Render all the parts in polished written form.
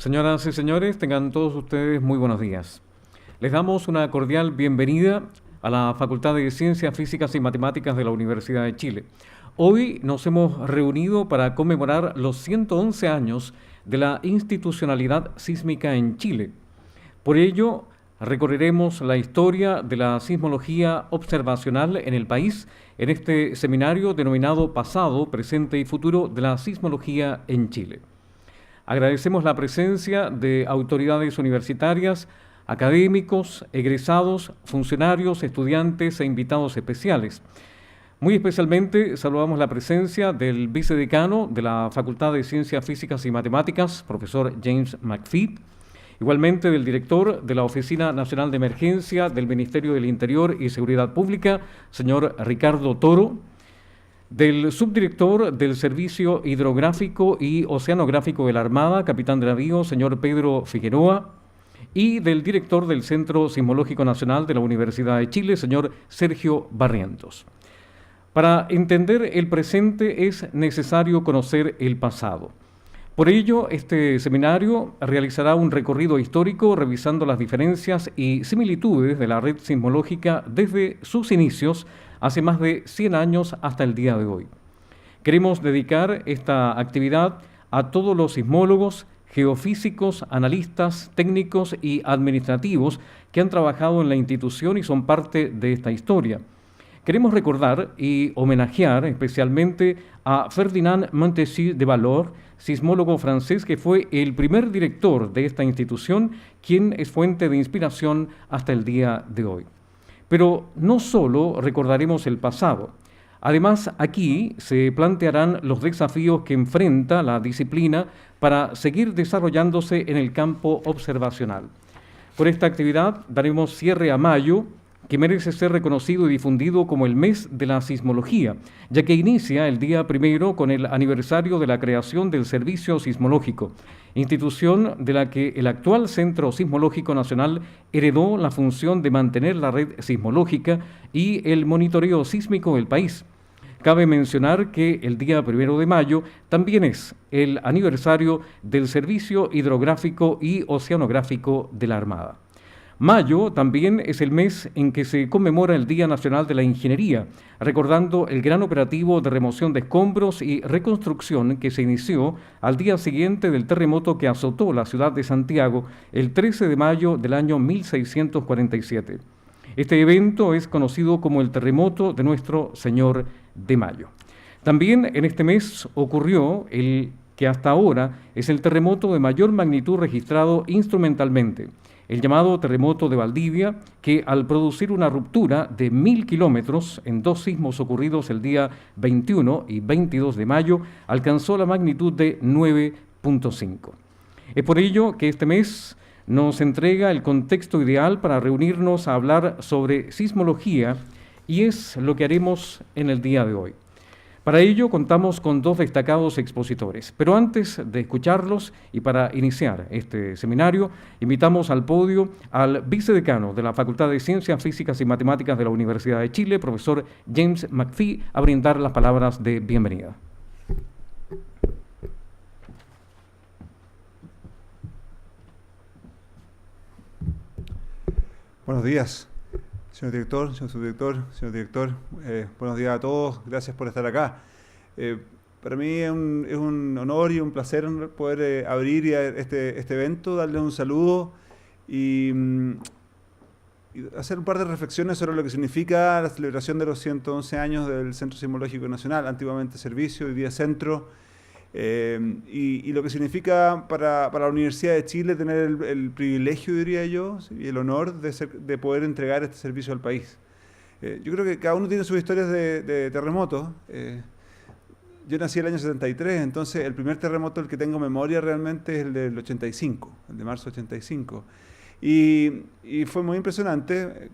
Señoras y señores, tengan todos ustedes muy buenos días. Les damos una cordial bienvenida a la Facultad de Ciencias Físicas y Matemáticas de la Universidad de Chile. Hoy nos hemos reunido para conmemorar los 111 años de la institucionalidad sísmica en Chile. Por ello, recorreremos la historia de la sismología observacional en el país en este seminario denominado Pasado, Presente y Futuro de la Sismología en Chile. Agradecemos la presencia de autoridades universitarias, académicos, egresados, funcionarios, estudiantes e invitados especiales. Muy especialmente saludamos la presencia del vicedecano de la Facultad de Ciencias Físicas y Matemáticas, profesor James McPhee, igualmente del director de la Oficina Nacional de Emergencia del Ministerio del Interior y Seguridad Pública, señor Ricardo Toro, del subdirector del Servicio Hidrográfico y Oceanográfico de la Armada, capitán de navío, señor Pedro Figueroa, y del director del Centro Sismológico Nacional de la Universidad de Chile, señor Sergio Barrientos. Para entender el presente es necesario conocer el pasado. Por ello, este seminario realizará un recorrido histórico revisando las diferencias y similitudes de la red sismológica desde sus inicios, hace más de 100 años hasta el día de hoy. Queremos dedicar esta actividad a todos los sismólogos, geofísicos, analistas, técnicos y administrativos que han trabajado en la institución y son parte de esta historia. Queremos recordar y homenajear especialmente a Ferdinand Montesquieu de Valois, sismólogo francés que fue el primer director de esta institución, quien es fuente de inspiración hasta el día de hoy. Pero no solo recordaremos el pasado. Además, aquí se plantearán los desafíos que enfrenta la disciplina para seguir desarrollándose en el campo observacional. Por esta actividad daremos cierre a mayo, que merece ser reconocido y difundido como el mes de la sismología, ya que inicia el día primero con el aniversario de la creación del Servicio Sismológico, institución de la que el actual Centro Sismológico Nacional heredó la función de mantener la red sismológica y el monitoreo sísmico del país. Cabe mencionar que el día 1 de mayo también es el aniversario del Servicio Hidrográfico y Oceanográfico de la Armada. Mayo también es el mes en que se conmemora el Día Nacional de la Ingeniería, recordando el gran operativo de remoción de escombros y reconstrucción que se inició al día siguiente del terremoto que azotó la ciudad de Santiago el 13 de mayo del año 1647. Este evento es conocido como el terremoto de Nuestro Señor de Mayo. También en este mes ocurrió el que hasta ahora es el terremoto de mayor magnitud registrado instrumentalmente, el llamado terremoto de Valdivia, que al producir una ruptura de 1000 kilómetros en dos sismos ocurridos el día 21 y 22 de mayo, alcanzó la magnitud de 9.5. Es por ello que este mes nos entrega el contexto ideal para reunirnos a hablar sobre sismología y es lo que haremos en el día de hoy. Para ello contamos con dos destacados expositores, pero antes de escucharlos y para iniciar este seminario, invitamos al podio al vicedecano de la Facultad de Ciencias Físicas y Matemáticas de la Universidad de Chile, profesor James McPhee, a brindar las palabras de bienvenida. Buenos días. Señor director, señor subdirector, señor director, buenos días a todos, gracias por estar acá. Para mí es un honor y un placer poder abrir este evento, darles un saludo y hacer un par de reflexiones sobre lo que significa la celebración de los 111 años del Centro Sismológico Nacional, antiguamente Servicio, hoy día Centro, y lo que significa para la Universidad de Chile tener el privilegio, diría yo, y el honor de poder entregar este servicio al país. Yo creo que cada uno tiene sus historias de terremotos. Yo nací el año 73, entonces el primer terremoto del que tengo memoria realmente es el del 85, el de marzo 85. Y fue muy impresionante,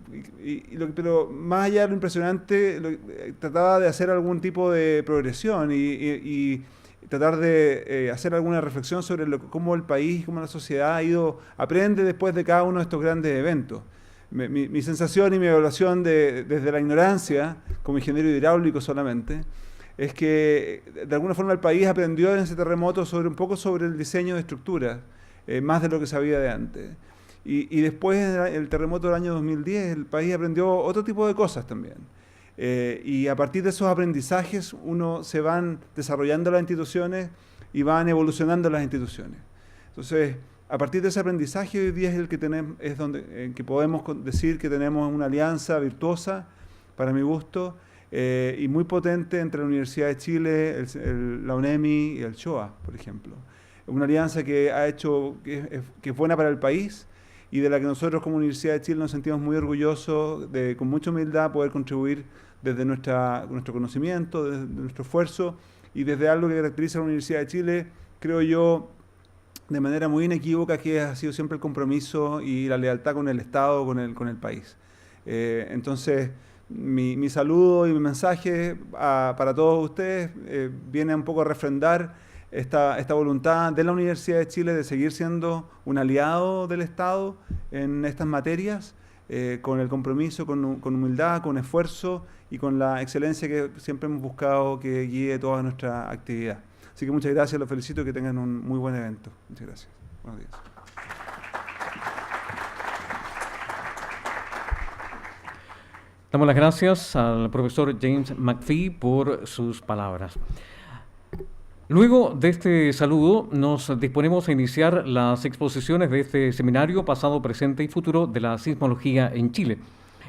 pero más allá de lo impresionante, trataba de hacer algún tipo de progresión y tratar de hacer alguna reflexión sobre cómo el país, cómo la sociedad aprende después de cada uno de estos grandes eventos. Mi sensación y mi evaluación desde la ignorancia, como ingeniero hidráulico solamente, es que de alguna forma el país aprendió en ese terremoto un poco sobre el diseño de estructuras, más de lo que sabía de antes. Y después del terremoto del año 2010, el país aprendió otro tipo de cosas también. Y a partir de esos aprendizajes uno se van desarrollando las instituciones y van evolucionando las instituciones. Entonces, a partir de ese aprendizaje hoy día es el que tenemos, es donde en que podemos decir que tenemos una alianza virtuosa, para mi gusto, y muy potente entre la Universidad de Chile, la UNEMI y el SHOA, por ejemplo. Una alianza que ha hecho, que es buena para el país y de la que nosotros como Universidad de Chile nos sentimos muy orgullosos de, con mucha humildad, poder contribuir desde nuestro conocimiento, desde nuestro esfuerzo y desde algo que caracteriza a la Universidad de Chile, creo yo, de manera muy inequívoca, que ha sido siempre el compromiso y la lealtad con el Estado, con el país. Entonces, mi saludo y mi mensaje para todos ustedes viene un poco a refrendar esta voluntad de la Universidad de Chile de seguir siendo un aliado del Estado en estas materias, con el compromiso, con humildad, con esfuerzo y con la excelencia que siempre hemos buscado que guíe toda nuestra actividad. Así que muchas gracias, los felicito y que tengan un muy buen evento. Muchas gracias. Buenos días. Damos las gracias al profesor James McPhee por sus palabras. Luego de este saludo, nos disponemos a iniciar las exposiciones de este seminario Pasado, Presente y Futuro de la Sismología en Chile.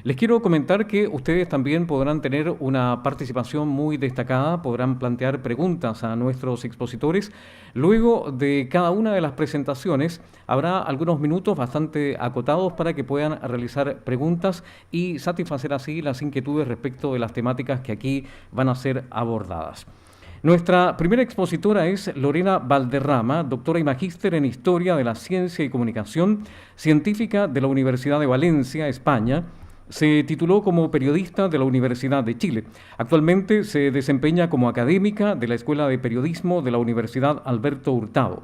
Les quiero comentar que ustedes también podrán tener una participación muy destacada, podrán plantear preguntas a nuestros expositores. Luego de cada una de las presentaciones habrá algunos minutos bastante acotados para que puedan realizar preguntas y satisfacer así las inquietudes respecto de las temáticas que aquí van a ser abordadas. Nuestra primera expositora es Lorena Valderrama, doctora y magíster en Historia de la Ciencia y Comunicación, científica de la Universidad de Valencia, España. Se tituló como periodista de la Universidad de Chile. Actualmente se desempeña como académica de la Escuela de Periodismo de la Universidad Alberto Hurtado.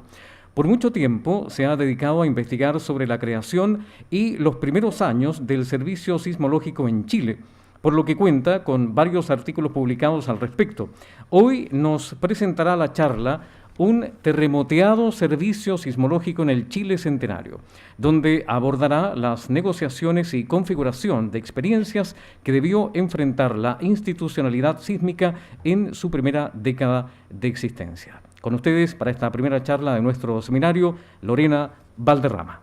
Por mucho tiempo se ha dedicado a investigar sobre la creación y los primeros años del Servicio Sismológico en Chile, por lo que cuenta con varios artículos publicados al respecto. Hoy nos presentará la charla Un terremoteado servicio sismológico en el Chile centenario, donde abordará las negociaciones y configuración de experiencias que debió enfrentar la institucionalidad sísmica en su primera década de existencia. Con ustedes, para esta primera charla de nuestro seminario, Lorena Valderrama.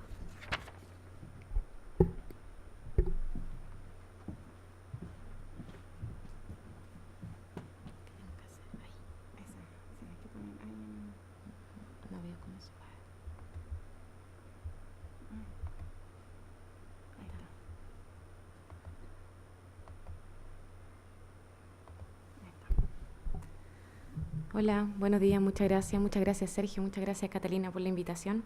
Hola, buenos días, muchas gracias Sergio, muchas gracias Catalina por la invitación.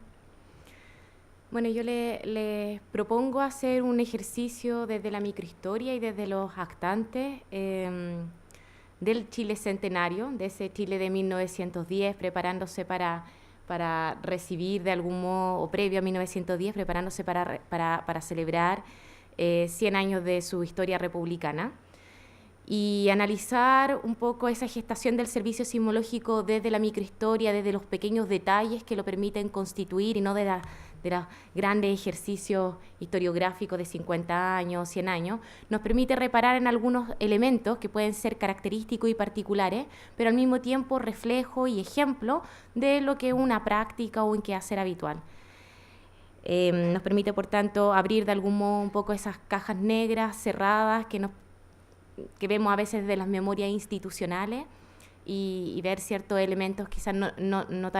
Bueno, yo les propongo hacer un ejercicio desde la microhistoria y desde los actantes del Chile centenario, de ese Chile de 1910, preparándose para recibir de algún modo, o previo a 1910, preparándose para celebrar 100 años de su historia republicana. Y analizar un poco esa gestación del servicio sismológico desde la microhistoria, desde los pequeños detalles que lo permiten constituir y no de los grandes ejercicios historiográficos de 50 años, 100 años, nos permite reparar en algunos elementos que pueden ser característicos y particulares, pero al mismo tiempo reflejo y ejemplo de lo que es una práctica o un quehacer habitual. Nos permite, por tanto, abrir de algún modo un poco esas cajas negras cerradas que vemos a veces de las memorias institucionales y ver ciertos elementos quizás no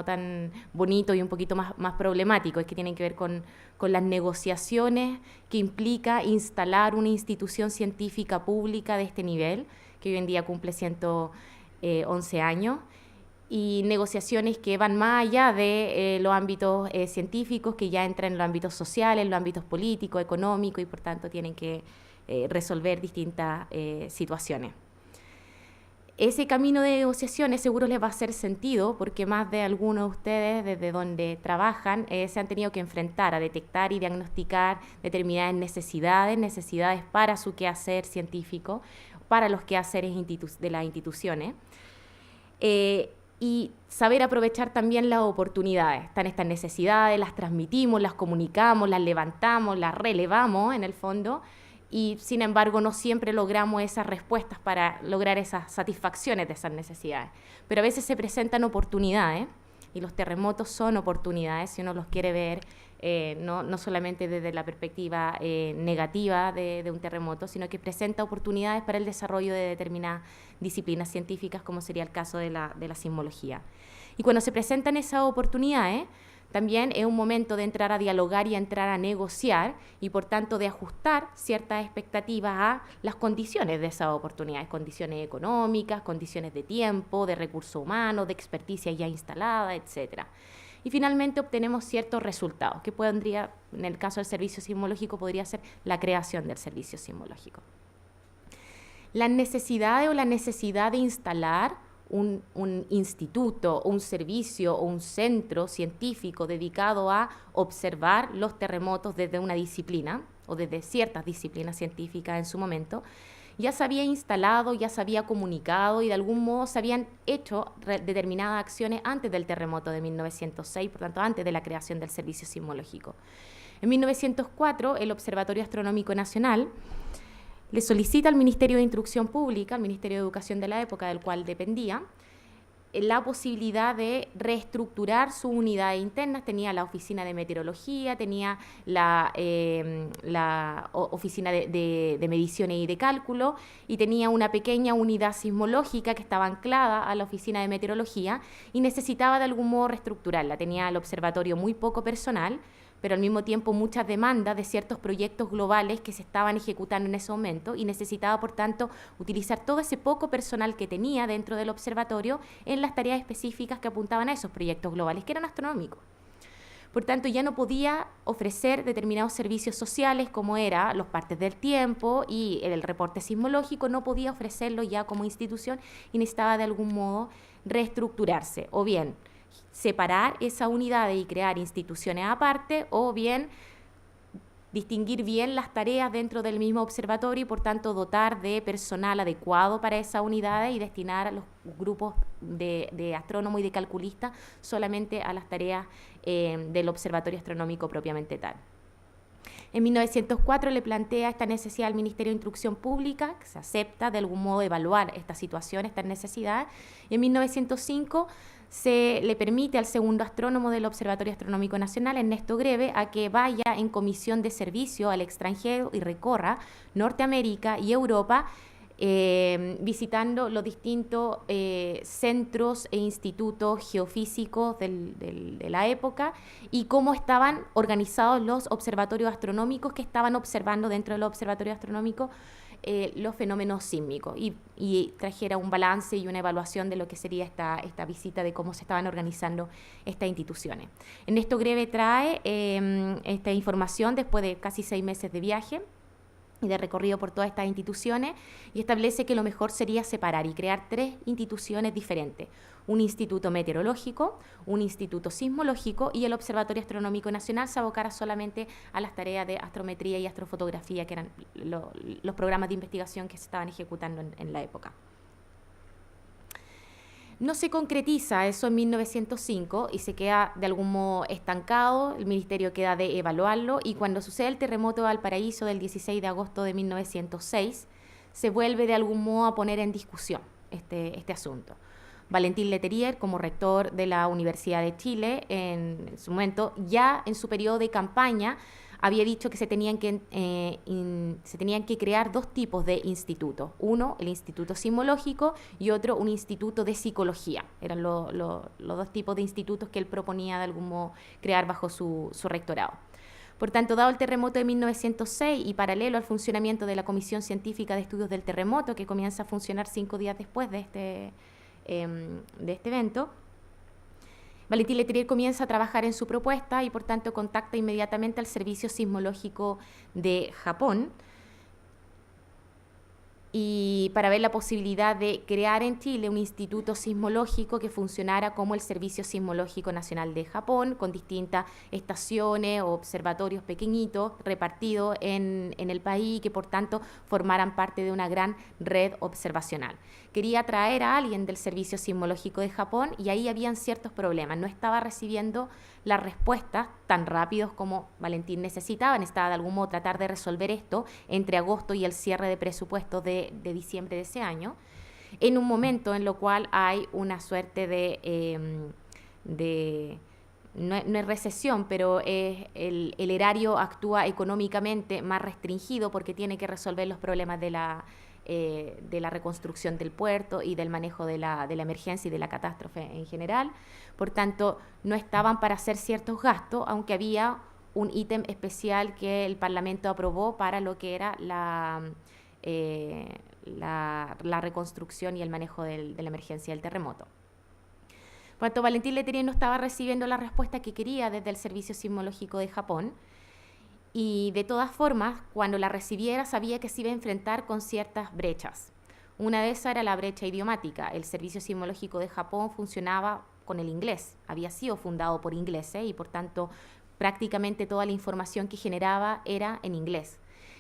tan bonitos y un poquito más problemáticos, que tienen que ver con las negociaciones que implica instalar una institución científica pública de este nivel, que hoy en día cumple 111 años, y negociaciones que van más allá de los ámbitos científicos, que ya entran en los ámbitos sociales, en los ámbitos políticos, económicos, y por tanto tienen que resolver distintas situaciones. Ese camino de negociaciones seguro les va a hacer sentido porque más de algunos de ustedes desde donde trabajan se han tenido que enfrentar a detectar y diagnosticar determinadas necesidades para su quehacer científico, para los quehaceres de las instituciones. y saber aprovechar también las oportunidades. Están estas necesidades, las transmitimos, las comunicamos, las levantamos, las relevamos en el fondo, y sin embargo no siempre logramos esas respuestas para lograr esas satisfacciones de esas necesidades. Pero a veces se presentan oportunidades, y los terremotos son oportunidades, si uno los quiere ver, no solamente desde la perspectiva negativa de un terremoto, sino que presenta oportunidades para el desarrollo de determinadas disciplinas científicas, como sería el caso de la sismología. Y cuando se presentan esas oportunidades, también es un momento de entrar a dialogar y a entrar a negociar, y por tanto de ajustar ciertas expectativas a las condiciones de esas oportunidades, condiciones económicas, condiciones de tiempo, de recursos humanos, de experticia ya instalada, etcétera. Y finalmente obtenemos ciertos resultados, que podría, en el caso del servicio sismológico, podría ser la creación del servicio sismológico. Las necesidades o la necesidad de instalar un instituto, un servicio o un centro científico dedicado a observar los terremotos desde una disciplina o desde ciertas disciplinas científicas en su momento, ya se había instalado, ya se había comunicado y de algún modo se habían hecho determinadas acciones antes del terremoto de 1906, por tanto antes de la creación del servicio sismológico. En 1904, el Observatorio Astronómico Nacional le solicita al Ministerio de Instrucción Pública, al Ministerio de Educación de la época del cual dependía, la posibilidad de reestructurar sus unidades internas. Tenía la oficina de meteorología, tenía la oficina de mediciones y de cálculo, y tenía una pequeña unidad sismológica que estaba anclada a la oficina de meteorología y necesitaba de algún modo reestructurarla. Tenía el observatorio muy poco personal, pero al mismo tiempo muchas demandas de ciertos proyectos globales que se estaban ejecutando en ese momento, y necesitaba, por tanto, utilizar todo ese poco personal que tenía dentro del observatorio en las tareas específicas que apuntaban a esos proyectos globales, que eran astronómicos. Por tanto, ya no podía ofrecer determinados servicios sociales, como era los partes del tiempo y el reporte sismológico, no podía ofrecerlo ya como institución y necesitaba de algún modo reestructurarse, o bien separar esa unidad y crear instituciones aparte, o bien distinguir bien las tareas dentro del mismo observatorio y por tanto dotar de personal adecuado para esa unidad y destinar a los grupos de astrónomos y de calculistas solamente a las tareas del observatorio astronómico propiamente tal. En 1904 le plantea esta necesidad al Ministerio de Instrucción Pública, que se acepta de algún modo evaluar esta situación, esta necesidad, y en 1905 se le permite al segundo astrónomo del Observatorio Astronómico Nacional, Ernesto Greve, a que vaya en comisión de servicio al extranjero y recorra Norteamérica y Europa, visitando los distintos centros e institutos geofísicos de la época y cómo estaban organizados los observatorios astronómicos que estaban observando dentro del observatorio astronómico los fenómenos sísmicos, y trajera un balance y una evaluación de lo que sería esta visita, de cómo se estaban organizando estas instituciones. Ernesto Greve trae esta información después de casi 6 meses de viaje y de recorrido por todas estas instituciones, y establece que lo mejor sería separar y crear 3 instituciones diferentes: un instituto meteorológico, un instituto sismológico, y el Observatorio Astronómico Nacional se abocara solamente a las tareas de astrometría y astrofotografía, que eran los programas de investigación que se estaban ejecutando en la época. No se concretiza eso en 1905 y se queda de algún modo estancado. El ministerio queda de evaluarlo, y cuando sucede el terremoto de Valparaíso del 16 de agosto de 1906, se vuelve de algún modo a poner en discusión este asunto. Valentín Letelier, como rector de la Universidad de Chile, en su momento, ya en su periodo de campaña, había dicho que se tenían que crear 2 tipos de institutos. Uno, el Instituto Sismológico, y otro, un instituto de psicología. Eran los 2 tipos de institutos que él proponía de algún modo crear bajo su rectorado. Por tanto, dado el terremoto de 1906 y paralelo al funcionamiento de la Comisión Científica de Estudios del Terremoto, que comienza a funcionar 5 días después de este evento, Valentín Letelier comienza a trabajar en su propuesta y por tanto contacta inmediatamente al Servicio Sismológico de Japón, y para ver la posibilidad de crear en Chile un instituto sismológico que funcionara como el Servicio Sismológico Nacional de Japón, con distintas estaciones o observatorios pequeñitos repartidos en el país y que por tanto formaran parte de una gran red observacional. Quería traer a alguien del Servicio Sismológico de Japón y ahí habían ciertos problemas. No estaba recibiendo las respuestas tan rápidos como Valentín necesitaba. Necesitaba de algún modo tratar de resolver esto entre agosto y el cierre de presupuestos de diciembre de ese año, en un momento en lo cual hay una suerte no es recesión, pero el erario actúa económicamente más restringido porque tiene que resolver los problemas de la reconstrucción del puerto y del manejo de la emergencia y de la catástrofe en general. Por tanto, no estaban para hacer ciertos gastos, aunque había un ítem especial que el Parlamento aprobó para lo que era la reconstrucción y el manejo de la emergencia del terremoto. Por tanto, Valentín Letelier no estaba recibiendo la respuesta que quería desde el Servicio Sismológico de Japón, y de todas formas, cuando la recibiera sabía que se iba a enfrentar con ciertas brechas. Una de esas era la brecha idiomática. El Servicio Sismológico de Japón funcionaba con el inglés, había sido fundado por ingleses y por tanto prácticamente toda la información que generaba era en inglés.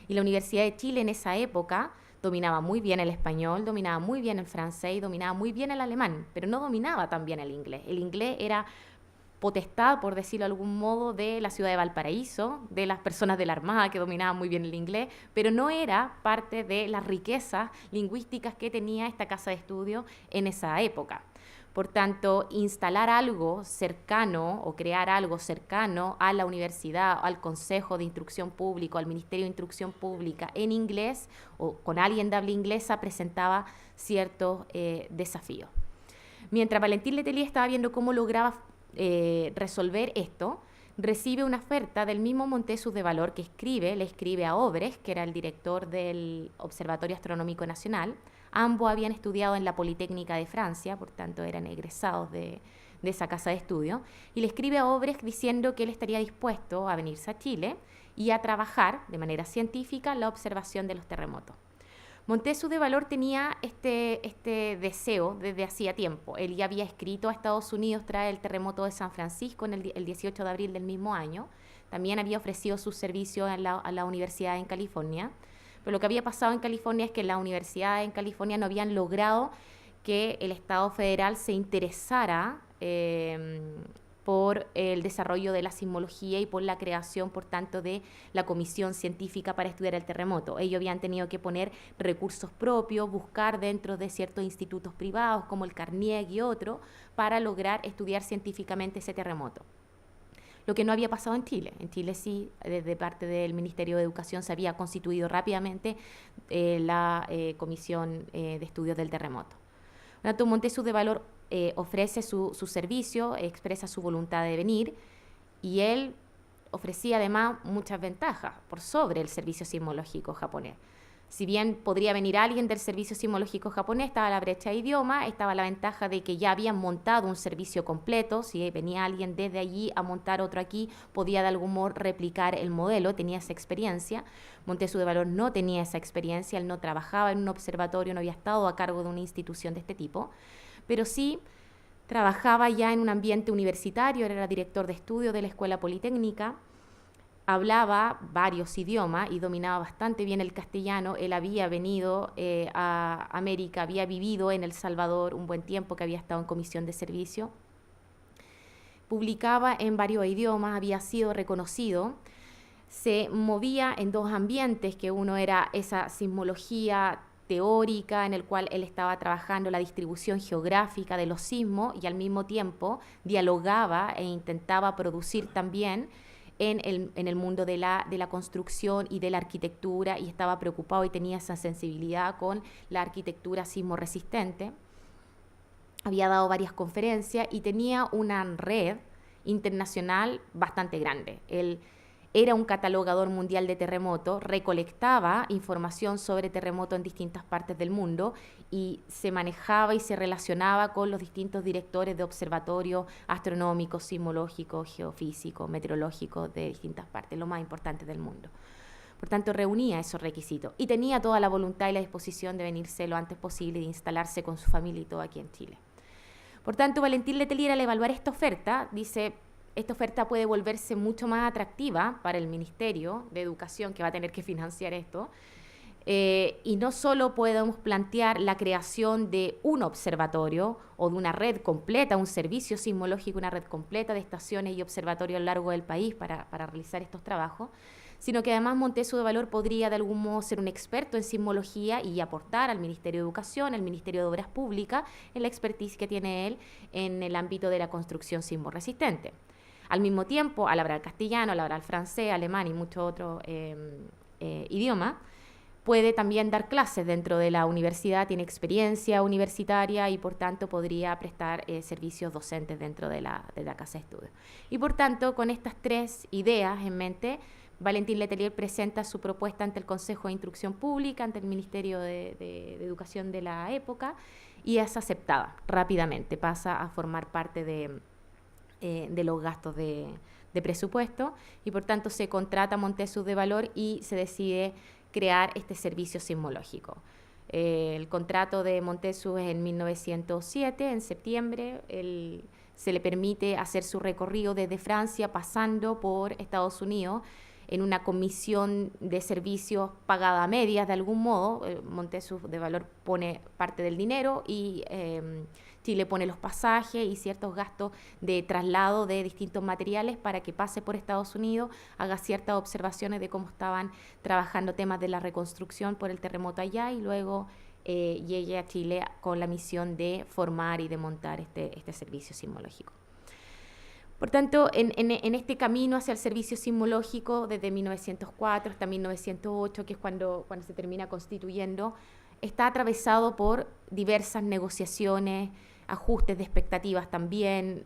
Y la Universidad de Chile en esa época dominaba muy bien el español, dominaba muy bien el francés y dominaba muy bien el alemán, pero no dominaba tan bien el inglés. El inglés era potestad, por decirlo de algún modo, de la ciudad de Valparaíso, de las personas de la Armada que dominaban muy bien el inglés, pero no era parte de las riquezas lingüísticas que tenía esta casa de estudio en esa época. Por tanto, instalar algo cercano o crear algo cercano a la universidad, al Consejo de Instrucción Pública, al Ministerio de Instrucción Pública en inglés o con alguien de habla inglesa presentaba ciertos desafíos. Mientras Valentín Letelier estaba viendo cómo lograba resolver esto, recibe una oferta del mismo Montesius de Valor que le escribe a Obres, que era el director del Observatorio Astronómico Nacional. Ambos habían estudiado en la Politécnica de Francia, por tanto eran egresados de esa casa de estudio, y le escribe a Obres diciendo que él estaría dispuesto a venirse a Chile y a trabajar de manera científica la observación de los terremotos. Montesius de Valor tenía este deseo desde hacía tiempo. Él ya había escrito a Estados Unidos tras el terremoto de San Francisco en el 18 de abril del mismo año. También había ofrecido sus servicios a la universidad en California. Pero lo que había pasado en California es que la universidad en California no habían logrado que el Estado federal se interesara por el desarrollo de la sismología y por la creación, por tanto, de la comisión científica para estudiar el terremoto. Ellos habían tenido que poner recursos propios, buscar dentro de ciertos institutos privados como el Carnegie y otros, para lograr estudiar científicamente ese terremoto. Lo que no había pasado en Chile. En Chile sí, desde parte del Ministerio de Educación se había constituido rápidamente la Comisión de Estudios del Terremoto. Por tanto, Montesius de Valor ofrece su servicio, expresa su voluntad de venir, y él ofrecía además muchas ventajas por sobre el servicio sismológico japonés. Si bien podría venir alguien del servicio sismológico japonés, estaba la brecha de idioma, estaba la ventaja de que ya habían montado un servicio completo. Si venía alguien desde allí a montar otro aquí, podía de algún modo replicar el modelo, tenía esa experiencia. Montesius de Valor no tenía esa experiencia, él no trabajaba en un observatorio, no había estado a cargo de una institución de este tipo, pero sí trabajaba ya en un ambiente universitario, era director de estudio de la Escuela Politécnica, hablaba varios idiomas y dominaba bastante bien el castellano. Él había venido a América, había vivido en El Salvador un buen tiempo, que había estado en comisión de servicio. Publicaba en varios idiomas, había sido reconocido. Se movía en dos ambientes, que uno era esa sismología teórica en el cual él estaba trabajando la distribución geográfica de los sismos y al mismo tiempo dialogaba e intentaba producir también en el mundo de la construcción y de la arquitectura, y estaba preocupado y tenía esa sensibilidad con la arquitectura sismorresistente. Había dado varias conferencias y tenía una red internacional bastante grande. Él era un catalogador mundial de terremotos, recolectaba información sobre terremotos en distintas partes del mundo y se manejaba y se relacionaba con los distintos directores de observatorios astronómicos, sismológicos, geofísicos, meteorológicos de distintas partes, lo más importante del mundo. Por tanto, reunía esos requisitos y tenía toda la voluntad y la disposición de venirse lo antes posible y de instalarse con su familia y todo aquí en Chile. Por tanto, Valentín Letelier, al evaluar esta oferta, dice: esta oferta puede volverse mucho más atractiva para el Ministerio de Educación, que va a tener que financiar esto, y no solo podemos plantear la creación de un observatorio o de una red completa, un servicio sismológico, una red completa de estaciones y observatorios a lo largo del país para realizar estos trabajos, sino que además Montesu de Valor podría de algún modo ser un experto en sismología y aportar al Ministerio de Educación, al Ministerio de Obras Públicas, en la expertise que tiene él en el ámbito de la construcción sismorresistente. Al mismo tiempo, al hablar castellano, al hablar francés, alemán y muchos otros idiomas, puede también dar clases dentro de la universidad, tiene experiencia universitaria y por tanto podría prestar servicios docentes dentro de la casa de estudio. Y por tanto, con estas tres ideas en mente, Valentín Letelier presenta su propuesta ante el Consejo de Instrucción Pública, ante el Ministerio de Educación de la época, y es aceptada rápidamente, pasa a formar parte de los gastos de presupuesto, y por tanto se contrata a Montesu de Valor y se decide crear este servicio sismológico. El contrato de Montesu es en 1907, en septiembre. Se le permite hacer su recorrido desde Francia, pasando por Estados Unidos, en una comisión de servicios pagada a medias de algún modo. Montesu de Valor pone parte del dinero y Chile pone los pasajes y ciertos gastos de traslado de distintos materiales para que pase por Estados Unidos, haga ciertas observaciones de cómo estaban trabajando temas de la reconstrucción por el terremoto allá y luego llegue a Chile con la misión de formar y de montar este servicio sismológico. Por tanto, en este camino hacia el servicio sismológico, desde 1904 hasta 1908, que es cuando se termina constituyendo, está atravesado por diversas negociaciones, ajustes de expectativas también,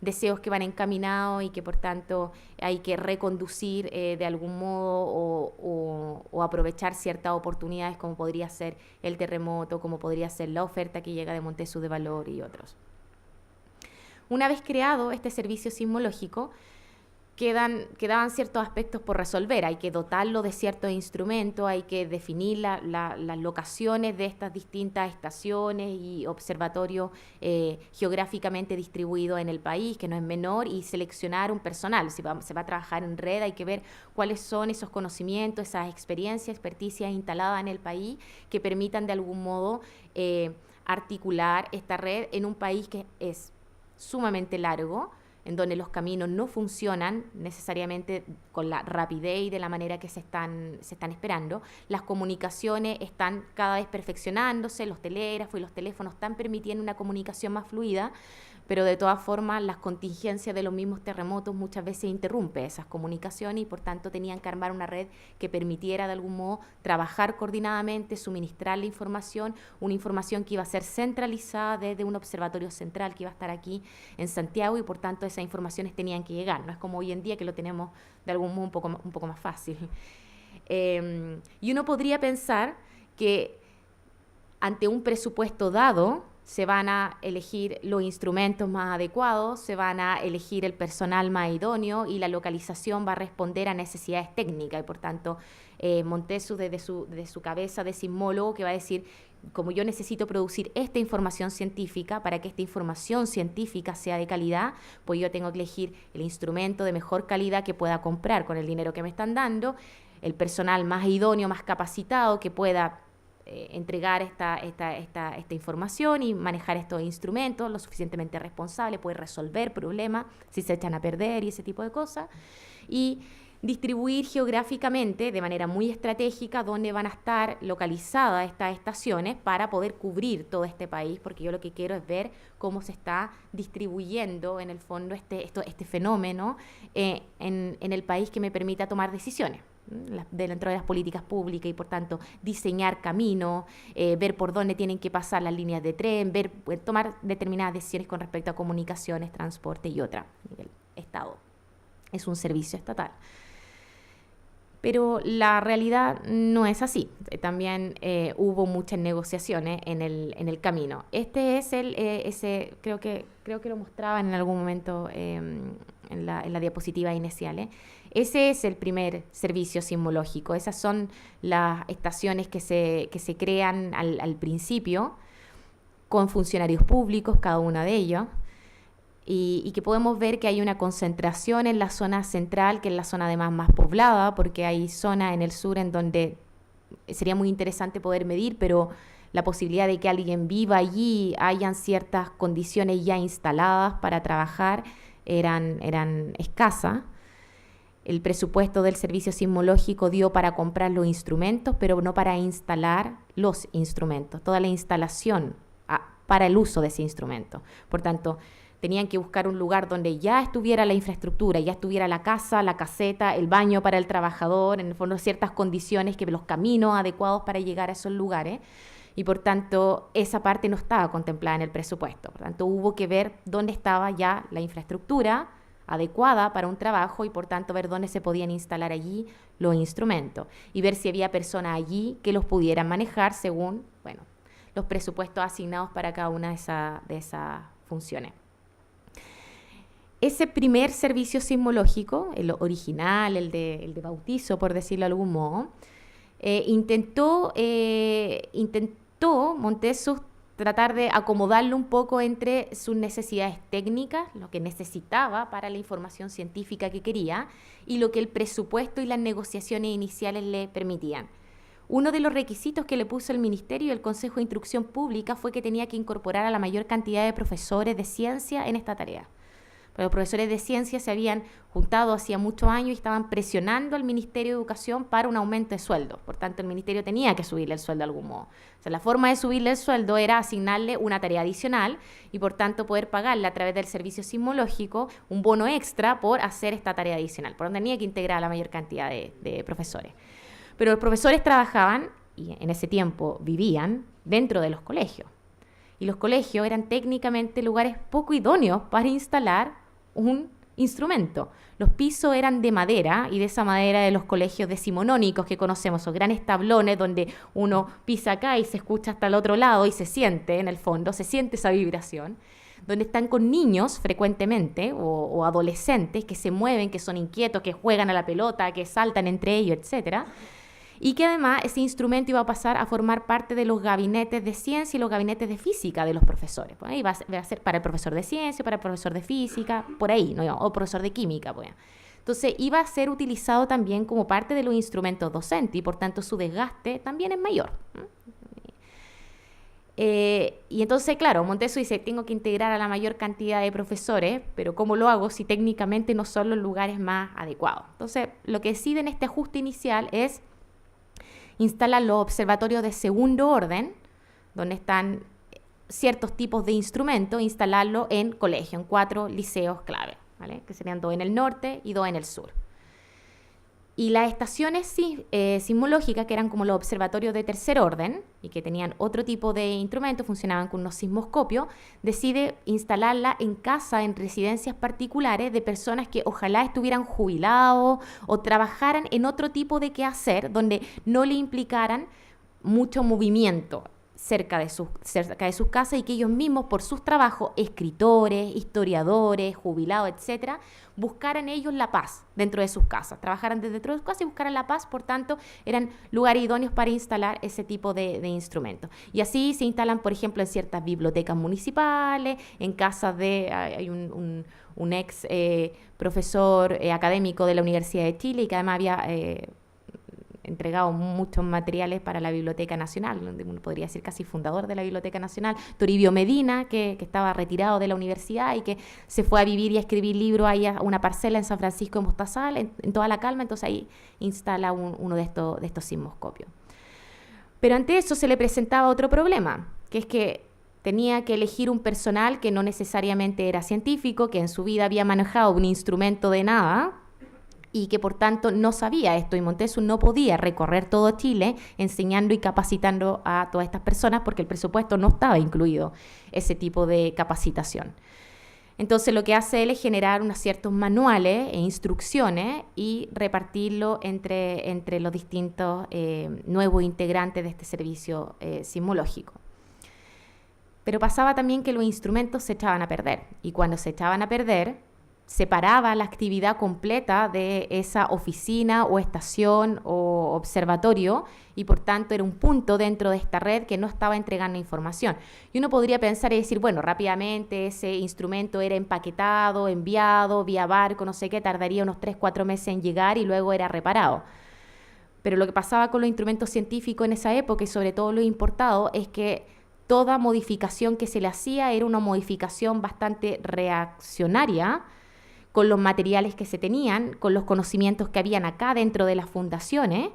deseos que van encaminados y que por tanto hay que reconducir de algún modo o aprovechar ciertas oportunidades, como podría ser el terremoto, como podría ser la oferta que llega de Montesu de Valor y otros. Una vez creado este servicio sismológico, quedaban ciertos aspectos por resolver. Hay que dotarlo de ciertos instrumentos, hay que definir las locaciones de estas distintas estaciones y observatorios geográficamente distribuidos en el país, que no es menor, y seleccionar un personal. Si se va a trabajar en red, hay que ver cuáles son esos conocimientos, esas experticias instaladas en el país que permitan de algún modo articular esta red en un país que es sumamente largo, en donde los caminos no funcionan necesariamente con la rapidez y de la manera que se están esperando. Las comunicaciones están cada vez perfeccionándose, los telégrafos y los teléfonos están permitiendo una comunicación más fluida, pero de todas formas las contingencias de los mismos terremotos muchas veces interrumpen esas comunicaciones y por tanto tenían que armar una red que permitiera de algún modo trabajar coordinadamente, suministrar la información, una información que iba a ser centralizada desde un observatorio central que iba a estar aquí en Santiago y por tanto esas informaciones tenían que llegar. No es como hoy en día que lo tenemos de algún modo un poco más fácil. Y uno podría pensar que ante un presupuesto dado se van a elegir los instrumentos más adecuados, se van a elegir el personal más idóneo y la localización va a responder a necesidades técnicas y por tanto Montesu desde su cabeza de sismólogo que va a decir, como yo necesito producir esta información científica, para que esta información científica sea de calidad, pues yo tengo que elegir el instrumento de mejor calidad que pueda comprar con el dinero que me están dando, el personal más idóneo, más capacitado que pueda entregar esta información y manejar estos instrumentos, lo suficientemente responsable, puede resolver problemas si se echan a perder y ese tipo de cosas, y distribuir geográficamente de manera muy estratégica dónde van a estar localizadas estas estaciones para poder cubrir todo este país, porque yo lo que quiero es ver cómo se está distribuyendo en el fondo este fenómeno en el país que me permita tomar decisiones dentro de las políticas públicas y por tanto diseñar caminos, ver por dónde tienen que pasar las líneas de tren, tomar determinadas decisiones con respecto a comunicaciones, transporte y otra a nivel Estado. Es un servicio estatal. Pero la realidad no es así. También hubo muchas negociaciones en el camino. Este es creo que lo mostraba en algún momento en la diapositiva inicial. Ese es el primer servicio sismológico. Esas son las estaciones que se crean al principio, con funcionarios públicos, cada uno de ellos, y que podemos ver que hay una concentración en la zona central, que es la zona además más poblada, porque hay zonas en el sur en donde sería muy interesante poder medir, pero la posibilidad de que alguien viva allí, hayan ciertas condiciones ya instaladas para trabajar, eran escasas. El presupuesto del servicio sismológico dio para comprar los instrumentos, pero no para instalar los instrumentos, toda la instalación para el uso de ese instrumento. Por tanto, tenían que buscar un lugar donde ya estuviera la infraestructura, ya estuviera la casa, la caseta, el baño para el trabajador, en el fondo ciertas condiciones, que los caminos adecuados para llegar a esos lugares, y por tanto esa parte no estaba contemplada en el presupuesto. Por tanto, hubo que ver dónde estaba ya la infraestructura adecuada para un trabajo y por tanto ver dónde se podían instalar allí los instrumentos y ver si había personas allí que los pudieran manejar según, bueno, los presupuestos asignados para cada una de esas funciones. Ese primer servicio sismológico, el original, el de bautizo, por decirlo de algún modo, intentó Montesius tratar de acomodarlo un poco entre sus necesidades técnicas, lo que necesitaba para la información científica que quería, y lo que el presupuesto y las negociaciones iniciales le permitían. Uno de los requisitos que le puso el Ministerio y el Consejo de Instrucción Pública fue que tenía que incorporar a la mayor cantidad de profesores de ciencia en esta tarea. Pero los profesores de ciencia se habían juntado hacía muchos años y estaban presionando al Ministerio de Educación para un aumento de sueldo. Por tanto, el Ministerio tenía que subirle el sueldo de algún modo. O sea, la forma de subirle el sueldo era asignarle una tarea adicional y, por tanto, poder pagarle a través del servicio sismológico un bono extra por hacer esta tarea adicional. Por donde tenía que integrar a la mayor cantidad de profesores. Pero los profesores trabajaban, y en ese tiempo vivían, dentro de los colegios. Y los colegios eran técnicamente lugares poco idóneos para instalar un instrumento. Los pisos eran de madera, y de esa madera de los colegios decimonónicos que conocemos, esos grandes tablones donde uno pisa acá y se escucha hasta el otro lado y se siente, en el fondo, se siente esa vibración, donde están con niños frecuentemente o adolescentes que se mueven, que son inquietos, que juegan a la pelota, que saltan entre ellos, etcétera. Y que además ese instrumento iba a pasar a formar parte de los gabinetes de ciencia y los gabinetes de física de los profesores. Pues iba a ser para el profesor de ciencia, para el profesor de física, por ahí, ¿no? O profesor de química. Pues. Entonces iba a ser utilizado también como parte de los instrumentos docentes y por tanto su desgaste también es mayor. Y entonces, claro, Montesius dice, tengo que integrar a la mayor cantidad de profesores, pero ¿cómo lo hago si técnicamente no son los lugares más adecuados? Entonces, lo que decide en este ajuste inicial es instalan los observatorios de segundo orden, donde están ciertos tipos de instrumentos, instalarlo en colegio, en 4 liceos clave, ¿vale? Que serían 2 en el norte y 2 en el sur. Y las estaciones sismológicas, que eran como los observatorios de tercer orden, y que tenían otro tipo de instrumentos, funcionaban con unos sismoscopios, decide instalarla en casa, en residencias particulares de personas que ojalá estuvieran jubilados o trabajaran en otro tipo de quehacer, donde no le implicaran mucho movimiento cerca de sus casas y que ellos mismos, por sus trabajos, escritores, historiadores, jubilados, etcétera, buscaran ellos la paz dentro de sus casas, trabajaran desde dentro de sus casas y buscaran la paz, por tanto, eran lugares idóneos para instalar ese tipo de instrumentos. Y así se instalan, por ejemplo, en ciertas bibliotecas municipales, en casas de... Hay un ex profesor académico de la Universidad de Chile y que además había... entregado muchos materiales para la Biblioteca Nacional, donde uno podría decir casi fundador de la Biblioteca Nacional, Toribio Medina, que estaba retirado de la universidad y que se fue a vivir y a escribir libros ahí a una parcela en San Francisco de Mostazal, en toda la calma, entonces ahí instala uno de estos sismoscopios. Pero ante eso se le presentaba otro problema, que es que tenía que elegir un personal que no necesariamente era científico, que en su vida había manejado un instrumento de nada, y que por tanto no sabía esto, y Montesius no podía recorrer todo Chile enseñando y capacitando a todas estas personas porque el presupuesto no estaba incluido ese tipo de capacitación. Entonces lo que hace él es generar unos ciertos manuales e instrucciones y repartirlo entre los distintos nuevos integrantes de este servicio sismológico. Pero pasaba también que los instrumentos se echaban a perder, y cuando se echaban a perder, separaba la actividad completa de esa oficina o estación o observatorio y por tanto era un punto dentro de esta red que no estaba entregando información. Y uno podría pensar y decir, bueno, rápidamente ese instrumento era empaquetado, enviado vía barco, no sé qué, tardaría unos 3-4 meses en llegar y luego era reparado. Pero lo que pasaba con los instrumentos científicos en esa época y sobre todo los importados es que toda modificación que se le hacía era una modificación bastante reaccionaria con los materiales que se tenían, con los conocimientos que habían acá dentro de las fundiciones,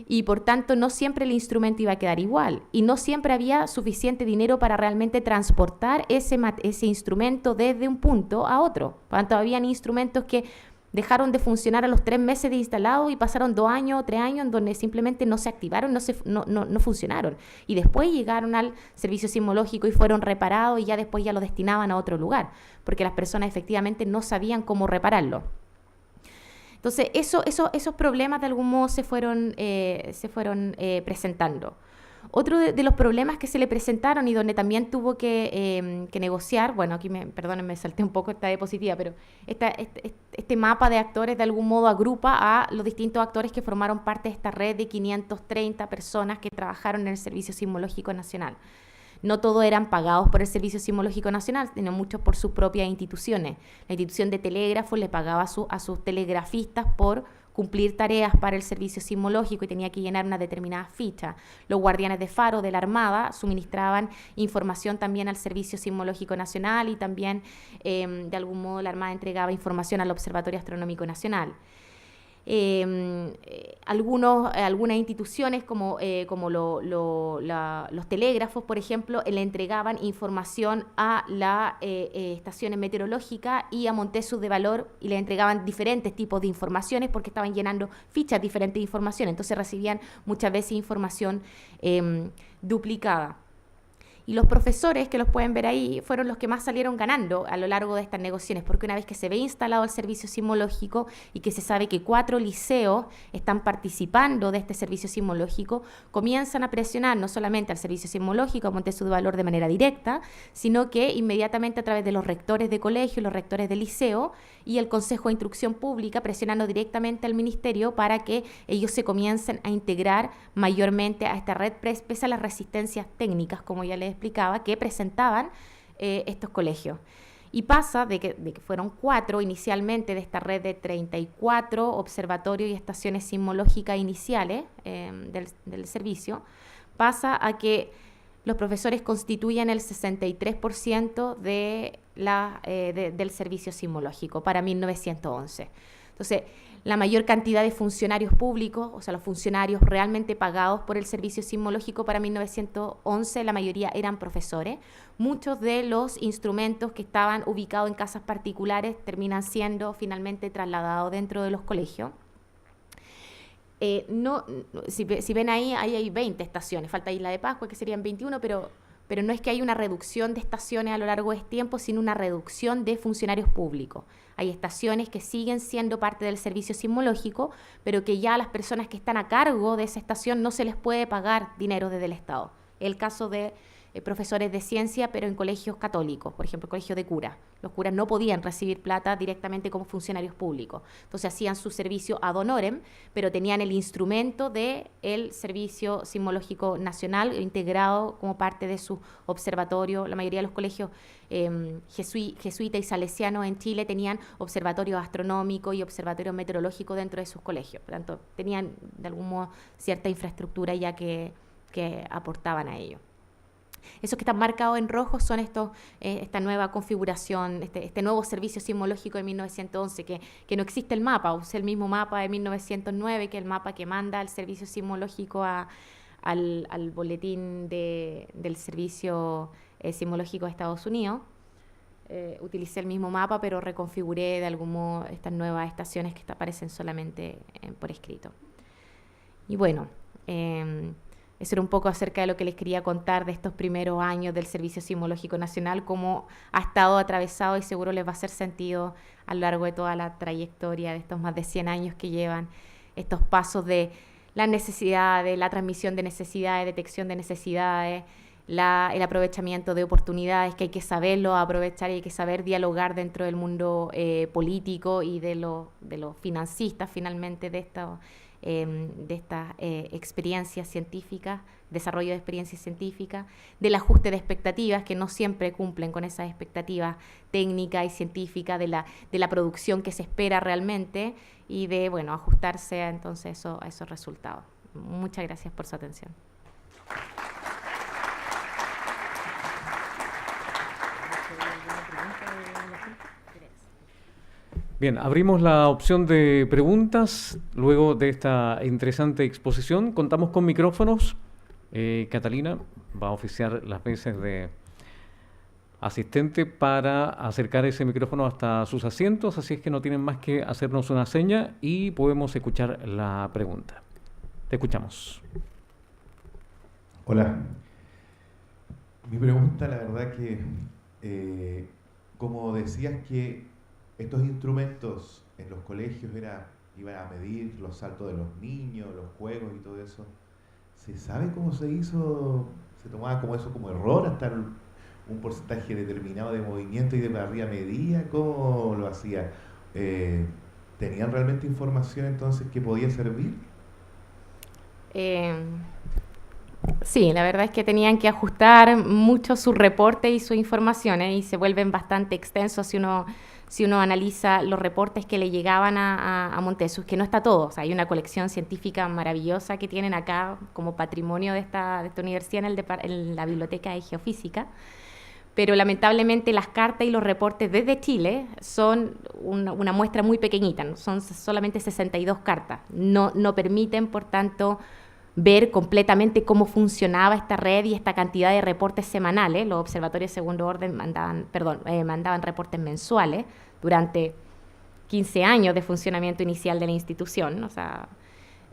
y por tanto no siempre el instrumento iba a quedar igual y no siempre había suficiente dinero para realmente transportar ese instrumento desde un punto a otro. Por tanto, habían instrumentos que dejaron de funcionar a los 3 meses de instalado y pasaron 2 años o 3 años en donde simplemente no se activaron, no funcionaron. Y después llegaron al servicio sismológico y fueron reparados y ya después ya lo destinaban a otro lugar, porque las personas efectivamente no sabían cómo repararlo. Entonces, esos problemas de algún modo se fueron presentando. Otro de los problemas que se le presentaron y donde también tuvo que negociar, bueno, aquí perdónenme, me salté un poco esta diapositiva, pero este mapa de actores de algún modo agrupa a los distintos actores que formaron parte de esta red de 530 personas que trabajaron en el Servicio Sismológico Nacional. No todos eran pagados por el Servicio Sismológico Nacional, sino muchos por sus propias instituciones. La institución de telégrafos le pagaba a sus telegrafistas por cumplir tareas para el servicio sismológico y tenía que llenar una determinada ficha. Los guardianes de faro de la Armada suministraban información también al Servicio Sismológico Nacional y también, de algún modo, la Armada entregaba información al Observatorio Astronómico Nacional. Algunas instituciones como los telégrafos, por ejemplo, le entregaban información a las estaciones meteorológicas y a Montessus de Valor y le entregaban diferentes tipos de informaciones porque estaban llenando fichas diferentes de información, entonces recibían muchas veces información duplicada. Y los profesores, que los pueden ver ahí, fueron los que más salieron ganando a lo largo de estas negociaciones, porque una vez que se ve instalado el servicio sismológico y que se sabe que 4 liceos están participando de este servicio sismológico, comienzan a presionar no solamente al servicio sismológico, a Montessus de Valor de manera directa, sino que inmediatamente a través de los rectores de colegio, los rectores de liceo y el Consejo de Instrucción Pública, presionando directamente al Ministerio para que ellos se comiencen a integrar mayormente a esta red, pese a las resistencias técnicas, como ya les explicaba, que presentaban estos colegios. Y pasa de que fueron 4 inicialmente de esta red de 34 observatorios y estaciones sismológicas iniciales del servicio, pasa a que los profesores constituyen el 63% del servicio sismológico para 1911. Entonces, la mayor cantidad de funcionarios públicos, o sea, los funcionarios realmente pagados por el servicio sismológico para 1911, la mayoría eran profesores. Muchos de los instrumentos que estaban ubicados en casas particulares terminan siendo finalmente trasladados dentro de los colegios. Si ven ahí hay 20 estaciones, falta Isla de Pascua, que serían 21, pero no es que haya una reducción de estaciones a lo largo del tiempo, sino una reducción de funcionarios públicos. Hay estaciones que siguen siendo parte del servicio sismológico, pero que ya a las personas que están a cargo de esa estación no se les puede pagar dinero desde el Estado. El caso de profesores de ciencia, pero en colegios católicos, por ejemplo, colegio de curas. Los curas no podían recibir plata directamente como funcionarios públicos. Entonces hacían su servicio ad honorem, pero tenían el instrumento del Servicio Sismológico Nacional integrado como parte de su observatorio. La mayoría de los colegios jesuitas y salesianos en Chile tenían observatorios astronómicos y observatorios meteorológicos dentro de sus colegios. Por tanto, tenían de algún modo cierta infraestructura ya que aportaban a ello. Esos que están marcados en rojo son esta nueva configuración, este nuevo servicio sismológico de 1911, que no existe el mapa, es el mismo mapa de 1909, que es el mapa que manda el servicio sismológico al boletín del servicio sismológico de Estados Unidos. Utilicé el mismo mapa, pero reconfiguré de algún modo estas nuevas estaciones que aparecen solamente por escrito. Y bueno, eso era un poco acerca de lo que les quería contar de estos primeros años del Servicio Sismológico Nacional, cómo ha estado atravesado y seguro les va a hacer sentido a lo largo de toda la trayectoria de estos más de 100 años que llevan, estos pasos de la necesidad, de la transmisión de necesidades, detección de necesidades, el aprovechamiento de oportunidades, que hay que saberlo aprovechar y hay que saber dialogar dentro del mundo político y de los financistas finalmente de estas experiencias científicas, desarrollo de experiencias científicas, del ajuste de expectativas que no siempre cumplen con esas expectativas técnicas y científicas de la producción que se espera realmente y de, bueno, ajustarse entonces a esos resultados. Muchas gracias por su atención. Bien, abrimos la opción de preguntas. Luego de esta interesante exposición, contamos con micrófonos. Catalina va a oficiar las veces de asistente para acercar ese micrófono hasta sus asientos, así es que no tienen más que hacernos una seña y podemos escuchar la pregunta. Te escuchamos. Hola. Mi pregunta, la verdad que, como decías que estos instrumentos en los colegios iban a medir los saltos de los niños, los juegos y todo eso, ¿se sabe cómo se hizo? ¿Se tomaba como eso como error hasta un porcentaje determinado de movimiento y de para arriba medía? ¿Cómo lo hacía? ¿Tenían realmente información entonces que podía servir? Sí, la verdad es que tenían que ajustar mucho su reporte y sus informaciones y se vuelven bastante extensos si uno analiza los reportes que le llegaban a Montesius, que no está todo. O sea, hay una colección científica maravillosa que tienen acá como patrimonio de esta universidad en la Biblioteca de Geofísica, pero lamentablemente las cartas y los reportes desde Chile son una muestra muy pequeñita, son solamente 62 cartas. No permiten, por tanto, ver completamente cómo funcionaba esta red y esta cantidad de reportes semanales. Los observatorios de segundo orden mandaban reportes mensuales durante 15 años de funcionamiento inicial de la institución, o sea,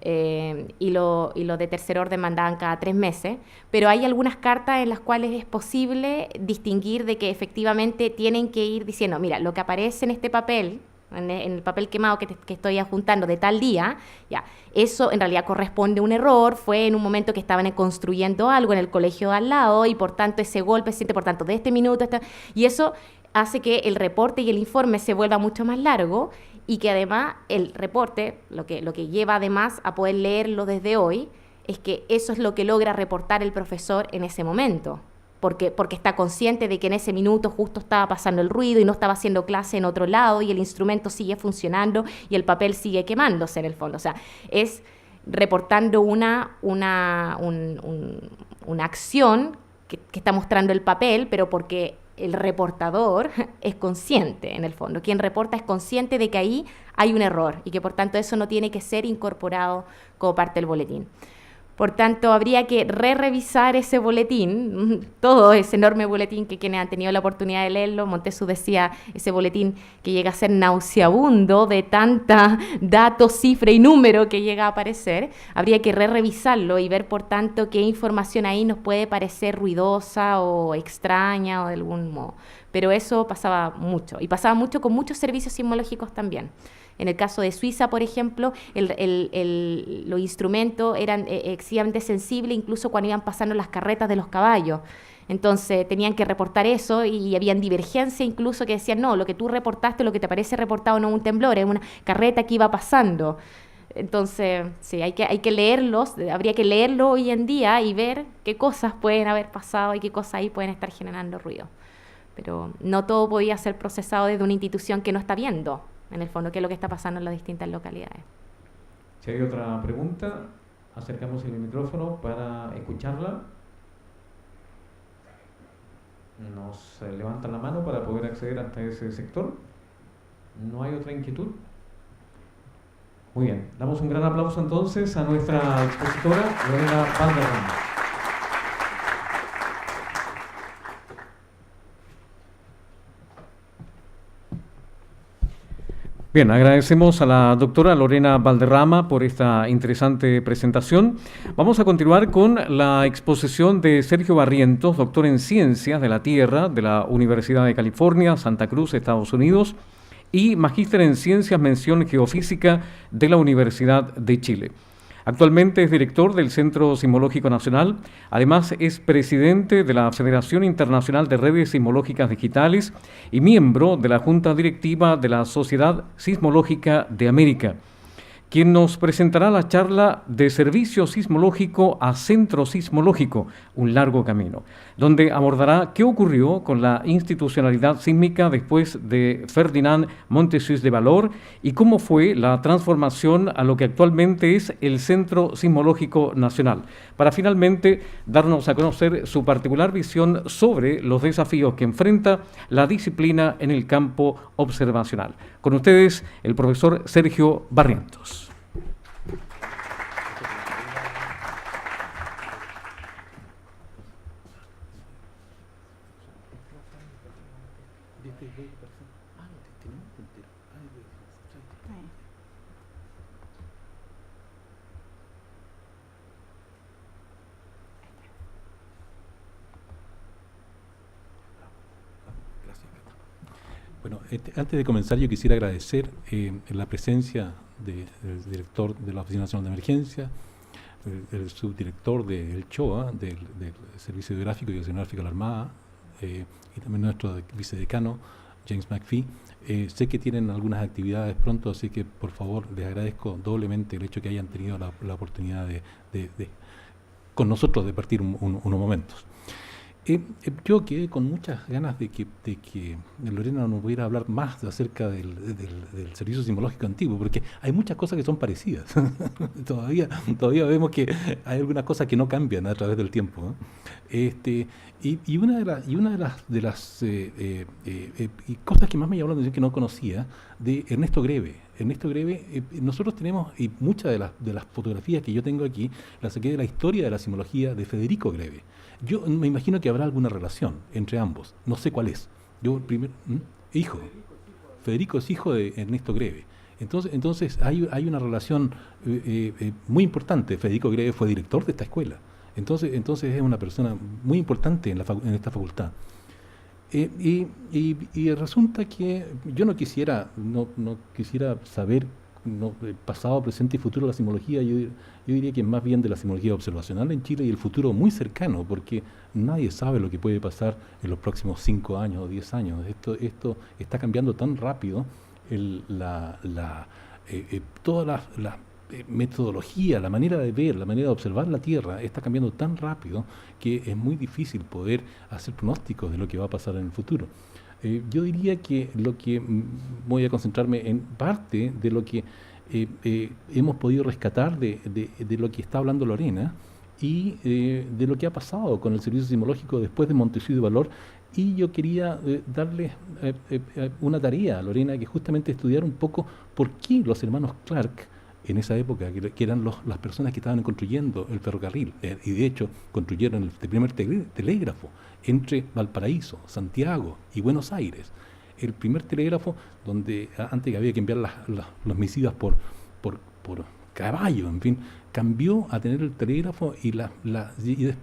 y los de tercer orden mandaban cada 3 meses, pero hay algunas cartas en las cuales es posible distinguir de que efectivamente tienen que ir diciendo, mira, lo que aparece en este papel, en el papel quemado que estoy adjuntando de tal día, ya, eso en realidad corresponde a un error, fue en un momento que estaban construyendo algo en el colegio de al lado y por tanto ese golpe se siente, por tanto, de este minuto, y eso hace que el reporte y el informe se vuelva mucho más largo y que además el reporte, lo que lleva además a poder leerlo desde hoy, es que eso es lo que logra reportar el profesor en ese momento. Porque está consciente de que en ese minuto justo estaba pasando el ruido y no estaba haciendo clase en otro lado y el instrumento sigue funcionando y el papel sigue quemándose en el fondo. O sea, es reportando una acción que está mostrando el papel, pero porque el reportador es consciente en el fondo. Quien reporta es consciente de que ahí hay un error y que por tanto eso no tiene que ser incorporado como parte del boletín. Por tanto, habría que revisar ese boletín, todo ese enorme boletín que quienes han tenido la oportunidad de leerlo, Montesius decía, ese boletín que llega a ser nauseabundo de tanta datos, cifra y número que llega a aparecer, habría que revisarlo y ver, por tanto, qué información ahí nos puede parecer ruidosa o extraña o de algún modo. Pero eso pasaba mucho, y pasaba mucho con muchos servicios sismológicos también. En el caso de Suiza, por ejemplo, los instrumentos eran excesivamente sensibles incluso cuando iban pasando las carretas de los caballos. Entonces tenían que reportar eso y habían divergencia incluso que decían, no, lo que tú reportaste, lo que te parece reportado no es un temblor, es una carreta que iba pasando. Entonces, sí, hay que leerlos, habría que leerlo hoy en día y ver qué cosas pueden haber pasado y qué cosas ahí pueden estar generando ruido. Pero no todo podía ser procesado desde una institución que no está viendo, en el fondo, qué es lo que está pasando en las distintas localidades. Si hay otra pregunta, acercamos el micrófono para escucharla. Nos levantan la mano para poder acceder hasta ese sector. ¿No hay otra inquietud? Muy bien, damos un gran aplauso entonces a nuestra expositora, Lorena Valderrama. Bien, agradecemos a la doctora Lorena Valderrama por esta interesante presentación. Vamos a continuar con la exposición de Sergio Barrientos, doctor en Ciencias de la Tierra de la Universidad de California, Santa Cruz, Estados Unidos, y magíster en Ciencias Mención Geofísica de la Universidad de Chile. Actualmente es director del Centro Sismológico Nacional, además es presidente de la Federación Internacional de Redes Sismológicas Digitales y miembro de la Junta Directiva de la Sociedad Sismológica de América, quien nos presentará la charla de Servicio Sismológico a Centro Sismológico, un largo camino, donde abordará qué ocurrió con la institucionalidad sísmica después de Ferdinand Montessus de Valor y cómo fue la transformación a lo que actualmente es el Centro Sismológico Nacional, para finalmente darnos a conocer su particular visión sobre los desafíos que enfrenta la disciplina en el campo observacional. Con ustedes, el profesor Sergio Barrientos. Bueno, antes de comenzar yo quisiera agradecer la presencia del director de la Oficina Nacional de Emergencia, el subdirector del CHOA, del Servicio Hidrográfico y Oceanográfico de la Armada, y también nuestro vicedecano, James McPhee. Sé que tienen algunas actividades pronto, así que por favor les agradezco doblemente el hecho que hayan tenido la oportunidad de con nosotros de partir unos momentos. Yo quedé con muchas ganas de que Lorena nos pudiera hablar más acerca del servicio sismológico antiguo, porque hay muchas cosas que son parecidas. todavía vemos que hay algunas cosas que no cambian a través del tiempo, ¿no? Y una de las cosas que más me llamó la atención que no conocía, de Ernesto Greve. Ernesto Greve, nosotros tenemos, y muchas de las fotografías que yo tengo aquí, las saqué de la historia de la sismología de Federico Greve. Yo me imagino que habrá alguna relación entre ambos, no sé cuál es. Hijo. Federico es hijo de Ernesto Greve. Entonces hay una relación muy importante. Federico Greve fue director de esta escuela. Entonces es una persona muy importante en esta facultad. Y resulta que yo no quisiera saber el pasado, presente y futuro de la sismología. Yo diría que más bien de la sismología observacional en Chile y el futuro muy cercano, porque nadie sabe lo que puede pasar en los próximos 5 años o 10 años. Esto está cambiando tan rápido, toda la metodología, la manera de ver, la manera de observar la Tierra está cambiando tan rápido que es muy difícil poder hacer pronósticos de lo que va a pasar en el futuro. Yo diría que voy a concentrarme en parte de lo que hemos podido rescatar de lo que está hablando Lorena y de lo que ha pasado con el servicio sismológico después de Montessus de Valor. Y yo quería darle una tarea a Lorena, que justamente estudiar un poco por qué los hermanos Clark, en esa época, que eran las personas que estaban construyendo el ferrocarril, y de hecho construyeron el primer telégrafo entre Valparaíso, Santiago y Buenos Aires. El primer telégrafo donde antes había que enviar los misivas por caballo, en fin, cambió a tener el telégrafo y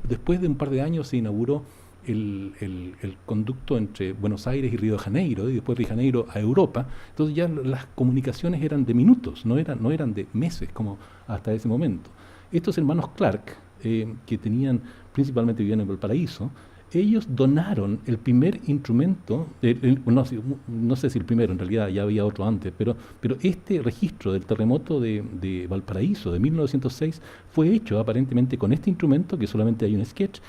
después de un par de años se inauguró el conducto entre Buenos Aires y Río de Janeiro, y después de Janeiro a Europa. Entonces ya las comunicaciones eran de minutos, no eran de meses como hasta ese momento. Estos hermanos Clark, que principalmente vivían en Valparaíso, ellos donaron el primer instrumento, no sé si el primero, en realidad ya había otro antes, pero este registro del terremoto de Valparaíso de 1906 fue hecho aparentemente con este instrumento, que solamente hay un sketch.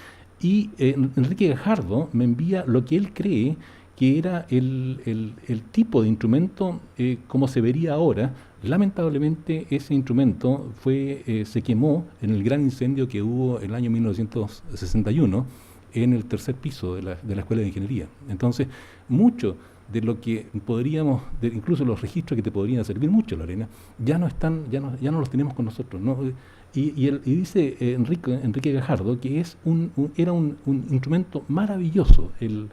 Y Enrique Gajardo me envía lo que él cree que era el tipo de instrumento como se vería ahora. Lamentablemente ese instrumento se quemó en el gran incendio que hubo en el año 1961 en el tercer piso de la Escuela de Ingeniería. Entonces, mucho de lo que podríamos, incluso los registros que te podrían servir mucho, Lorena, ya no los tenemos con nosotros, ¿no? Y dice Enrique Gajardo que era un instrumento maravilloso, el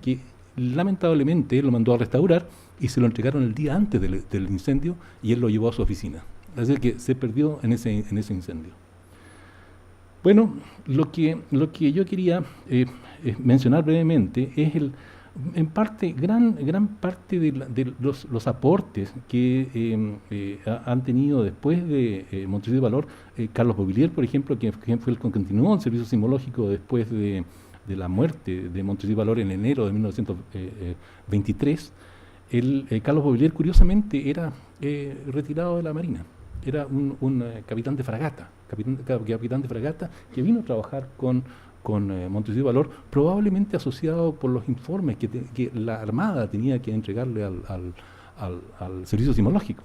que lamentablemente él lo mandó a restaurar y se lo entregaron el día antes del incendio y él lo llevó a su oficina. Así que se perdió en ese incendio. Bueno, lo que yo quería mencionar brevemente es En parte, gran parte de los aportes que han tenido después de Montesinos de Valor, Carlos Bovillier, por ejemplo, quien fue el que continuó el servicio sismológico después de la muerte de Montesinos de Valor en enero de 1923, Carlos Bovillier, curiosamente, era retirado de la Marina. Era un capitán de fragata, que vino a trabajar con Montesinos de Valor, probablemente asociado por los informes que la Armada tenía que entregarle al servicio sismológico.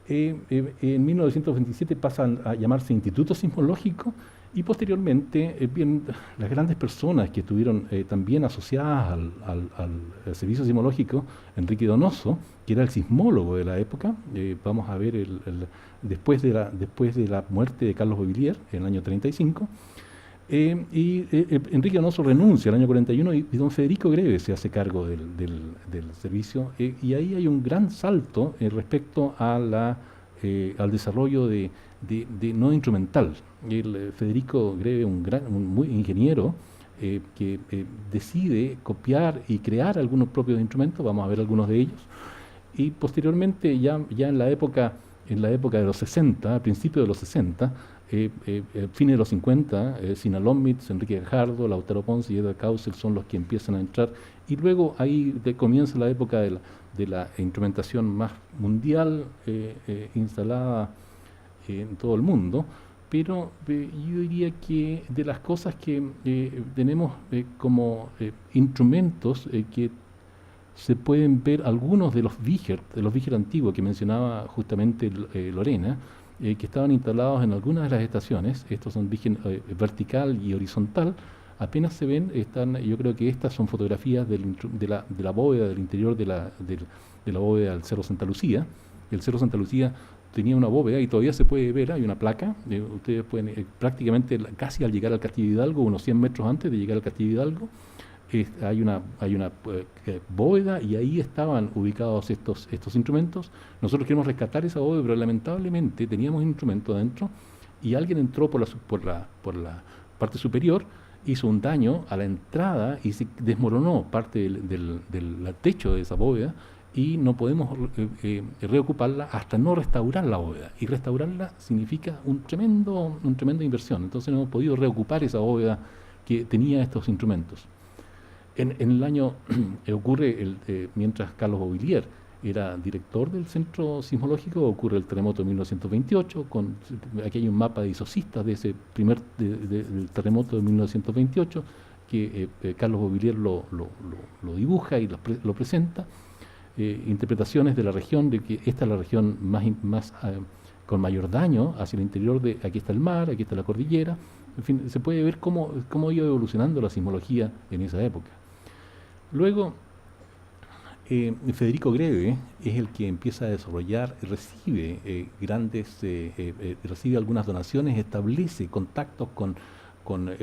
En 1927 pasan a llamarse Instituto Sismológico y posteriormente las grandes personas que estuvieron también asociadas al servicio sismológico, Enrique Donoso, que era el sismólogo de la época, vamos a ver después de la muerte de Carlos Bovillier en el año 35, Enrique Donoso renuncia el año 41 y don Federico Greve se hace cargo del servicio, y ahí hay un gran salto respecto al desarrollo de no instrumental. Federico Greve, un muy ingeniero, que decide copiar y crear algunos propios instrumentos, vamos a ver algunos de ellos, y posteriormente ya en la época de los 60, a principios de los 60, fines de los 50, Sinalomitz, Enrique Gajardo, Lautaro Ponce y Edgar Kausel son los que empiezan a entrar, y luego ahí comienza la época de la instrumentación más mundial instalada en todo el mundo. Pero yo diría que de las cosas que tenemos como instrumentos que se pueden ver, algunos de los Víger antiguos que mencionaba justamente Lorena, que estaban instalados en algunas de las estaciones. Estos son Víger vertical y horizontal. Apenas se ven, yo creo que estas son fotografías de la bóveda, del interior de la bóveda del Cerro Santa Lucía. El Cerro Santa Lucía tenía una bóveda y todavía se puede ver, hay una placa, ustedes pueden, prácticamente casi al llegar al Castillo Hidalgo, unos 100 metros antes de llegar al Castillo Hidalgo, hay una bóveda, y ahí estaban ubicados estos instrumentos. Nosotros queremos rescatar esa bóveda, pero lamentablemente teníamos un instrumento adentro y alguien entró por la parte superior, hizo un daño a la entrada y se desmoronó parte del techo de esa bóveda, y no podemos reocuparla hasta no restaurar la bóveda. Y restaurarla significa un tremendo inversión. Entonces no hemos podido reocupar esa bóveda que tenía estos instrumentos. En el año ocurre, mientras Carlos Bovillier era director del Centro Sismológico, ocurre el terremoto de 1928, aquí hay un mapa de isocistas de ese del terremoto de 1928, que Carlos Bovillier lo dibuja y lo presenta. Interpretaciones de la región, de que esta es la región más con mayor daño hacia el interior aquí está el mar, aquí está la cordillera. En fin, se puede ver cómo iba evolucionando la sismología en esa época. Luego, Federico Greve es el que empieza a desarrollar, recibe recibe algunas donaciones, establece contactos con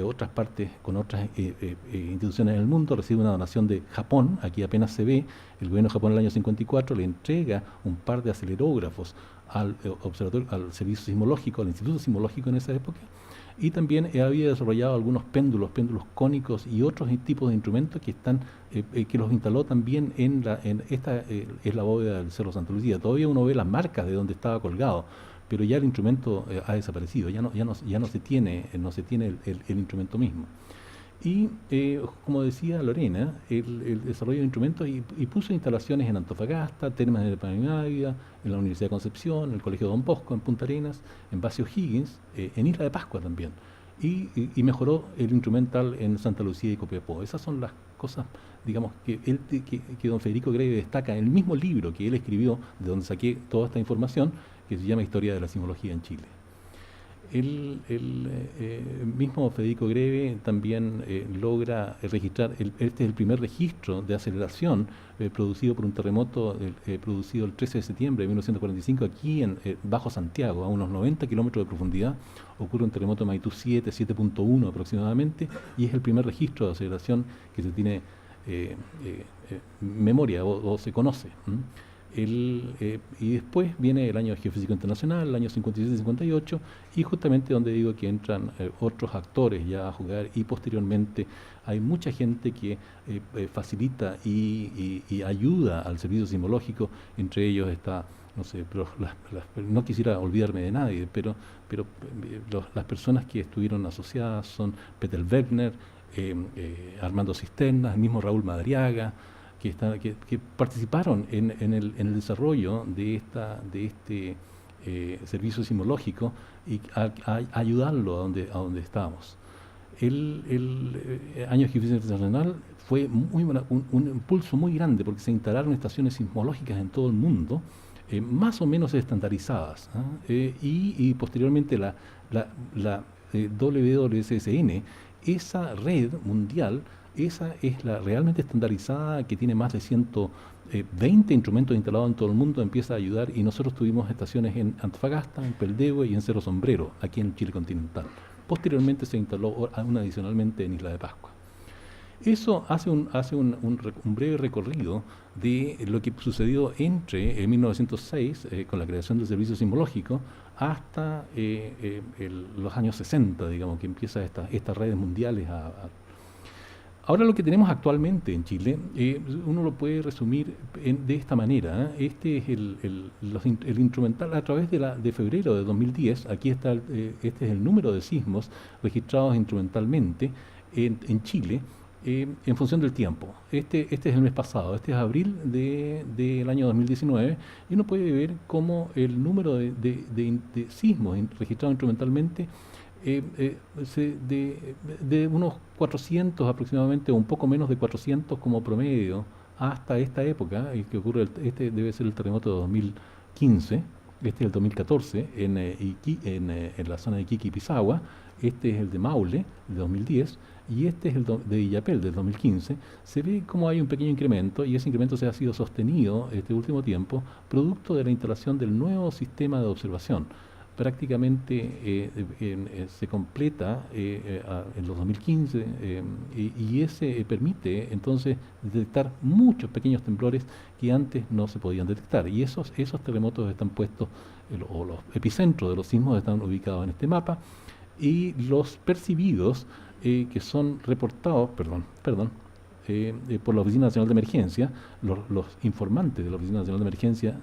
otras partes, con otras instituciones del mundo, recibe una donación de Japón, aquí apenas se ve, el gobierno de Japón en el año 54 le entrega un par de acelerógrafos al servicio sismológico, al Instituto Sismológico en esa época, y también había desarrollado algunos péndulos cónicos y otros tipos de instrumentos que los instaló también esta es la bóveda del Cerro Santa Lucía. Todavía uno ve las marcas de donde estaba colgado, pero ya el instrumento ha desaparecido, ya no se tiene el instrumento mismo. Y como decía Lorena, el desarrollo de instrumentos y puso instalaciones en Antofagasta, Termas de Panamávida, en la Universidad de Concepción, en el Colegio Don Bosco, en Punta Arenas, en Base O'Higgins, en Isla de Pascua también. Y mejoró el instrumental en Santa Lucía y Copiapó. Esas son las cosas, digamos, que don Federico Greve destaca en el mismo libro que él escribió, de donde saqué toda esta información, que se llama Historia de la Sismología en Chile. El mismo Federico Greve también logra registrar, este es el primer registro de aceleración producido por un terremoto producido el 13 de septiembre de 1945 aquí bajo Santiago, a unos 90 kilómetros de profundidad. Ocurre un terremoto de magnitud 7.1 aproximadamente, y es el primer registro de aceleración que se tiene memoria o se conoce. Y después viene el año geofísico internacional, el año 57-58, y justamente donde digo que entran otros actores ya a jugar, y posteriormente hay mucha gente que facilita y ayuda al servicio sismológico. Entre ellos está, no sé, pero no quisiera olvidarme de nadie, pero las personas que estuvieron asociadas son Peter Wegner, Armando Cisternas, el mismo Raúl Madariaga, que participaron en el desarrollo de este servicio sismológico, y a ayudarlo a donde estamos. El año geofísico internacional fue un impulso muy grande, porque se instalaron estaciones sismológicas en todo el mundo, más o menos estandarizadas, y posteriormente la WWSSN, esa red mundial. Esa es la realmente estandarizada, que tiene más de 120 instrumentos instalados en todo el mundo, empieza a ayudar, y nosotros tuvimos estaciones en Antofagasta, en Peldehue y en Cerro Sombrero, aquí en Chile continental. Posteriormente se instaló una adicionalmente en Isla de Pascua. Eso hace un breve recorrido de lo que sucedió entre 1906, con la creación del servicio sismológico, hasta los años 60, digamos, que empieza estas redes mundiales Ahora lo que tenemos actualmente en Chile, uno lo puede resumir de esta manera. Este es el instrumental a través de febrero de 2010. Aquí está, este es el número de sismos registrados instrumentalmente en Chile, en función del tiempo. Este es el mes pasado, este es abril del año 2019, y uno puede ver cómo el número de sismos registrados instrumentalmente de unos 400 aproximadamente, o un poco menos de 400 como promedio, hasta esta época, que ocurre, este debe ser el terremoto de 2015, este es el 2014, en la zona de Iquique y Pisagua, este es el de Maule, de 2010, y este es el de Illapel, del 2015. Se ve como hay un pequeño incremento, y ese incremento se ha sido sostenido este último tiempo, producto de la instalación del nuevo sistema de observación. Prácticamente se completa en los 2015, y ese permite entonces detectar muchos pequeños temblores que antes no se podían detectar, y esos terremotos están puestos, o los epicentros de los sismos están ubicados en este mapa, y los percibidos, que son reportados, por la Oficina Nacional de Emergencia, los informantes de la Oficina Nacional de Emergencia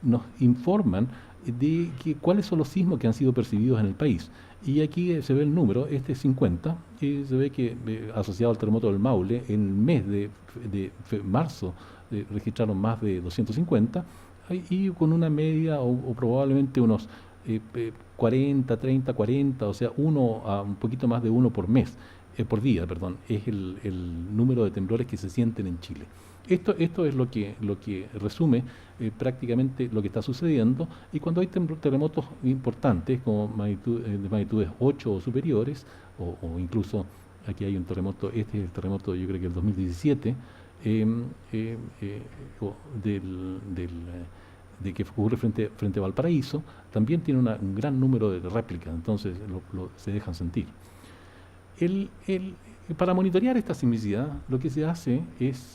nos informan de cuáles son los sismos que han sido percibidos en el país. Y aquí se ve el número, este es 50, y se ve que asociado al terremoto del Maule, en el mes de marzo registraron más de 250, y con una media o probablemente unos 40, 30, 40, o sea, un poquito más de uno por día, es el número de temblores que se sienten en Chile. Esto es lo que resume prácticamente lo que está sucediendo, y cuando hay terremotos importantes, como de magnitudes 8 o superiores, o incluso aquí hay un terremoto, este es el terremoto, yo creo que el 2017, de que ocurre frente a Valparaíso, también tiene un gran número de réplicas, entonces se dejan sentir. Para monitorear esta sismicidad, lo que se hace es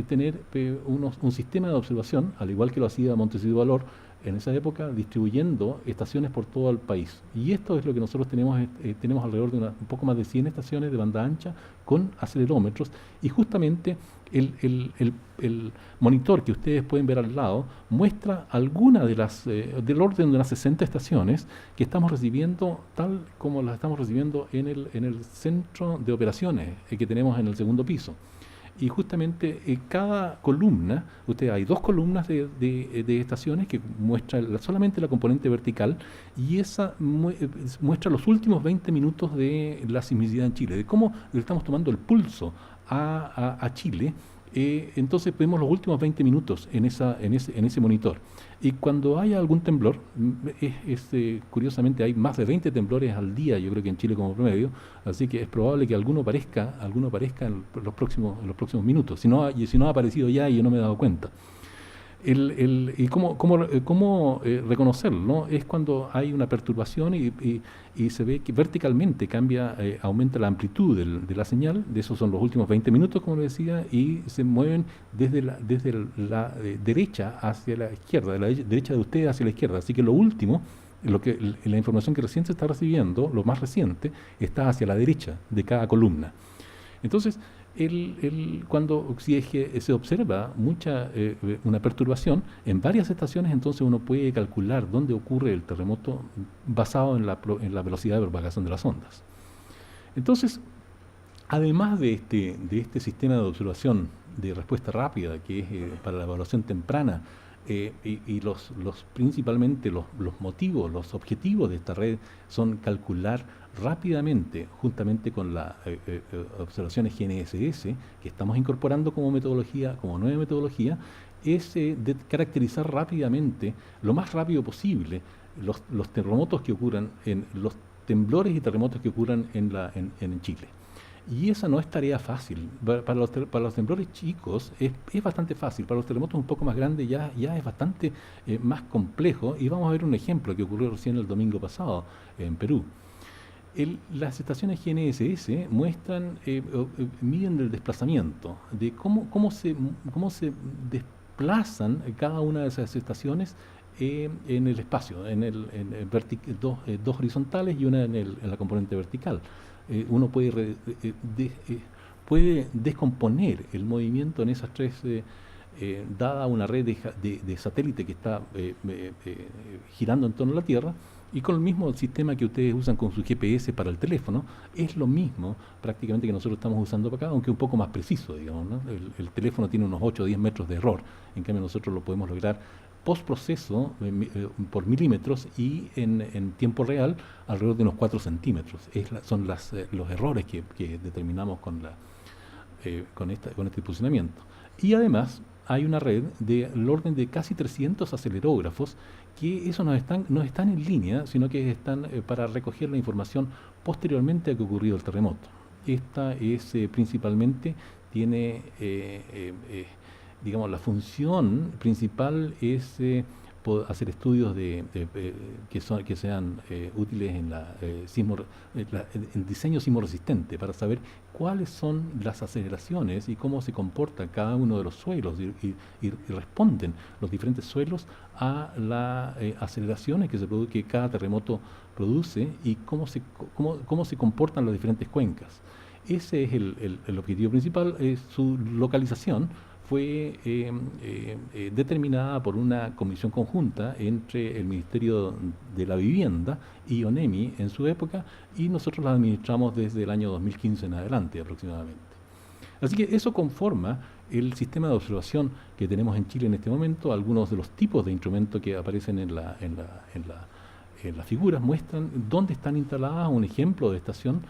tener un sistema de observación, al igual que lo hacía Montesinos y Valor en esa época, distribuyendo estaciones por todo el país. Y esto es lo que nosotros tenemos alrededor de un poco más de 100 estaciones de banda ancha con acelerómetros, y justamente el monitor que ustedes pueden ver al lado muestra alguna de del orden de unas 60 estaciones que estamos recibiendo, tal como las estamos recibiendo en el centro de operaciones que tenemos en el segundo piso. Y justamente cada columna, hay dos columnas de estaciones que muestran solamente la componente vertical, y esa muestra los últimos 20 minutos de la sismicidad en Chile, de cómo le estamos tomando el pulso a Chile. Entonces vemos los últimos 20 minutos en ese monitor. Y cuando haya algún temblor, curiosamente hay más de 20 temblores al día, yo creo que en Chile como promedio, así que es probable que alguno aparezca en los próximos minutos, si no ha aparecido ya y yo no me he dado cuenta. ¿Y cómo reconocerlo? ¿No? Es cuando hay una perturbación y se ve que verticalmente aumenta la amplitud de la señal, de esos son los últimos 20 minutos, como le decía, y se mueven desde la derecha hacia la izquierda, de la derecha de usted hacia la izquierda. Así que lo último, la información que recién se está recibiendo, lo más reciente, está hacia la derecha de cada columna. Entonces, si es que se observa una perturbación en varias estaciones, entonces uno puede calcular dónde ocurre el terremoto basado en la velocidad de propagación de las ondas. Entonces, además de este sistema de observación de respuesta rápida, que es para la evaluación temprana, principalmente los motivos, los objetivos de esta red son calcular rápidamente, juntamente con las observaciones GNSS, que estamos incorporando como metodología, como nueva metodología, es de caracterizar rápidamente, lo más rápido posible, los terremotos que ocurran, los temblores y terremotos que ocurran en Chile. Y esa no es tarea fácil. Para los temblores chicos es bastante fácil. Para los terremotos un poco más grandes ya es bastante más complejo. Y vamos a ver un ejemplo que ocurrió recién el domingo pasado en Perú. Las estaciones GNSS miden el desplazamiento, de cómo se desplazan cada una de esas estaciones en el espacio, dos horizontales y una en la componente vertical. Uno puede descomponer el movimiento en esas tres, dada una red de satélite que está girando en torno a la Tierra, y con el mismo sistema que ustedes usan con su GPS para el teléfono, es lo mismo prácticamente que nosotros estamos usando para acá, aunque un poco más preciso, digamos, ¿no? El teléfono tiene unos 8 o 10 metros de error, en cambio nosotros lo podemos lograr postproceso por milímetros y en tiempo real alrededor de unos 4 centímetros. Son los errores que determinamos con este posicionamiento. Y además hay una red del orden de casi 300 acelerógrafos que eso no están en línea, sino que están para recoger la información posteriormente a que ha ocurrido el terremoto. Esta es principalmente, tiene digamos, la función principal es hacer estudios que sean útiles en el diseño sismoresistente, para saber cuáles son las aceleraciones y cómo se comporta cada uno de los suelos y responden los diferentes suelos a las aceleraciones que cada terremoto produce y cómo se comportan las diferentes cuencas. Ese es el objetivo principal. Su localización fue determinada por una comisión conjunta entre el Ministerio de la Vivienda y ONEMI en su época, y nosotros la administramos desde el año 2015 en adelante aproximadamente. Así que eso conforma el sistema de observación que tenemos en Chile en este momento. Algunos de los tipos de instrumentos que aparecen en las figuras muestran dónde están instaladas. Un ejemplo de estación.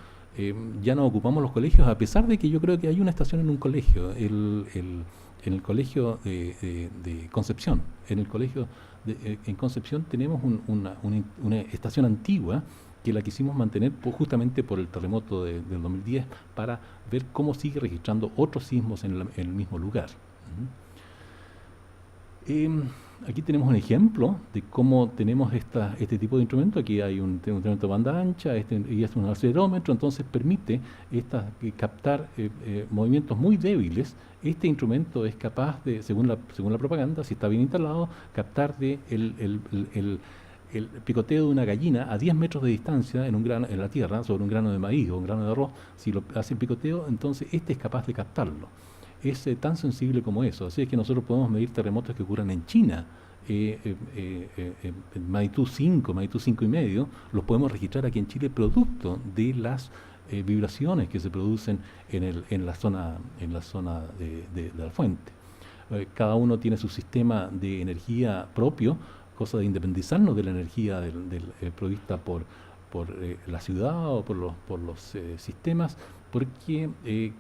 Ya no ocupamos los colegios, a pesar de que yo creo que hay una estación en un colegio, en el colegio de Concepción. En Concepción tenemos una estación antigua que la quisimos mantener justamente por el terremoto del 2010, para ver cómo sigue registrando otros sismos en el mismo lugar. Aquí tenemos un ejemplo de cómo tenemos este tipo de instrumento. Aquí hay un instrumento de banda ancha y es un acelerómetro, entonces permite captar movimientos muy débiles. Este instrumento es capaz de, según la propaganda, si está bien instalado, captar el picoteo de una gallina a 10 metros de distancia en la tierra, sobre un grano de maíz o un grano de arroz. Si lo hace el picoteo, entonces este es capaz de captarlo. Es tan sensible como eso. Así es que nosotros podemos medir terremotos que ocurran en China, magnitud 5, magnitud 5,5, los podemos registrar aquí en Chile producto de las vibraciones que se producen en la zona de la fuente. Cada uno tiene su sistema de energía propio, cosa de independizarnos de la energía provista por la ciudad o por los sistemas, porque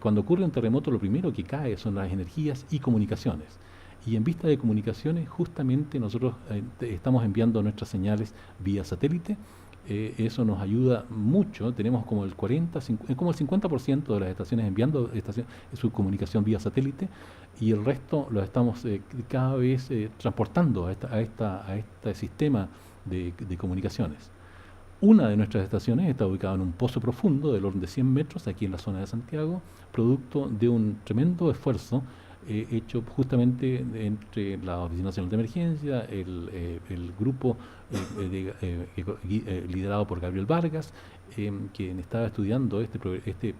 cuando ocurre un terremoto lo primero que cae son las energías y comunicaciones. Y en vista de comunicaciones, justamente nosotros estamos enviando nuestras señales vía satélite Eso nos ayuda mucho. Tenemos como el 50% de las estaciones enviando su comunicación vía satélite, y el resto lo estamos cada vez transportando a este sistema de comunicaciones. Una de nuestras estaciones está ubicada en un pozo profundo del orden de 100 metros, aquí en la zona de Santiago, producto de un tremendo esfuerzo hecho justamente entre la Oficina Nacional de Emergencia, el grupo liderado por Gabriel Vargas, quien estaba estudiando este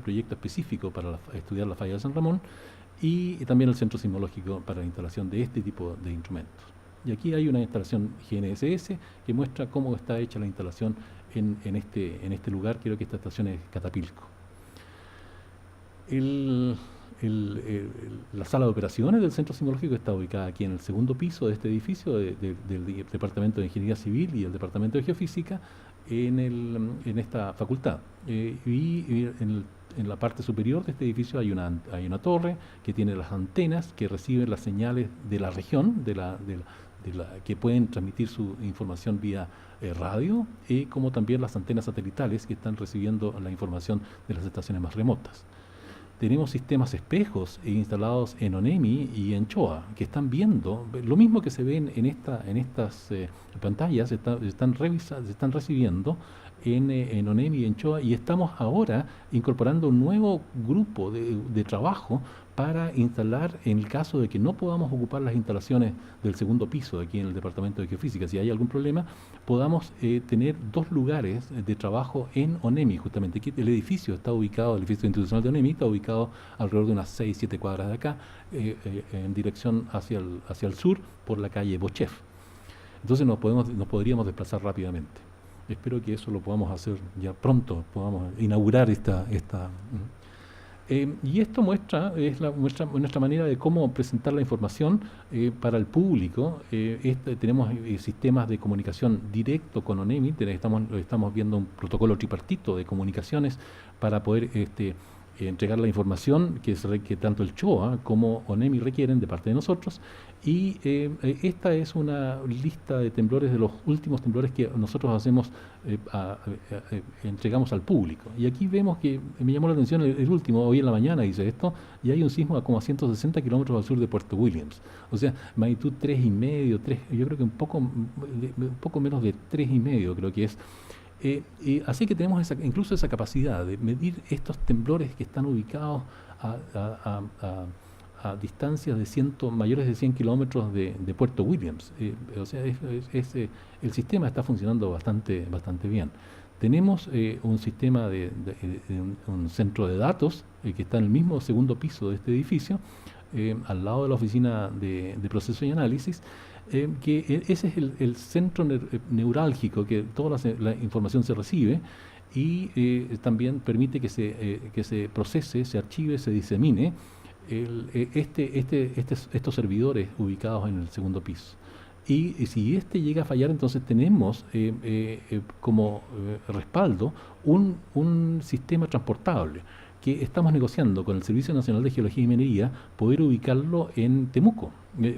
proyecto específico para estudiar la falla de San Ramón, y también el Centro Sismológico para la instalación de este tipo de instrumentos. Y aquí hay una instalación GNSS que muestra cómo está hecha la instalación en este lugar. Creo que esta estación es Catapilco. La sala de operaciones del Centro Sismológico está ubicada aquí en el segundo piso de este edificio del Departamento de Ingeniería Civil y el Departamento de Geofísica en esta facultad. En la parte superior de este edificio hay una torre que tiene las antenas que reciben las señales de la región, que pueden transmitir su información vía radio, como también las antenas satelitales que están recibiendo la información de las estaciones más remotas. Tenemos sistemas espejos instalados en ONEMI y en CHOA, que están viendo lo mismo que se ven en estas pantallas, se están recibiendo en ONEMI y en CHOA, y estamos ahora incorporando un nuevo grupo de trabajo para instalar, en el caso de que no podamos ocupar las instalaciones del segundo piso aquí en el Departamento de Geofísica, si hay algún problema, podamos tener 2 lugares de trabajo en ONEMI, justamente. El edificio institucional de ONEMI está ubicado alrededor de unas 6-7 cuadras de acá, en dirección hacia el sur, por la calle Bochef. Entonces nos podríamos desplazar rápidamente. Espero que eso lo podamos hacer ya pronto, podamos inaugurar y esto muestra nuestra manera de cómo presentar la información para el público. Tenemos sistemas de comunicación directo con ONEMI, estamos viendo un protocolo tripartito de comunicaciones para poder entregar la información que tanto el CHOA como ONEMI requieren de parte de nosotros. Y esta es una lista de temblores, de los últimos temblores que nosotros hacemos, entregamos al público. Y aquí vemos que me llamó la atención el último, hoy en la mañana hice esto, y hay un sismo a como a 160 kilómetros al sur de Puerto Williams. O sea, magnitud 3,5, yo creo que un poco menos de 3,5 creo que es. Así que tenemos incluso esa capacidad de medir estos temblores que están ubicados a distancias de mayores de 100 kilómetros de Puerto Williams. O sea, el sistema está funcionando bastante bien. Tenemos un sistema un centro de datos que está en el mismo segundo piso de este edificio, al lado de la oficina de proceso y análisis, que ese es el centro neurálgico que toda la información se recibe, y también permite que se procese, se archive, se disemine estos servidores ubicados en el segundo piso. Y si llega a fallar, entonces tenemos como respaldo un sistema transportable que estamos negociando con el Servicio Nacional de Geología y Minería, poder ubicarlo en Temuco,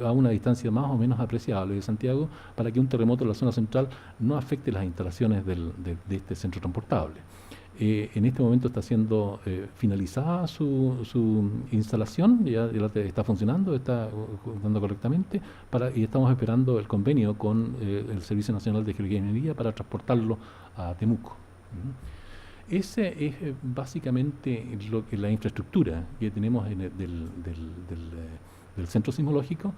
a una distancia más o menos apreciable de Santiago, para que un terremoto en la zona central no afecte las instalaciones de este centro transportable. En este momento está siendo finalizada su instalación, ya está funcionando, está funcionando correctamente, y estamos esperando el convenio con el Servicio Nacional de Geología y Minería para transportarlo a Temuco. Ese es básicamente la infraestructura que tenemos del centro sismológico.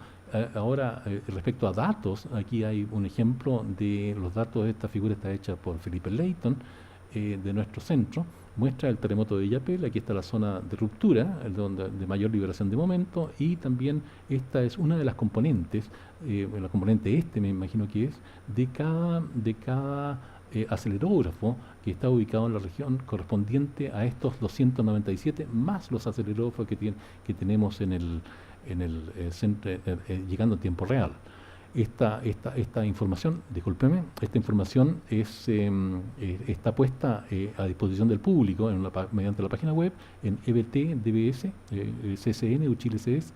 Ahora, respecto a datos, aquí hay un ejemplo de los datos. Esta figura está hecha por Felipe Leighton, de nuestro centro. Muestra el terremoto de Illapel. Aquí está la zona de ruptura, de mayor liberación de momento, y también esta es una de las componentes, la componente me imagino que es, de cada acelerógrafo que está ubicado en la región correspondiente a estos 297, más los acelerógrafos que tenemos en el centro, llegando en tiempo real. Esta información, discúlpeme, esta información está puesta a disposición del público mediante la página web en EBT, DBS, CCN, Uchile CS,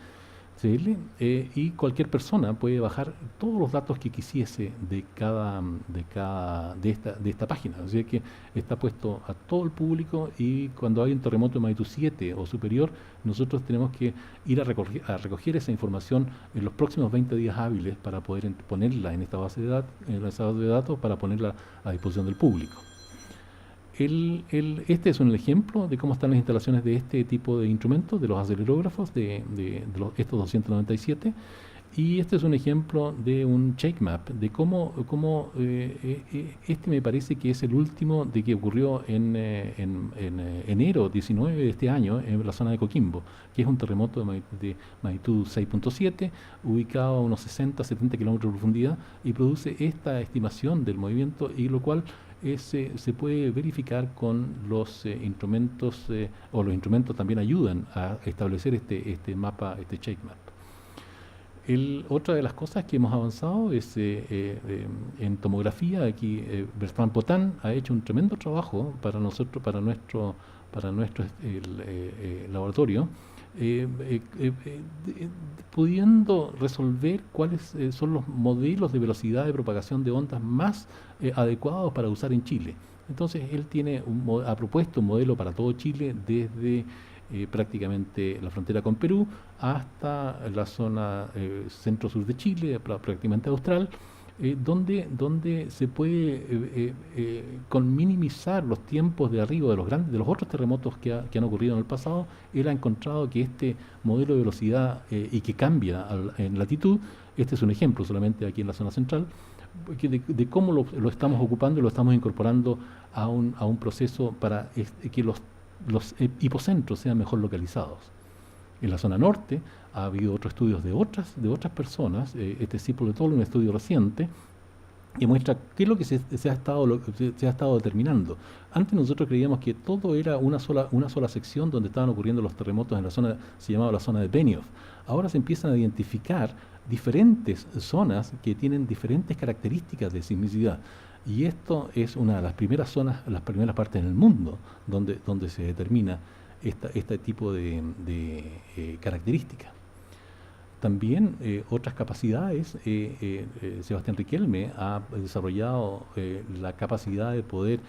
y cualquier persona puede bajar todos los datos que quisiese de esta página. O sea que está puesto a todo el público, y cuando hay un terremoto de magnitud 7 o superior, nosotros tenemos que ir a recoger esa información en los próximos 20 días hábiles para poder ponerla en esta base de datos, para ponerla a disposición del público. Este es un ejemplo de cómo están las instalaciones de este tipo de instrumentos, de los acelerógrafos, estos 297, y este es un ejemplo de un shake map, de cómo este me parece que es el último de que ocurrió en enero 19 de este año en la zona de Coquimbo, que es un terremoto de magnitud 6.7, ubicado a unos 60-70 kilómetros de profundidad, y produce esta estimación del movimiento, y lo cual se puede verificar con los instrumentos, o los instrumentos también ayudan a establecer este mapa, este shake map. Otra de las cosas que hemos avanzado es en tomografía. Aquí Bertrand Potin ha hecho un tremendo trabajo para nosotros, para nuestro laboratorio, pudiendo resolver cuáles son los modelos de velocidad de propagación de ondas más adecuados para usar en Chile. Entonces él ha propuesto un modelo para todo Chile, desde prácticamente la frontera con Perú hasta la zona centro-sur de Chile, prácticamente austral, donde se puede con minimizar los tiempos de arribo de los otros terremotos que han ocurrido en el pasado. Él ha encontrado que este modelo de velocidad y que cambia en latitud, este es un ejemplo solamente aquí en la zona central, de cómo lo estamos ocupando y lo estamos incorporando a un proceso para que los hipocentros sean mejor localizados. En la zona norte ha habido otros estudios de otras personas, este Cipoll et al., un estudio reciente, que muestra qué es lo que se ha estado determinando. Antes nosotros creíamos que todo era una sola sección donde estaban ocurriendo los terremotos en la zona, se llamaba la zona de Benioff. Ahora se empiezan a identificar diferentes zonas que tienen diferentes características de sismicidad. Y esto es una de las primeras zonas, las primeras partes en el mundo donde se determina este tipo de características. También otras capacidades, Sebastián Riquelme ha desarrollado la capacidad de poder,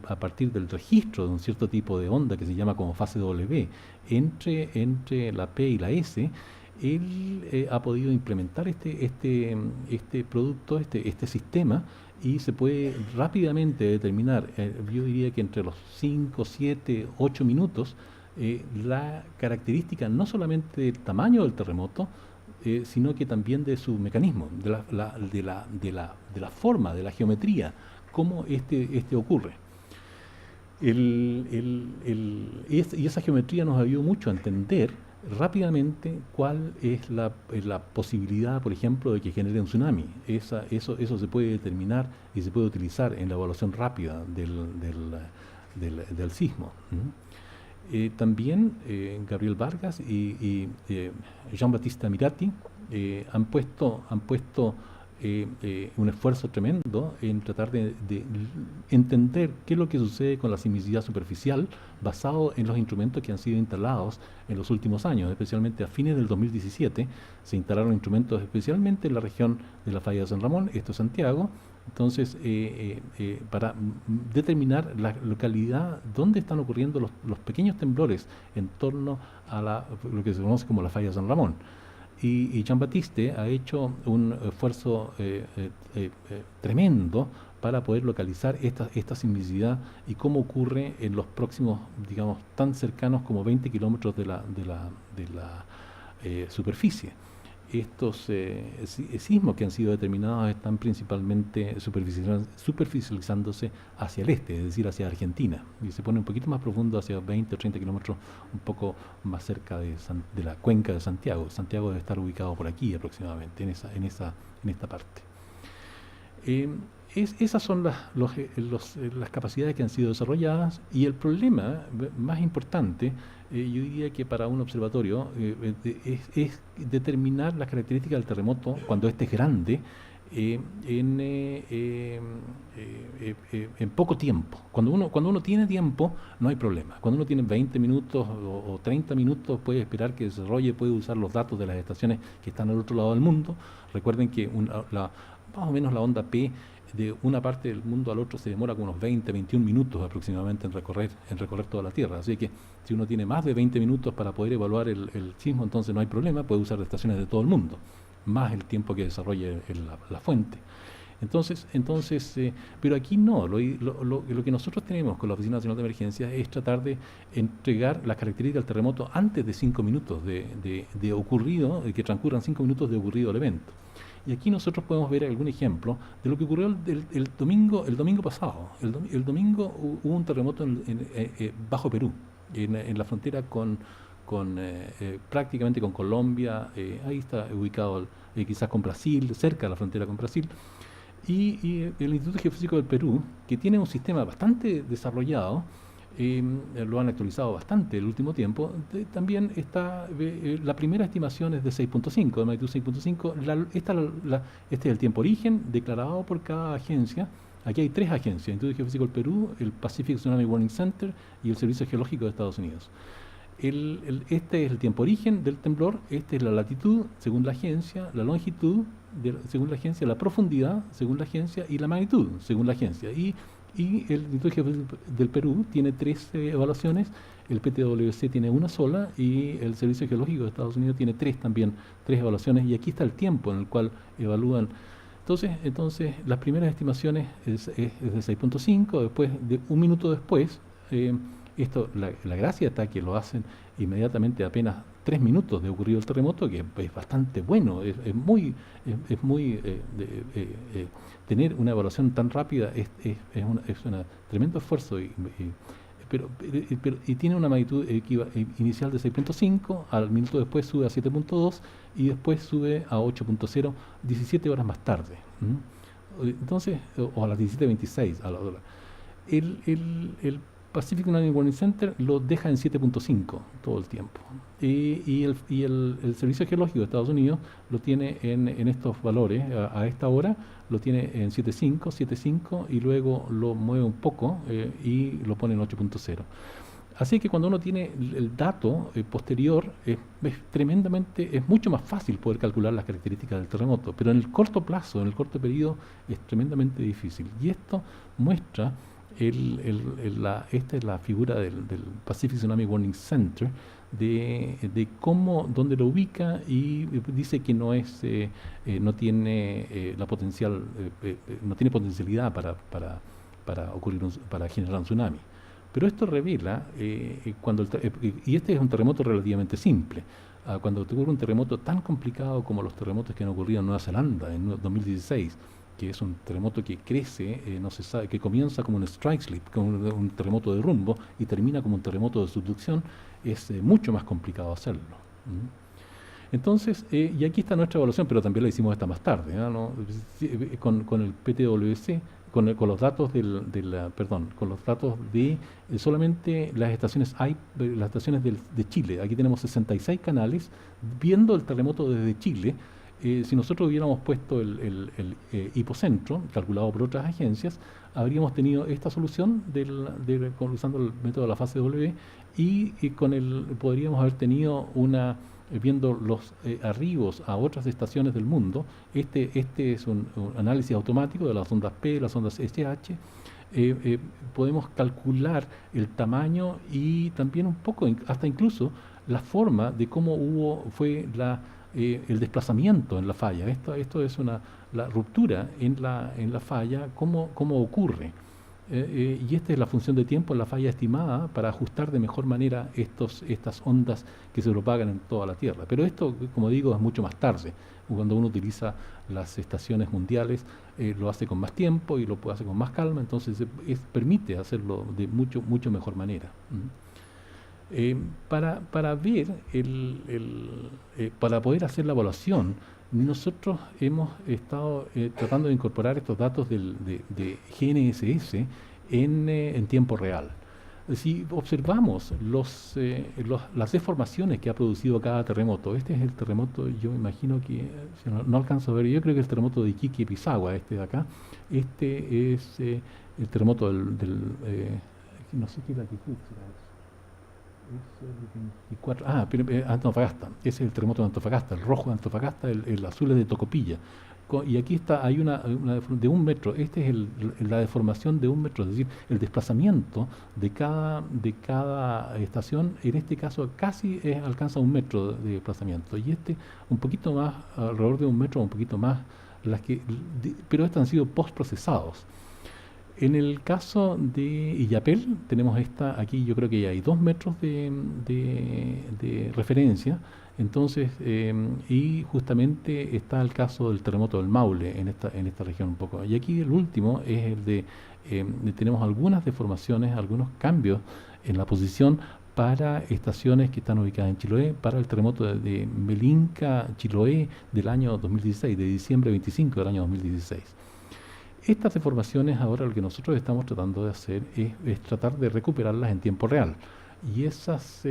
a partir del registro de un cierto tipo de onda que se llama como fase W, entre la P y la S, él ha podido implementar este producto, este sistema, y se puede rápidamente determinar, yo diría que entre los 5, 7, 8 minutos, la característica no solamente del tamaño del terremoto, sino que también de su mecanismo, de la forma, de la geometría, cómo este ocurre. Y esa geometría nos ayudó mucho a entender rápidamente cuál es la posibilidad, por ejemplo, de que genere un tsunami. Eso se puede determinar y se puede utilizar en la evaluación rápida del sismo. También Gabriel Vargas y Jean-Baptiste Mirati han puesto un esfuerzo tremendo en tratar de entender qué es lo que sucede con la sismicidad superficial, basado en los instrumentos que han sido instalados en los últimos años. Especialmente a fines del 2017 se instalaron instrumentos especialmente en la región de la falla de San Ramón, esto es Santiago. Entonces, para determinar la localidad donde están ocurriendo los pequeños temblores en torno a lo que se conoce como la falla de San Ramón. Y Jean-Baptiste ha hecho un esfuerzo tremendo para poder localizar esta sismicidad y cómo ocurre en los próximos, digamos, tan cercanos como 20 kilómetros de la superficie. Estos sismos que han sido determinados están principalmente superficializándose hacia el este, es decir, hacia Argentina, y se pone un poquito más profundo, hacia 20 o 30 kilómetros, un poco más cerca de la cuenca de Santiago. Santiago debe estar ubicado por aquí aproximadamente, en esta parte. Esas son las capacidades que han sido desarrolladas, y el problema más importante, yo diría que para un observatorio, es determinar las características del terremoto cuando este es grande, en poco tiempo. Cuando uno tiene tiempo, no hay problema. Cuando uno tiene 20 minutos o 30 minutos, puede esperar que desarrolle, puede usar los datos de las estaciones que están al otro lado del mundo. Recuerden que más o menos la onda P de una parte del mundo al otro se demora como unos 20, 21 minutos aproximadamente en recorrer toda la Tierra. Así que si uno tiene más de 20 minutos para poder evaluar el sismo, entonces no hay problema, puede usar estaciones de todo el mundo, más el tiempo que desarrolle la fuente. Entonces, pero aquí no, lo que nosotros tenemos con la Oficina Nacional de Emergencias es tratar de entregar las características del terremoto antes de 5 minutos de ocurrido, de que transcurran 5 minutos de ocurrido el evento. Y aquí nosotros podemos ver algún ejemplo de lo que ocurrió el domingo pasado. El domingo hubo un terremoto bajo Perú, en la frontera prácticamente con Colombia, ahí está ubicado quizás con Brasil, cerca de la frontera con Brasil. Y el Instituto Geofísico del Perú, que tiene un sistema bastante desarrollado, lo han actualizado bastante el último tiempo, también está, la primera estimación es de 6.5, de magnitud 6.5, este es el tiempo origen declarado por cada agencia. Aquí hay 3 agencias, el Instituto Geofísico del Perú, el Pacific Tsunami Warning Center y el Servicio Geológico de Estados Unidos. Este es el tiempo origen del temblor, esta es la latitud según la agencia, la longitud según la agencia, la profundidad según la agencia y la magnitud según la agencia. Y el Instituto Geofísico del Perú tiene 3 evaluaciones, el PTWC tiene una sola y el Servicio Geológico de Estados Unidos tiene 3 evaluaciones, y aquí está el tiempo en el cual evalúan. Entonces las primeras estimaciones es de 6.5, después de un minuto después, la gracia está que lo hacen inmediatamente, apenas 3 minutos de ocurrido el terremoto, que es bastante bueno, es muy tener una evaluación tan rápida es un tremendo esfuerzo, y tiene una magnitud inicial de 6.5, al minuto después sube a 7.2 y después sube a 8.0 17 horas más tarde. Entonces, o a las 17.26 a la hora. El Pacific Tsunami Warning Center lo deja en 7.5 todo el tiempo. Y el Servicio Geológico de Estados Unidos lo tiene en estos valores, a esta hora lo tiene en 7.5 y luego lo mueve un poco y lo pone en 8.0. Así que cuando uno tiene el dato posterior, es mucho más fácil poder calcular las características del terremoto, pero en el corto plazo, en el corto periodo, es tremendamente difícil. Y esto muestra, esta es la figura del Pacific Tsunami Warning Center, de cómo, dónde lo ubica, y dice que no tiene no tiene potencialidad para generar un tsunami. Pero esto revela, y este es un terremoto relativamente simple, cuando ocurre un terremoto tan complicado como los terremotos que han ocurrido en Nueva Zelanda en 2016, que es un terremoto que crece, no se sabe, que comienza como un strike slip, como un terremoto de rumbo, y termina como un terremoto de subducción, es mucho más complicado hacerlo. Entonces, y aquí está nuestra evaluación, pero también la hicimos esta más tarde, ¿no? Con el PTWC, con los datos con los datos de solamente las estaciones de Chile. Aquí tenemos 66 canales viendo el terremoto desde Chile. Si nosotros hubiéramos puesto el hipocentro, calculado por otras agencias, habríamos tenido esta solución usando el método de la fase W, y podríamos haber tenido viendo los arribos a otras estaciones del mundo. Este es un análisis automático de las ondas P, las ondas SH. Podemos calcular el tamaño y también un poco, hasta incluso la forma de cómo fue el desplazamiento en la falla. Esto es la ruptura en la falla, cómo ocurre. Y esta es la función de tiempo en la falla estimada para ajustar de mejor manera estas ondas que se propagan en toda la Tierra. Pero esto, como digo, es mucho más tarde. Cuando uno utiliza las estaciones mundiales, lo hace con más tiempo y lo puede hacer con más calma, entonces permite hacerlo de mucho mejor manera. Para ver, para poder hacer la evaluación, nosotros hemos estado tratando de incorporar estos datos de GNSS en tiempo real. Si observamos las deformaciones que ha producido cada terremoto, este es el terremoto, yo me imagino que, si no alcanzo a ver, yo creo que el terremoto de Iquique y Pisagua, este de acá, este es el terremoto no sé qué latitud será eso. Es el 24, pero Antofagasta, ese es el terremoto de Antofagasta, el rojo de Antofagasta, el azul es de Tocopilla. Y aquí hay una de 1 metro, esta es la deformación de 1 metro, es decir, el desplazamiento de cada estación, en este caso casi alcanza 1 metro de desplazamiento, y este un poquito más, alrededor de 1 metro, un poquito más, pero estos han sido postprocesados. En el caso de Illapel, tenemos aquí yo creo que ya hay 2 metros de referencia. Entonces, y justamente está el caso del terremoto del Maule en esta región un poco. Y aquí el último es el tenemos algunas deformaciones, algunos cambios en la posición para estaciones que están ubicadas en Chiloé, para el terremoto de Melinca, Chiloé, del año 2016, de diciembre 25 del año 2016. Estas deformaciones ahora lo que nosotros estamos tratando de hacer es tratar de recuperarlas en tiempo real. Y esas...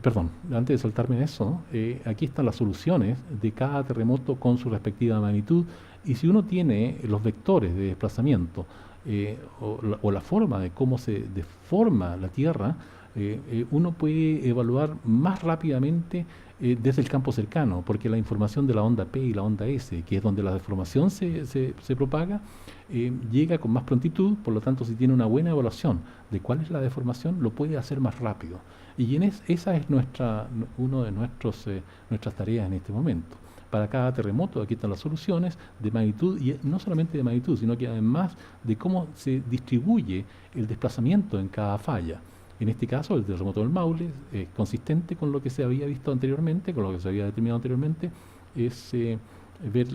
perdón, antes de saltarme en eso, aquí están las soluciones de cada terremoto con su respectiva magnitud, y si uno tiene los vectores de desplazamiento o la forma de cómo se deforma la Tierra, uno puede evaluar más rápidamente desde el campo cercano, porque la información de la onda P y la onda S, que es donde la deformación se propaga, llega con más prontitud. Por lo tanto, si tiene una buena evaluación de cuál es la deformación, lo puede hacer más rápido. Y esa es una de nuestras tareas en este momento. Para cada terremoto, aquí están las soluciones de magnitud, y no solamente de magnitud, sino que además de cómo se distribuye el desplazamiento en cada falla. En este caso, el terremoto del Maule, consistente con lo que se había visto anteriormente, con lo que se había determinado anteriormente, es ver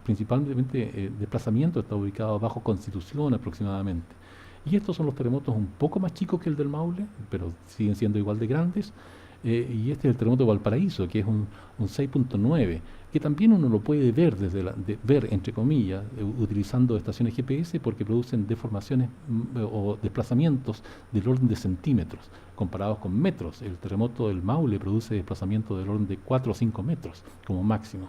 principalmente desplazamiento está ubicado bajo Constitución aproximadamente. Y estos son los terremotos un poco más chicos que el del Maule, pero siguen siendo igual de grandes. Y este es el terremoto de Valparaíso, que es un 6.9, que también uno lo puede ver ver entre comillas, utilizando estaciones GPS, porque producen deformaciones o desplazamientos del orden de centímetros, comparados con metros. El terremoto del Maule produce desplazamientos del orden de 4 o 5 metros como máximo.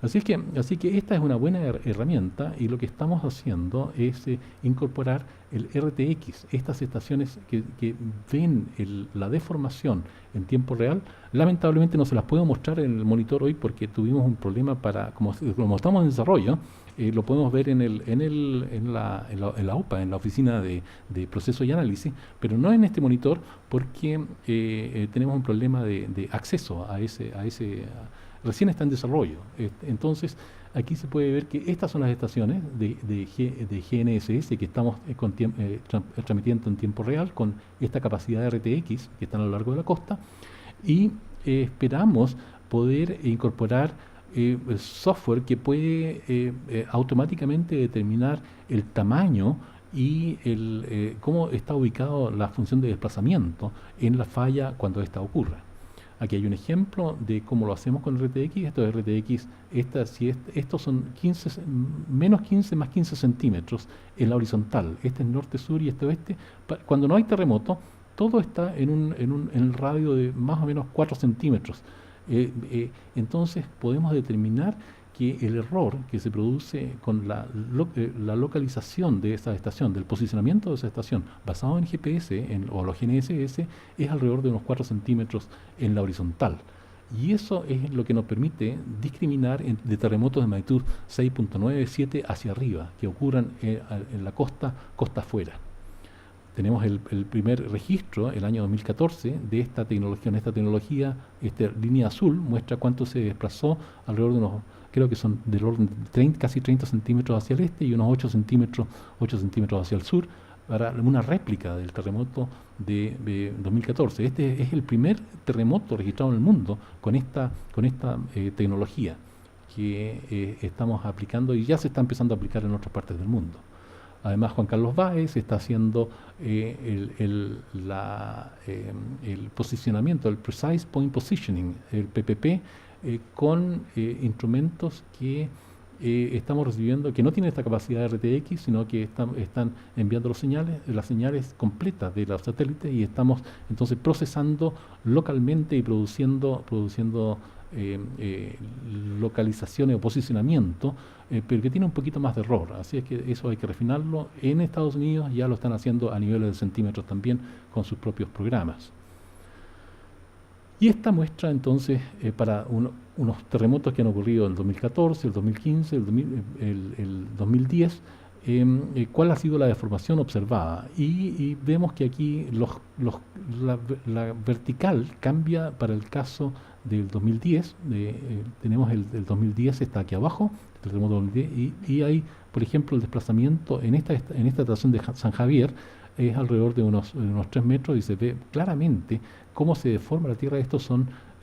Así que esta es una buena herramienta, y lo que estamos haciendo es incorporar el RTX, estas estaciones que ven la deformación en tiempo real. Lamentablemente no se las puedo mostrar en el monitor hoy porque tuvimos un problema como estamos en desarrollo. Lo podemos ver en la OPA, en la oficina de proceso y análisis, pero no en este monitor porque tenemos un problema de acceso a ese recién está en desarrollo. Entonces, aquí se puede ver que estas son las estaciones de GNSS que estamos transmitiendo en tiempo real con esta capacidad de RTX que están a lo largo de la costa, y esperamos poder incorporar software que puede automáticamente determinar el tamaño y cómo está ubicado la función de desplazamiento en la falla cuando esta ocurra. Aquí hay un ejemplo de cómo lo hacemos con RTX. Esto es RTX, estos son menos 15 más 15 centímetros en la horizontal. Este es norte-sur y este oeste. Cuando no hay terremoto, todo está en el radio de más o menos 4 centímetros. Entonces podemos determinar que el error que se produce con la localización de esa estación, del posicionamiento de esa estación, basado en GPS o los GNSS, es alrededor de unos 4 centímetros en la horizontal. Y eso es lo que nos permite discriminar de terremotos de magnitud 6.9, 7 hacia arriba, que ocurran en la costa afuera. Tenemos el primer registro, el año 2014, de esta tecnología. Esta línea azul muestra cuánto se desplazó, alrededor de unos, creo que son del orden de casi 30 centímetros hacia el este y unos 8 centímetros hacia el sur, para una réplica del terremoto de 2014. Este es el primer terremoto registrado en el mundo con esta tecnología que estamos aplicando, y ya se está empezando a aplicar en otras partes del mundo. Además, Juan Carlos Báez está haciendo el posicionamiento, el Precise Point Positioning, el PPP, con instrumentos que estamos recibiendo, que no tienen esta capacidad de RTX, sino que están enviando las señales completas de los satélites, y estamos entonces procesando localmente y produciendo localizaciones o posicionamiento, pero que tiene un poquito más de error. Así es que eso hay que refinarlo. En Estados Unidos ya lo están haciendo a niveles de centímetros también con sus propios programas. Y esta muestra entonces para unos terremotos que han ocurrido en el 2014, el 2015, el 2010, cuál ha sido la deformación observada. Y vemos que aquí la vertical cambia para el caso del 2010. Tenemos el 2010, está aquí abajo, el terremoto 2010, y hay, por ejemplo, el desplazamiento en esta estación de San Javier, es alrededor de unos 3 metros, y se ve claramente cómo se deforma la Tierra. Estos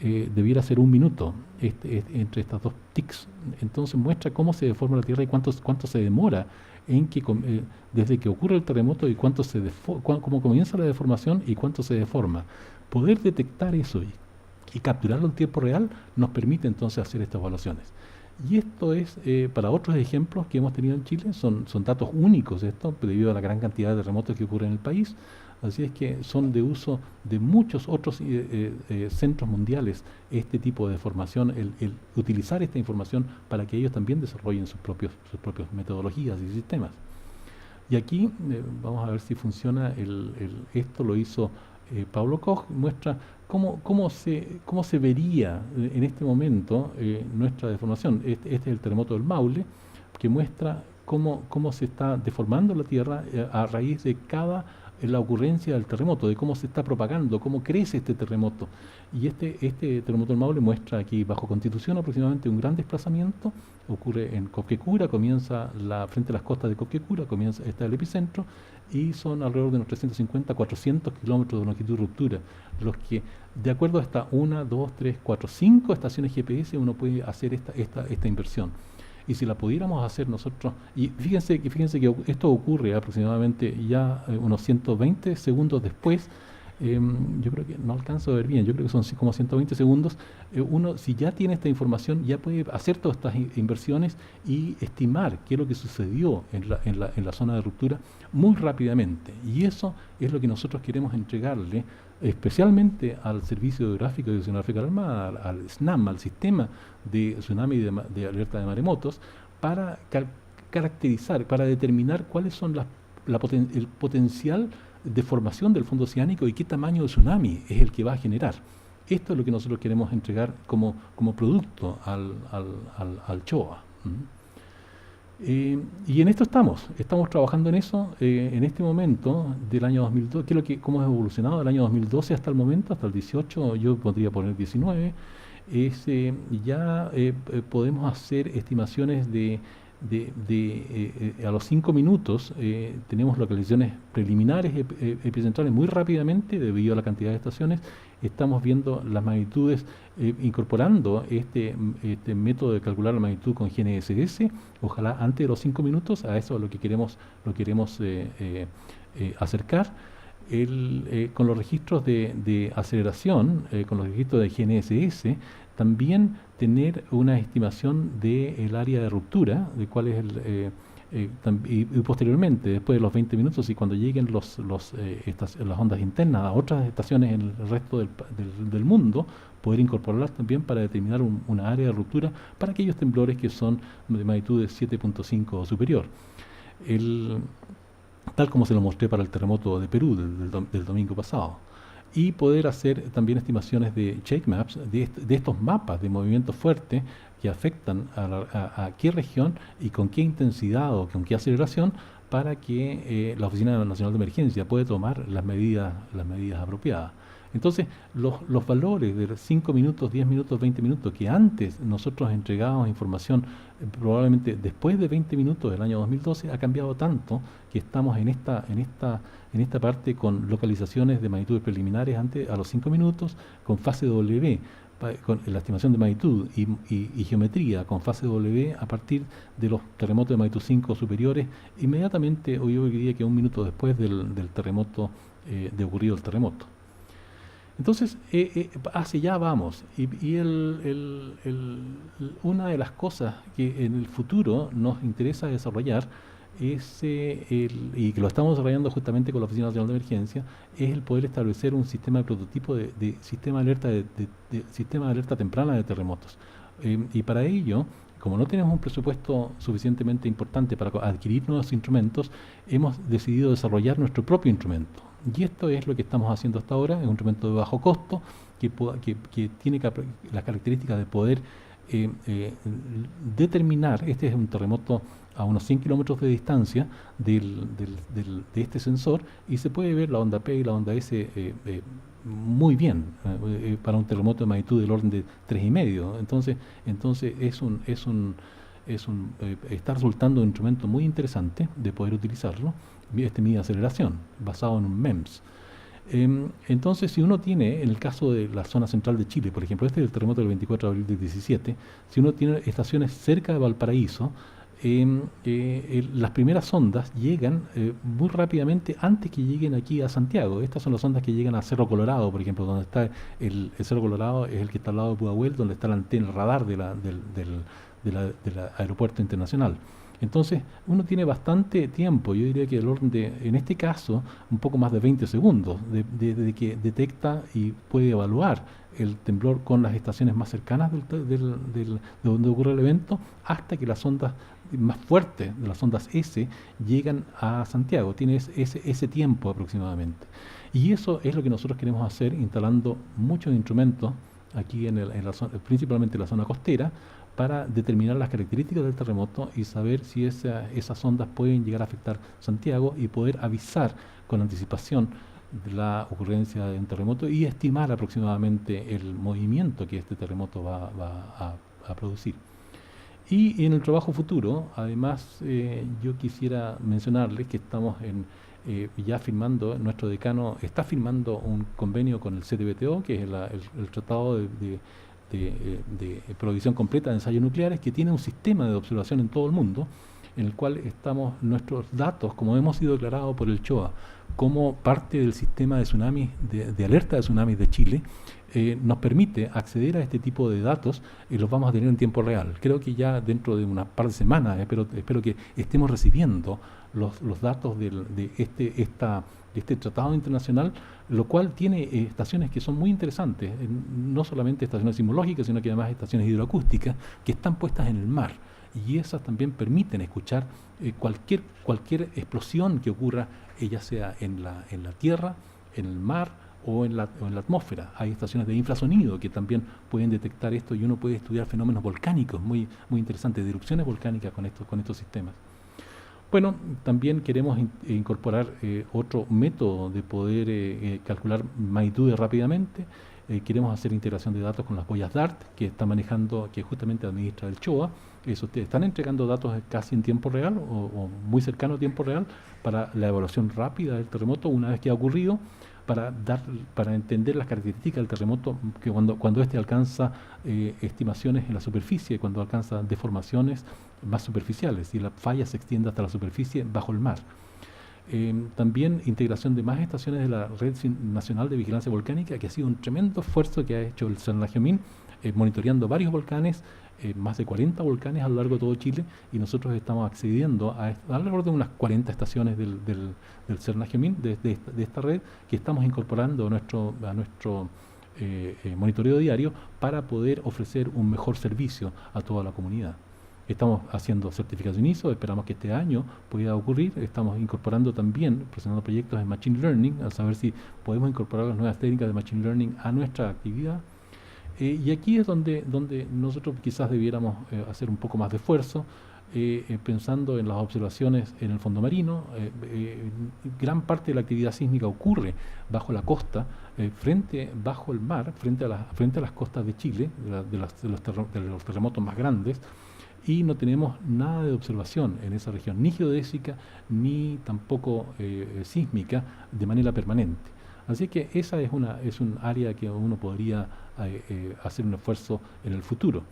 debiera ser 1 minuto entre estas dos tics. Entonces muestra cómo se deforma la Tierra y cuánto se demora desde que ocurre el terremoto, y cómo comienza la deformación y cuánto se deforma. Poder detectar eso y capturarlo en tiempo real nos permite entonces hacer estas evaluaciones. Y esto es, para otros ejemplos que hemos tenido en Chile, son datos únicos debido a la gran cantidad de terremotos que ocurren en el país. Así es que son de uso de muchos otros centros mundiales este tipo de formación, el utilizar esta información para que ellos también desarrollen sus propias metodologías y sistemas. Y aquí vamos a ver si funciona. Esto lo hizo Pablo Koch, muestra cómo se vería en este momento nuestra deformación. Este es el terremoto del Maule, que muestra cómo se está deformando la Tierra a raíz de la ocurrencia del terremoto, de cómo se está propagando, cómo crece este terremoto. Y este terremoto del Maule muestra aquí bajo Constitución aproximadamente un gran desplazamiento. Ocurre en Copquecura, comienza frente a las costas de Copquecura, está el epicentro, y son alrededor de unos 350 a 400 kilómetros de longitud de ruptura, los que, de acuerdo a esta 1, 2, 3, 4, 5 estaciones GPS, uno puede hacer esta inversión. Y si la pudiéramos hacer nosotros, y fíjense que esto ocurre aproximadamente ya unos 120 segundos después. Yo creo que no alcanzo a ver bien, yo creo que son como 120 segundos. Uno, si ya tiene esta información, ya puede hacer todas estas inversiones y estimar qué es lo que sucedió en la zona de ruptura muy rápidamente. Y eso es lo que nosotros queremos entregarle, especialmente al Servicio Geográfico y Oceanográfico de la Armada, al SNAM, al Sistema de Tsunami y de Alerta de Maremotos, para caracterizar, para determinar cuáles son el potencial de formación del fondo oceánico y qué tamaño de tsunami es el que va a generar. Esto es lo que nosotros queremos entregar como producto al CHOA. Y en esto estamos trabajando en eso en este momento del año 2012, cómo ha evolucionado del año 2012 hasta el momento, hasta el 18, yo podría poner 19, ya podemos hacer estimaciones a los 5 minutos. Tenemos localizaciones preliminares epicentrales muy rápidamente debido a la cantidad de estaciones. Estamos viendo las magnitudes, incorporando este método de calcular la magnitud con GNSS, ojalá antes de los 5 minutos. A eso lo queremos acercar. Con los registros de aceleración, con los registros de GNSS, también tener una estimación del área de ruptura, de cuál es y posteriormente, después de los 20 minutos, y cuando lleguen las ondas internas a otras estaciones en el resto del mundo, poder incorporarlas también para determinar una área de ruptura para aquellos temblores que son de magnitud de 7.5 o superior. Tal como se lo mostré para el terremoto de Perú del domingo pasado. Y poder hacer también estimaciones de shake maps, de estos mapas de movimiento fuerte que afectan a qué región y con qué intensidad o con qué aceleración, para que la Oficina Nacional de Emergencia pueda tomar las medidas apropiadas. Entonces, los valores de 5 minutos, 10 minutos, 20 minutos, que antes nosotros entregábamos información probablemente después de 20 minutos del año 2012, ha cambiado tanto que estamos en esta parte con localizaciones de magnitudes preliminares antes a los 5 minutos, con fase W, con la estimación de magnitud y geometría con fase W a partir de los terremotos de magnitud 5 superiores, inmediatamente, o yo diría que 1 minuto después del terremoto, de ocurrido el terremoto. Entonces, hacia allá vamos. Una de las cosas que en el futuro nos interesa desarrollar y que lo estamos desarrollando justamente con la Oficina Nacional de Emergencia, es el poder establecer un sistema de prototipo de sistema de alerta sistema de alerta temprana de terremotos. Y para ello, como no tenemos un presupuesto suficientemente importante para adquirir nuevos instrumentos, hemos decidido desarrollar nuestro propio instrumento. Y esto es lo que estamos haciendo hasta ahora, es un instrumento de bajo costo que tiene las características de poder determinar, este es un terremoto a unos 100 kilómetros de distancia de este sensor, y se puede ver la onda P y la onda S muy bien para un terremoto de magnitud del orden de 3,5. Entonces está resultando un instrumento muy interesante de poder utilizarlo. Este mide aceleración, basado en un MEMS. Entonces, si uno tiene, en el caso de la zona central de Chile, por ejemplo, este es el terremoto del 24 de abril del 17, si uno tiene estaciones cerca de Valparaíso, las primeras ondas llegan muy rápidamente antes que lleguen aquí a Santiago. Estas son las ondas que llegan a Cerro Colorado, por ejemplo, donde está el Cerro Colorado, es el que está al lado de Pudahuel, donde está la antena, el radar del aeropuerto internacional. Entonces, uno tiene bastante tiempo, yo diría que el orden en este caso, un poco más de 20 segundos, de que detecta y puede evaluar el temblor con las estaciones más cercanas de donde ocurre el evento, hasta que las ondas más fuertes, de las ondas S, llegan a Santiago. Tiene ese tiempo aproximadamente. Y eso es lo que nosotros queremos hacer, instalando muchos instrumentos aquí principalmente en la zona costera, para determinar las características del terremoto y saber si esas ondas pueden llegar a afectar Santiago y poder avisar con anticipación de la ocurrencia de un terremoto y estimar aproximadamente el movimiento que este terremoto va a producir. Y en el trabajo futuro, además, yo quisiera mencionarles que estamos ya firmando, nuestro decano está firmando un convenio con el CTBTO, que es el Tratado de Provisión Completa de Ensayos Nucleares, que tiene un sistema de observación en todo el mundo, en el cual nuestros datos, como hemos sido declarados por el CHOA, como parte del sistema de tsunamis, de alerta de tsunamis de Chile, nos permite acceder a este tipo de datos y los vamos a tener en tiempo real. Creo que ya dentro de una par de semanas, espero que estemos recibiendo los datos de este tratado internacional, lo cual tiene estaciones que son muy interesantes, no solamente estaciones sismológicas, sino que además estaciones hidroacústicas que están puestas en el mar, y esas también permiten escuchar cualquier explosión que ocurra, ya sea en la tierra, en el mar o en la atmósfera. Hay estaciones de infrasonido que también pueden detectar esto, y uno puede estudiar fenómenos volcánicos muy interesantes, de erupciones volcánicas con estos sistemas. Bueno, también queremos incorporar otro método de poder calcular magnitudes rápidamente. Queremos hacer integración de datos con las boyas DART, que está manejando, que justamente administra el CHOA. Están entregando datos casi en tiempo real o muy cercano a tiempo real para la evaluación rápida del terremoto una vez que ha ocurrido, para entender las características del terremoto, que cuando éste alcanza estimaciones en la superficie, cuando alcanza deformaciones más superficiales y la falla se extiende hasta la superficie bajo el mar. También integración de más estaciones de la Red Nacional de Vigilancia Volcánica, que ha sido un tremendo esfuerzo que ha hecho el CERNAGEOMIN, monitoreando varios volcanes, más de 40 volcanes a lo largo de todo Chile, y nosotros estamos accediendo a alrededor de unas 40 estaciones del CERNAGEOMIN, de esta red, que estamos incorporando a nuestro monitoreo diario para poder ofrecer un mejor servicio a toda la comunidad. Estamos haciendo certificación ISO, esperamos que este año pueda ocurrir. Estamos incorporando también, presentando proyectos en Machine Learning, a saber si podemos incorporar las nuevas técnicas de Machine Learning a nuestra actividad. Y aquí es donde nosotros quizás debiéramos hacer un poco más de esfuerzo, pensando en las observaciones en el fondo marino. Gran parte de la actividad sísmica ocurre bajo la costa, bajo el mar, frente a las costas de Chile, de los terremotos más grandes, y no tenemos nada de observación en esa región, ni geodésica, ni tampoco sísmica de manera permanente. Así que esa es un área que uno podría hacer un esfuerzo en el futuro.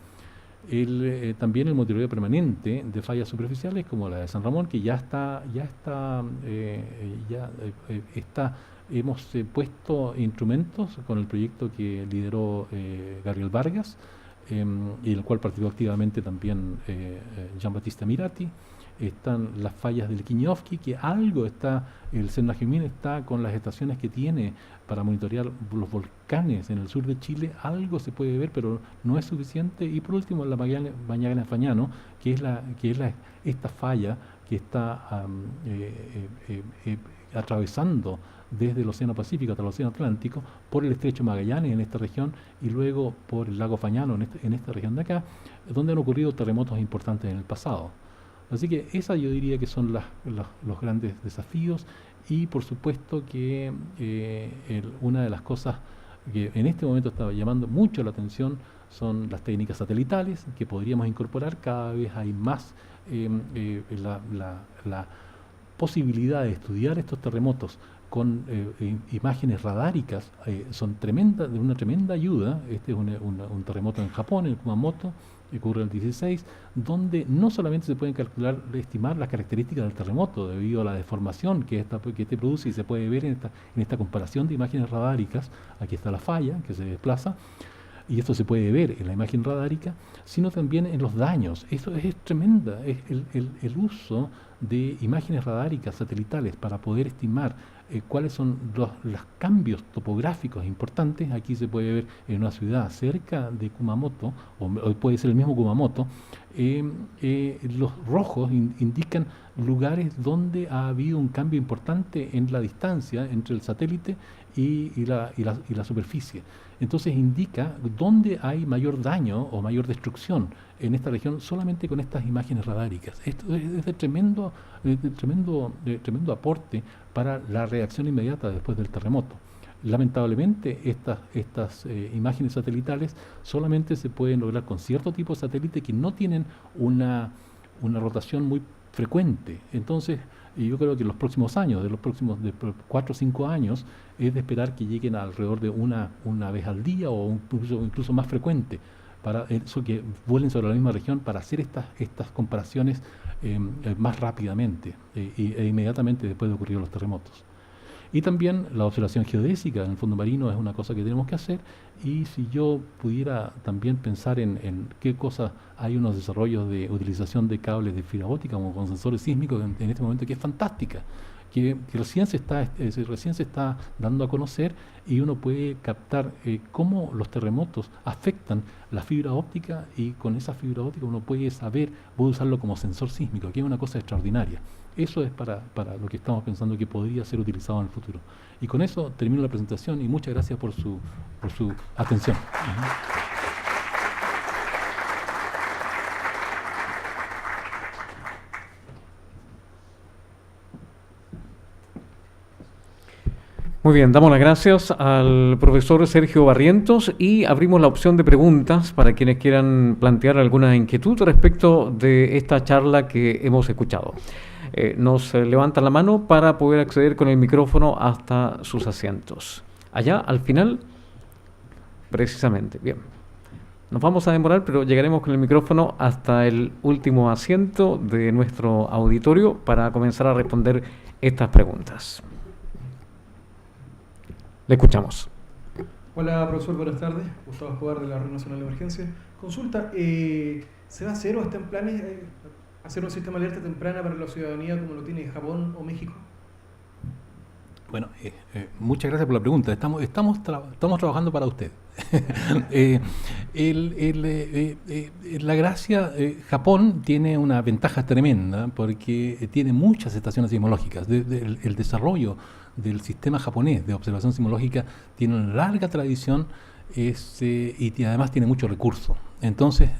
También el monitoreo permanente de fallas superficiales como la de San Ramón, que ya está hemos puesto instrumentos con el proyecto que lideró Gabriel Vargas, y el cual participó activamente también Jean-Baptiste Mirati. Están las fallas del Kiñovsky, que algo está, el Senajimín está con las estaciones que tiene para monitorear los volcanes en el sur de Chile, algo se puede ver, pero no es suficiente. Y por último, la Magallanes-Fañano, que es esta falla que está atravesando desde el Océano Pacífico hasta el Océano Atlántico, por el Estrecho Magallanes en esta región y luego por el lago Fañano en esta región de acá, donde han ocurrido terremotos importantes en el pasado. Así que esa yo diría que son los grandes desafíos, y por supuesto que una de las cosas que en este momento está llamando mucho la atención son las técnicas satelitales que podríamos incorporar. Cada vez hay más la posibilidad de estudiar estos terremotos con imágenes radáricas, son de una tremenda ayuda. Este es un terremoto en Japón, en Kumamoto, que ocurre el 16, donde no solamente se pueden estimar las características del terremoto debido a la deformación que este produce, y se puede ver en esta comparación de imágenes radáricas. Aquí está la falla que se desplaza, y esto se puede ver en la imagen radárica, sino también en los daños. Eso es tremenda, es el uso de imágenes radáricas satelitales para poder estimar cuáles son los cambios topográficos importantes. Aquí se puede ver en una ciudad cerca de Kumamoto, o puede ser el mismo Kumamoto, los rojos indican lugares donde ha habido un cambio importante en la distancia entre el satélite y la superficie. Entonces indica dónde hay mayor daño o mayor destrucción en esta región solamente con estas imágenes radáricas. Esto es de tremendo aporte para la reacción inmediata después del terremoto. Lamentablemente estas imágenes satelitales solamente se pueden lograr con cierto tipo de satélite que no tienen una rotación muy frecuente. Entonces, yo creo que en los próximos años, de 4 o 5 años, es de esperar que lleguen alrededor de una vez al día o incluso más frecuente, para eso, que vuelen sobre la misma región para hacer estas comparaciones más rápidamente e inmediatamente después de ocurrir los terremotos. Y también la observación geodésica en el fondo marino es una cosa que tenemos que hacer, y si yo pudiera también pensar en qué cosas, hay unos desarrollos de utilización de cables de fibra óptica como con sensores sísmicos en este momento, que es fantástica, que recién se está dando a conocer, y uno puede captar cómo los terremotos afectan la fibra óptica, y con esa fibra óptica uno puede usarlo como sensor sísmico, que es una cosa extraordinaria. Eso es para lo que estamos pensando que podría ser utilizado en el futuro. Y con eso termino la presentación, y muchas gracias por su atención. Muy bien, damos las gracias al profesor Sergio Barrientos y abrimos la opción de preguntas para quienes quieran plantear alguna inquietud respecto de esta charla que hemos escuchado. Nos levantan la mano para poder acceder con el micrófono hasta sus asientos. Allá, al final, precisamente. Bien. Nos vamos a demorar, pero llegaremos con el micrófono hasta el último asiento de nuestro auditorio para comenzar a responder estas preguntas. Le escuchamos. Hola, profesor, buenas tardes. Gustavo Escobar, de la Red Nacional de Emergencia. Consulta, ¿se va a hacer o está en planes hacer un sistema de alerta temprana para la ciudadanía como lo tiene Japón o México? Bueno, muchas gracias por la pregunta. Estamos trabajando para usted. La gracia, Japón tiene una ventaja tremenda porque tiene muchas estaciones sismológicas. El desarrollo del sistema japonés de observación sismológica tiene una larga tradición y además tiene mucho recurso. Entonces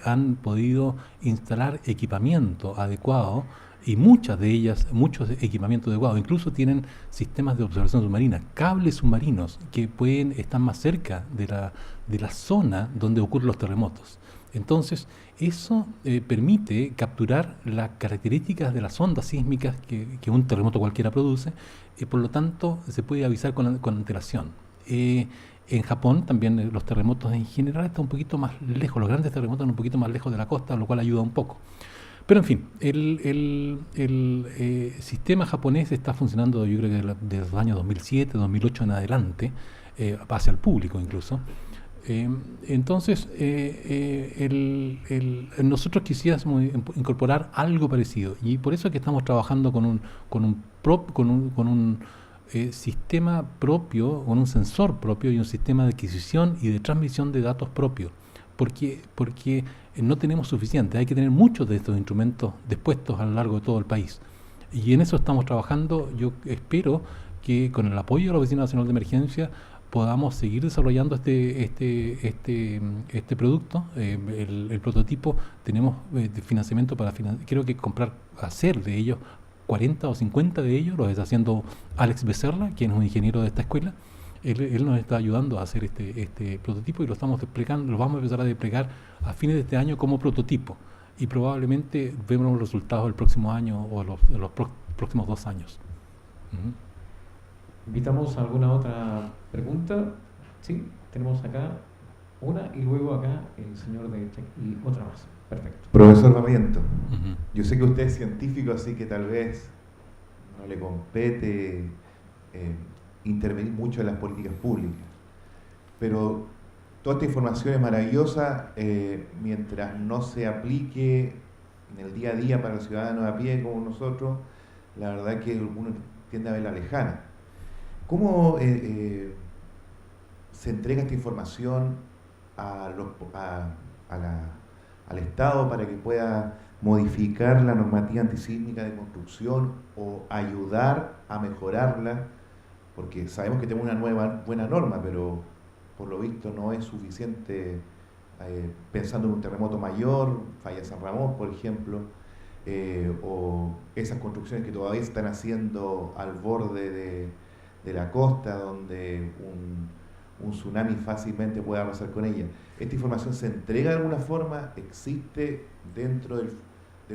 han podido instalar equipamiento adecuado, y muchos equipamientos adecuados. Incluso tienen sistemas de observación submarina, cables submarinos que estar más cerca de la zona donde ocurren los terremotos. Entonces, eso permite capturar las características de las ondas sísmicas que un terremoto cualquiera produce, y por lo tanto se puede avisar con antelación. En Japón también los terremotos en general están un poquito más lejos, los grandes terremotos están un poquito más lejos de la costa, lo cual ayuda un poco. Pero en fin, el sistema japonés está funcionando, yo creo que desde los años 2007, 2008 en adelante, hacia el público incluso. Entonces, nosotros quisiéramos incorporar algo parecido, y por eso es que estamos trabajando con un sistema propio, con un sensor propio y un sistema de adquisición y de transmisión de datos propio, porque no tenemos suficiente, hay que tener muchos de estos instrumentos dispuestos a lo largo de todo el país, y en eso estamos trabajando. Yo espero que con el apoyo de la Oficina Nacional de Emergencia podamos seguir desarrollando este producto. El prototipo tenemos financiamiento para creo que hacer de ellos 40 o 50 de ellos, lo está haciendo Alex Becerra, quien es un ingeniero de esta escuela. Él nos está ayudando a hacer este prototipo, y lo estamos desplegando, lo vamos a empezar a desplegar a fines de este año como prototipo, y probablemente vemos los resultados el próximo año o los próximos 2 años. ¿Invitamos a alguna otra pregunta? Sí, tenemos acá una, y luego acá el señor de Check y otra más. Perfecto. Profesor Barriento, yo sé que usted es científico, así que tal vez no le compete intervenir mucho en las políticas públicas, pero toda esta información es maravillosa mientras no se aplique en el día a día para el ciudadano a pie como nosotros. La verdad es que uno tiende a verla lejana. ¿Cómo se entrega esta información al Estado para que pueda modificar la normativa antisísmica de construcción o ayudar a mejorarla? Porque sabemos que tenemos una buena norma, pero por lo visto no es suficiente, pensando en un terremoto mayor, falla San Ramón, por ejemplo, o esas construcciones que todavía están haciendo al borde de la costa, donde un tsunami fácilmente puede arrasar con ella. ¿Esta información se entrega de alguna forma? ¿Existe dentro del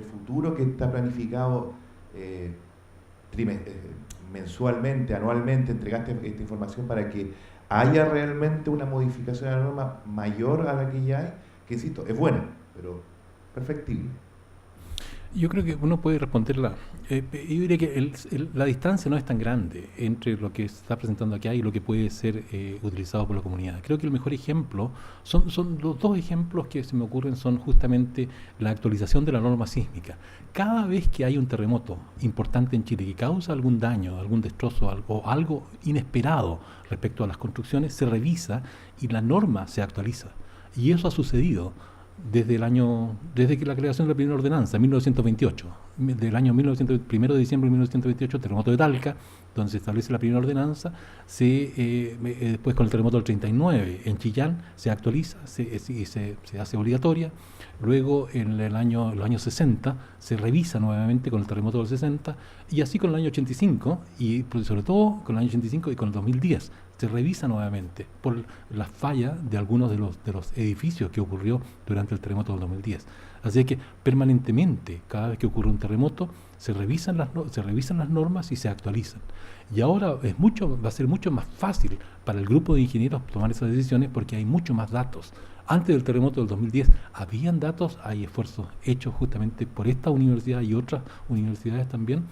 futuro que está planificado mensualmente, anualmente? ¿Entregaste esta información para que haya realmente una modificación de la norma mayor a la que ya hay? Que insisto, es buena, pero perfectible. Yo creo que uno puede responderla. Yo diría que la distancia no es tan grande entre lo que se está presentando acá y lo que puede ser utilizado por la comunidad. Creo que el mejor ejemplo, son los 2 ejemplos que se me ocurren, son justamente la actualización de la norma sísmica. Cada vez que hay un terremoto importante en Chile que causa algún daño, algún destrozo o algo inesperado respecto a las construcciones, se revisa y la norma se actualiza. Y eso ha sucedido desde que la creación de la primera ordenanza, 1928, del año 1 de diciembre de 1928, terremoto de Talca, donde se establece la primera ordenanza. Después, con el terremoto del 39 en Chillán, se actualiza y se hace obligatoria. Luego, en los años 60, se revisa nuevamente con el terremoto del 60, y así con el año 85, y sobre todo con el año 85 y con el 2010. Se revisa nuevamente por la falla de algunos de los edificios que ocurrió durante el terremoto del 2010. Así que permanentemente, cada vez que ocurre un terremoto, se revisan las normas y se actualizan. Y ahora va a ser mucho más fácil para el grupo de ingenieros tomar esas decisiones, porque hay mucho más datos. Antes del terremoto del 2010 habían datos, hay esfuerzos hechos justamente por esta universidad y otras universidades también,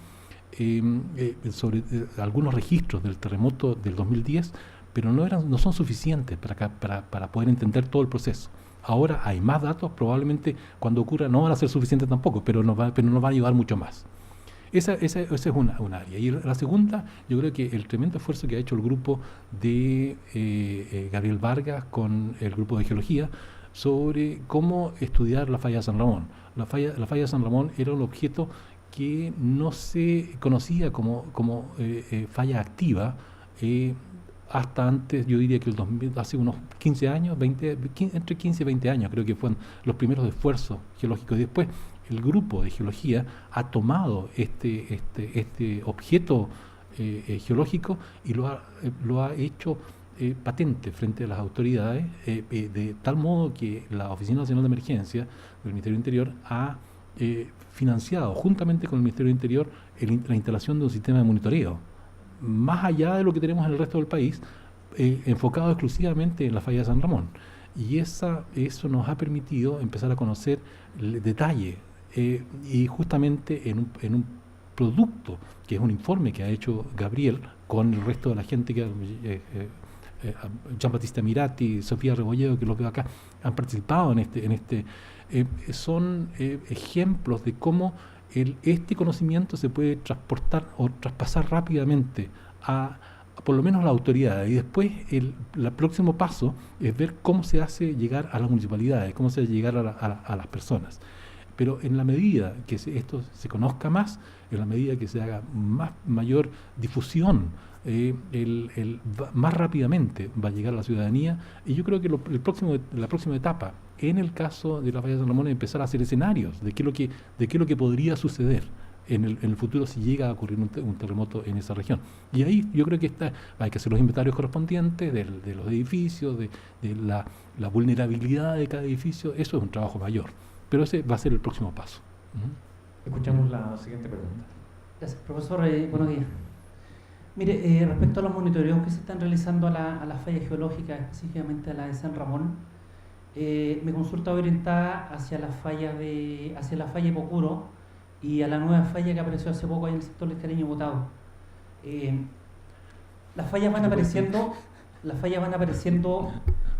sobre algunos registros del terremoto del 2010, pero no son suficientes para poder entender todo el proceso. Ahora hay más datos, probablemente cuando ocurra no van a ser suficientes tampoco, pero nos va a ayudar mucho más. Esa es una área. Y la segunda, yo creo que el tremendo esfuerzo que ha hecho el grupo de Gabriel Vargas con el grupo de geología sobre cómo estudiar la falla de San Ramón. La falla de San Ramón era un objeto que no se conocía como falla activa hasta antes, yo diría que hace unos 15 años, entre 15 y 20 años, creo que fueron los primeros esfuerzos geológicos. Y después el grupo de geología ha tomado este objeto geológico y lo ha hecho patente frente a las autoridades, de tal modo que la Oficina Nacional de Emergencia del Ministerio del Interior ha financiado, juntamente con el Ministerio del Interior, la instalación de un sistema de monitoreo, más allá de lo que tenemos en el resto del país, enfocado exclusivamente en la falla de San Ramón. Y eso nos ha permitido empezar a conocer el detalle y justamente en un producto, que es un informe que ha hecho Gabriel con el resto de la gente que Jean-Baptiste Mirati, Sofía Rebolledo, que los veo acá, han participado en este son ejemplos de cómo este conocimiento se puede transportar o traspasar rápidamente a por lo menos a la autoridad, y después el próximo paso es ver cómo se hace llegar a las municipalidades, cómo se hace llegar a las personas. Pero en la medida que esto se conozca más, en la medida que se haga mayor difusión, más rápidamente va a llegar a la ciudadanía. Y yo creo que la próxima etapa, en el caso de la falla de San Ramón, es empezar a hacer escenarios de qué es lo que podría suceder en el futuro si llega a ocurrir un terremoto en esa región. Y ahí yo creo que hay que hacer los inventarios correspondientes de los edificios, de la vulnerabilidad de cada edificio. Eso es un trabajo mayor, pero ese va a ser el próximo paso. Escuchamos la siguiente pregunta. Gracias, profesor. Buenos días. Mire, respecto a los monitoreos que se están realizando a las fallas geológicas, específicamente a la de San Ramón, mi consulta orientada hacia la falla de Pocuro y a la nueva falla que apareció hace poco ahí en el sector del Cariño Botado. Las fallas van apareciendo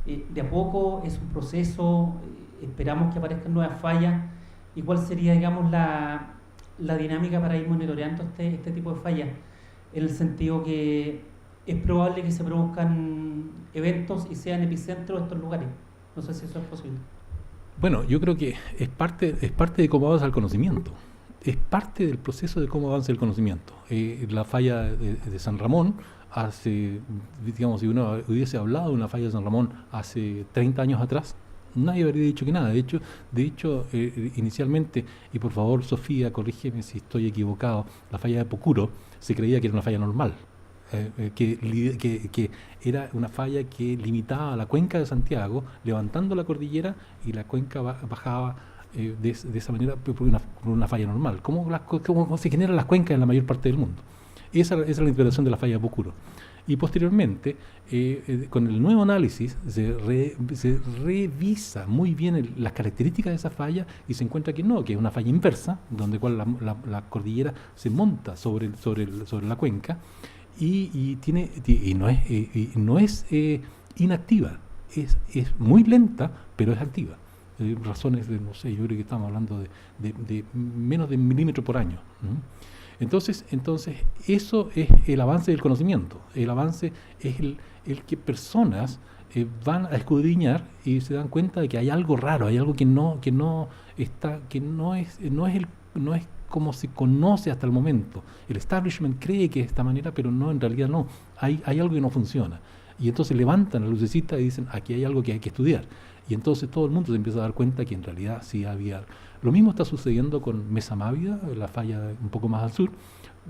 de a poco, es un proceso, esperamos que aparezcan nuevas fallas. ¿Y cuál sería, digamos, la dinámica para ir monitoreando este tipo de fallas? En el sentido que es probable que se produzcan eventos y sean epicentros de estos lugares. No sé si eso es posible. Bueno, yo creo que es parte de cómo avanza el conocimiento. Es parte del proceso de cómo avanza el conocimiento. La falla de San Ramón, digamos, si uno hubiese hablado de una falla de San Ramón hace 30 años atrás, nadie habría dicho que nada. De hecho, inicialmente, y por favor, Sofía, corrígeme si estoy equivocado, la falla de Pocuro se creía que era una falla normal, que era una falla que limitaba a la cuenca de Santiago, levantando la cordillera, y la cuenca bajaba de esa manera por una falla normal. ¿Cómo se generan las cuencas en la mayor parte del mundo? Esa es la interpretación de la falla de Pocuro. Y posteriormente, con el nuevo análisis, se revisa muy bien las características de esa falla y se encuentra que no, que es una falla inversa, donde la cordillera se monta sobre la cuenca y no es inactiva, es muy lenta, pero es activa. Razones de, no sé, yo creo que estamos hablando de menos de 1 milímetro por año. Entonces, eso es el avance del conocimiento. El avance es el que personas van a escudriñar y se dan cuenta de que hay algo raro, hay algo que no es como se conoce hasta el momento. El establishment cree que es de esta manera, pero no, en realidad no. Hay algo que no funciona. Y entonces levantan la lucecita y dicen, aquí hay algo que hay que estudiar. Y entonces todo el mundo se empieza a dar cuenta que en realidad sí había. Lo mismo está sucediendo con Mesa Mávida, la falla un poco más al sur,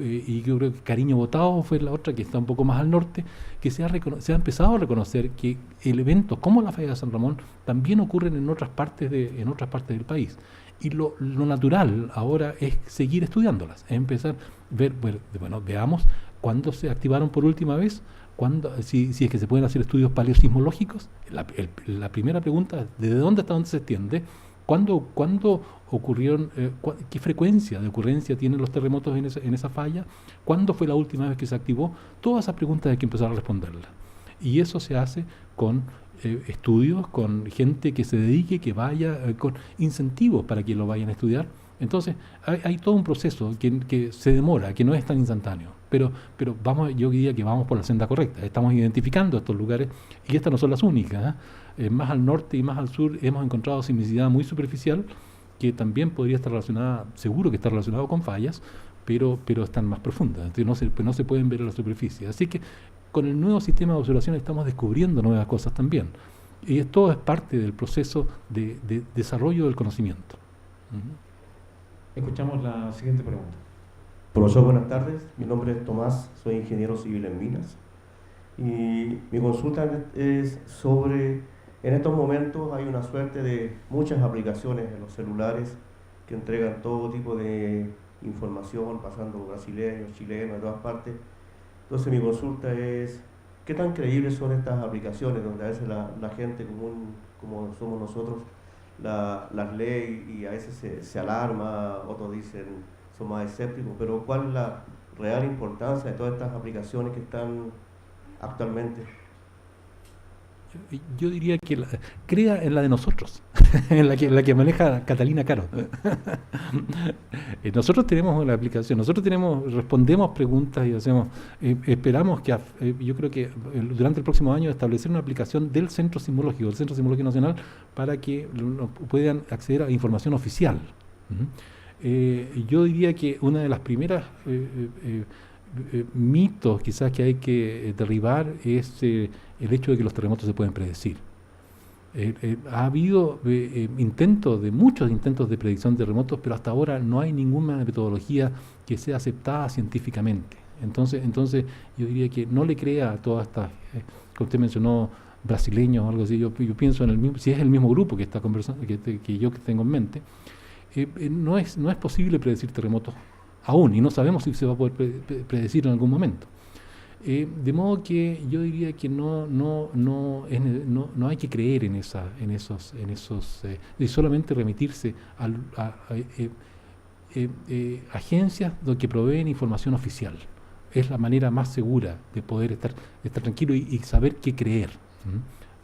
y yo creo que Cariño Botado fue la otra que está un poco más al norte, que se ha empezado a reconocer que eventos como la falla de San Ramón también ocurren en otras partes del país. Y lo natural ahora es seguir estudiándolas, es empezar a ver, bueno, veamos cuándo se activaron por última vez, si es que se pueden hacer estudios paleosismológicos. La primera pregunta es, ¿desde dónde hasta dónde se extiende? ¿Cuándo ocurrieron? ¿Qué frecuencia de ocurrencia tienen los terremotos en esa falla? ¿Cuándo fue la última vez que se activó? Todas esas preguntas hay que empezar a responderlas. Y eso se hace con estudios, con gente que se dedique, que vaya, con incentivos para que lo vayan a estudiar. Entonces, hay todo un proceso que se demora, que no es tan instantáneo. Pero yo diría que vamos por la senda correcta. Estamos identificando estos lugares y estas no son las únicas. Más al norte y más al sur hemos encontrado sismicidad muy superficial, que también podría estar relacionada, seguro que está relacionado con fallas, pero están más profundas. Entonces no se pueden ver en la superficie. Así que con el nuevo sistema de observación estamos descubriendo nuevas cosas también. Y todo es parte del proceso de desarrollo del conocimiento. Escuchamos la siguiente pregunta. Profesor, buenas tardes. Mi nombre es Tomás, soy ingeniero civil en minas. Y mi consulta es sobre, en estos momentos hay una suerte de muchas aplicaciones en los celulares que entregan todo tipo de información, pasando por brasileños, chilenos, de todas partes. Entonces mi consulta es, ¿qué tan creíbles son estas aplicaciones donde a veces la gente común, como somos nosotros, las leyes y a veces se alarma, otros dicen son más escépticos, pero ¿cuál es la real importancia de todas estas aplicaciones que están actualmente? Yo diría que crea en la de nosotros, en la que maneja Catalina Caro. Nosotros tenemos la aplicación, respondemos preguntas y hacemos, esperamos que, yo creo que durante el próximo año establecer una aplicación del Centro Sismológico Nacional, para que puedan acceder a información oficial. Yo diría que una de las primeras mitos quizás que hay que derribar es el hecho de que los terremotos se pueden predecir. Ha habido muchos intentos de predicción de terremotos, pero hasta ahora no hay ninguna metodología que sea aceptada científicamente. Entonces yo diría que no le crea a todas estas, que usted mencionó, brasileños o algo así. Yo pienso en el mismo, si es el mismo grupo que está conversando, que yo tengo en mente, no es posible predecir terremotos aún, y no sabemos si se va a poder predecir en algún momento. De modo que yo diría que no hay que creer en esos y solamente remitirse a agencias que proveen información oficial. Es la manera más segura de poder estar tranquilo y saber qué creer.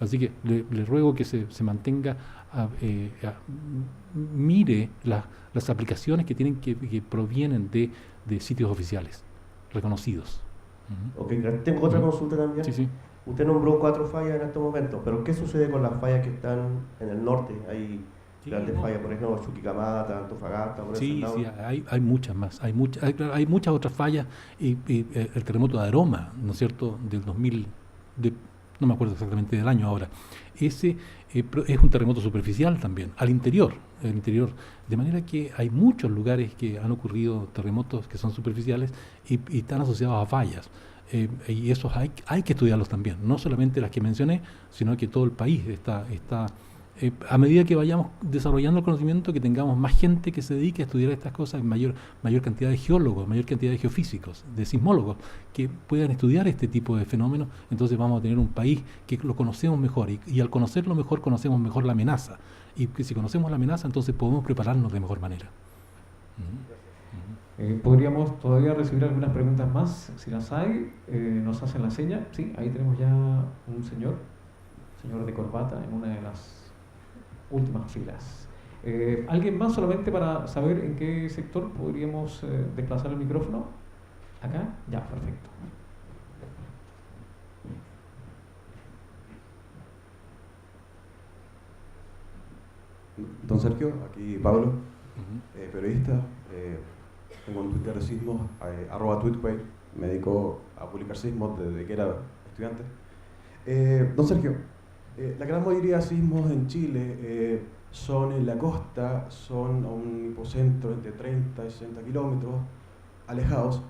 Así que le ruego que se mantenga, mire las aplicaciones que provienen de sitios oficiales reconocidos. Ok, tengo otra consulta también. Sí. Usted nombró 4 fallas en estos momentos, pero ¿qué sucede con las fallas que están en el norte? Hay grandes fallas, por ejemplo, Chuquicamata, Antofagasta, por ese lado. Sí, hay muchas más. Hay muchas otras fallas. Y el terremoto de Aroma, ¿no es cierto?, del 2000, no me acuerdo exactamente del año ahora. Ese es un terremoto superficial también, al interior. De manera que hay muchos lugares que han ocurrido terremotos que son superficiales y están asociados a fallas. Y esos hay que estudiarlos también, no solamente las que mencioné, sino que todo el país está a medida que vayamos desarrollando el conocimiento, que tengamos más gente que se dedique a estudiar estas cosas, mayor cantidad de geólogos, mayor cantidad de geofísicos, de sismólogos, que puedan estudiar este tipo de fenómenos, entonces vamos a tener un país que lo conocemos mejor, y al conocerlo mejor, conocemos mejor la amenaza, y que si conocemos la amenaza, entonces podemos prepararnos de mejor manera. Podríamos todavía recibir algunas preguntas más, si las hay, nos hacen la seña. Sí, ahí tenemos ya un señor de corbata en una de las últimas filas. ¿Alguien más, solamente para saber en qué sector podríamos desplazar el micrófono? ¿Acá? Ya, perfecto. Don Sergio, aquí Pablo, periodista, tengo un Twitter de sismos, @tweetquay, me dedico a publicar sismos desde que era estudiante. Don Sergio, la gran mayoría de sismos en Chile son en la costa, son a un hipocentro entre 30 y 60 kilómetros alejados,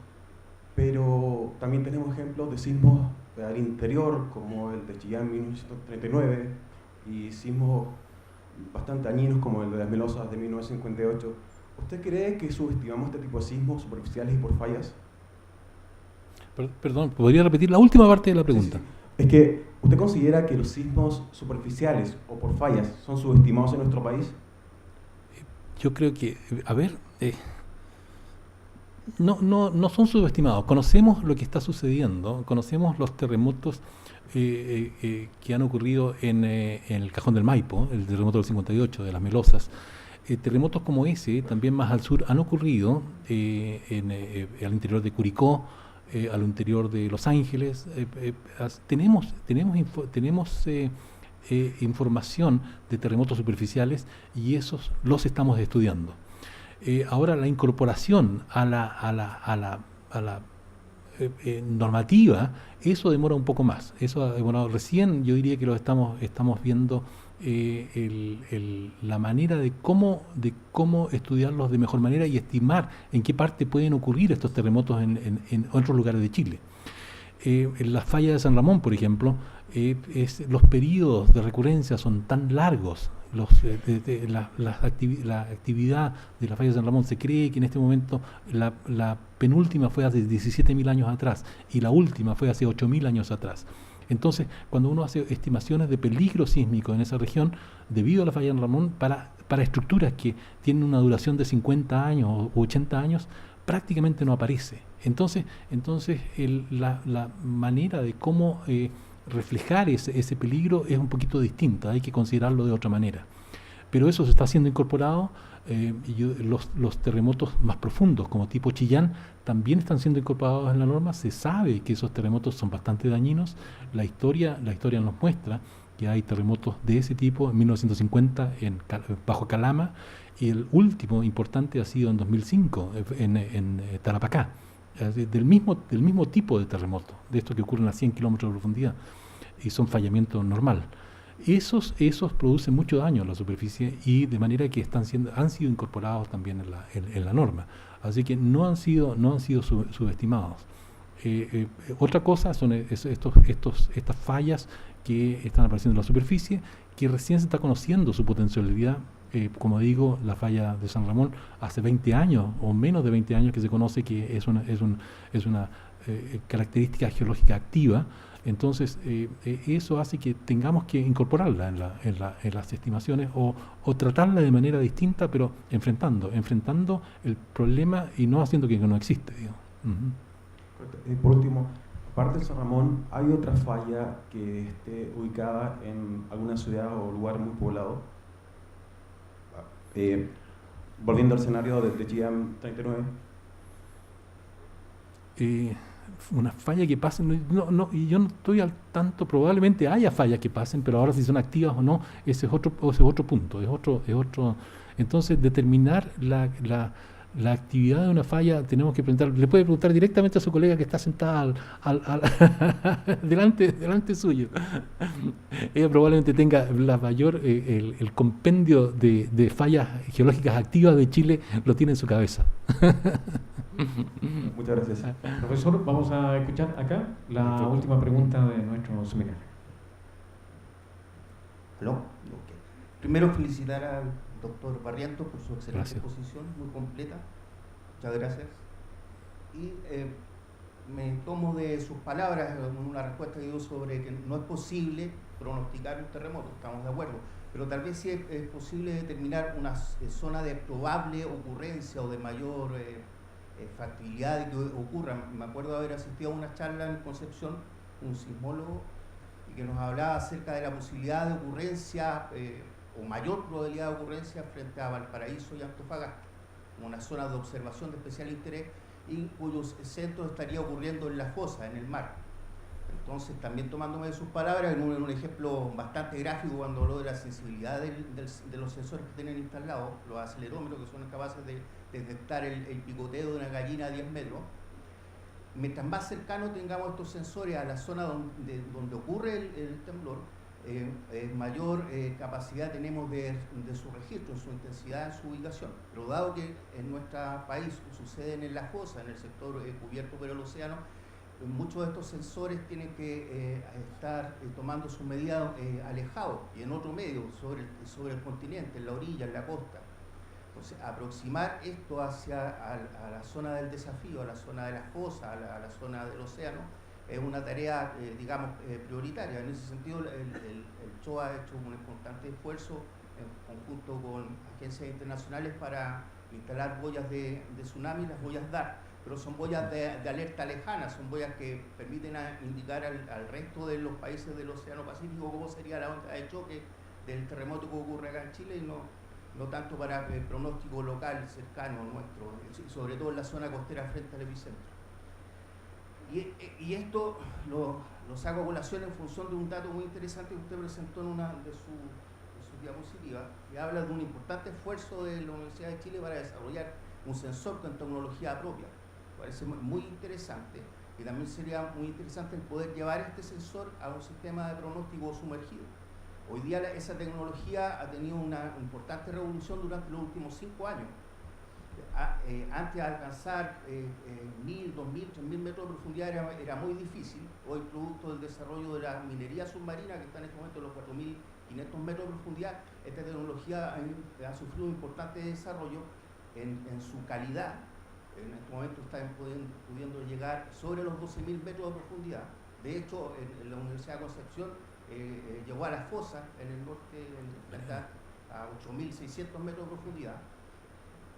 pero también tenemos ejemplos de sismos al interior, como el de Chillán en 1939, y sismos bastante añinos como el de las Melosas de 1958. ¿Usted cree que subestimamos este tipo de sismos superficiales y por fallas? Perdón, ¿podría repetir la última parte de la pregunta? Sí. Es que, ¿usted considera que los sismos superficiales o por fallas son subestimados en nuestro país? Yo creo que, no son subestimados. Conocemos lo que está sucediendo, conocemos los terremotos que han ocurrido en el Cajón del Maipo, el terremoto del 58, de las Melosas. Terremotos como ese, también más al sur, han ocurrido al interior de Curicó, al interior de Los Ángeles. Tenemos información de terremotos superficiales y esos los estamos estudiando. Ahora, la incorporación a la normativa, eso demora un poco más. Eso ha demorado. Recién yo diría que lo estamos viendo, la manera de cómo estudiarlos de mejor manera y estimar en qué parte pueden ocurrir estos terremotos en otros lugares de Chile. En la falla de San Ramón, por ejemplo, los periodos de recurrencia son tan largos. La actividad de la falla de San Ramón, se cree que en este momento la penúltima fue hace 17.000 años atrás y la última fue hace 8.000 años atrás. Entonces, cuando uno hace estimaciones de peligro sísmico en esa región, debido a la falla de San Ramón, para estructuras que tienen una duración de 50 años o 80 años, prácticamente no aparece. Entonces la manera de cómo reflejar ese peligro es un poquito distinta, hay que considerarlo de otra manera. Pero eso se está siendo incorporado, los terremotos más profundos, como tipo Chillán, también están siendo incorporados en la norma. Se sabe que esos terremotos son bastante dañinos. La historia nos muestra que hay terremotos de ese tipo en 1950 bajo Calama, y el último importante ha sido en 2005 en Tarapacá, del mismo tipo de terremoto, de estos que ocurren a 100 kilómetros de profundidad, y son fallamientos normal. Esos producen mucho daño a la superficie, y de manera que han sido incorporados también en la norma. Así que no han sido subestimados. Otra cosa son estas fallas que están apareciendo en la superficie, que recién se está conociendo su potencialidad. Como digo, la falla de San Ramón hace 20 años o menos de 20 años que se conoce que es una característica geológica activa. Entonces, eso hace que tengamos que incorporarla en las estimaciones, o tratarla de manera distinta, pero enfrentando el problema y no haciendo que no existe, digamos. Por último, aparte de San Ramón, ¿hay otra falla que esté ubicada en alguna ciudad o lugar muy poblado? Volviendo al escenario de Chillán 39. Una falla que pase, y yo no estoy al tanto, probablemente haya fallas que pasen, pero ahora si son activas o no, ese es otro punto, es otro. Entonces, determinar la actividad de una falla, tenemos que preguntar, le puede preguntar directamente a su colega que está sentada delante suyo. Ella probablemente tenga la mayor, el compendio de fallas geológicas activas de Chile lo tiene en su cabeza. Muchas gracias. Profesor, vamos a escuchar acá la última pregunta de nuestro seminario. ¿Aló? Okay. Primero, felicitar al doctor Barrientos por su excelente exposición, muy completa. Muchas gracias. Y me tomo de sus palabras una respuesta que dio sobre que no es posible pronosticar un terremoto, estamos de acuerdo, pero tal vez sí es posible determinar una zona de probable ocurrencia o de mayor factibilidad de que ocurra. Me acuerdo de haber asistido a una charla en Concepción, un sismólogo, y que nos hablaba acerca de la posibilidad de ocurrencia o mayor probabilidad de ocurrencia frente a Valparaíso y Antofagasta, como una zona de observación de especial interés, y cuyos centros estaría ocurriendo en la fosa, en el mar. Entonces, también tomándome de sus palabras, en un ejemplo bastante gráfico, cuando habló de la sensibilidad de los sensores que tienen instalados, los acelerómetros, que son capaces de detectar el picoteo de una gallina a 10 metros, mientras más cercano tengamos estos sensores a la zona donde ocurre el temblor, mayor capacidad tenemos de su registro, en su intensidad, en su ubicación. Pero dado que en nuestro país suceden en la fosa, en el sector cubierto por el océano, muchos de estos sensores tienen que estar tomando sus medidas alejados y en otro medio, sobre el continente, en la orilla, en la costa. Entonces, aproximar esto hacia a la zona del desafío, a la zona de la fosa, a la zona del océano, es una tarea, digamos, prioritaria. En ese sentido, el CHOA ha hecho un importante esfuerzo en conjunto con agencias internacionales para instalar boyas de tsunami, las boyas DART, pero son boyas de alerta lejana, son boyas que permiten indicar al resto de los países del Océano Pacífico cómo sería la onda de choque del terremoto que ocurre acá en Chile, y no tanto para el pronóstico local cercano nuestro, sobre todo en la zona costera frente al epicentro. Y esto lo saco a colación en función de un dato muy interesante que usted presentó en una de sus diapositivas, que habla de un importante esfuerzo de la Universidad de Chile para desarrollar un sensor con tecnología propia. Parece muy interesante, y también sería muy interesante el poder llevar este sensor a un sistema de pronóstico sumergido. Hoy día esa tecnología ha tenido una importante revolución durante los últimos 5 años. Antes de alcanzar 1.000, 2.000, 3.000 metros de profundidad era muy difícil. Hoy, producto del desarrollo de la minería submarina, que está en este momento en los 4.500 metros de profundidad, esta tecnología ha sufrido un importante desarrollo en su calidad. En este momento está pudiendo llegar sobre los 12.000 metros de profundidad, De hecho, en la Universidad de Concepción llegó a las fosas en el norte, a 8.600 metros de profundidad,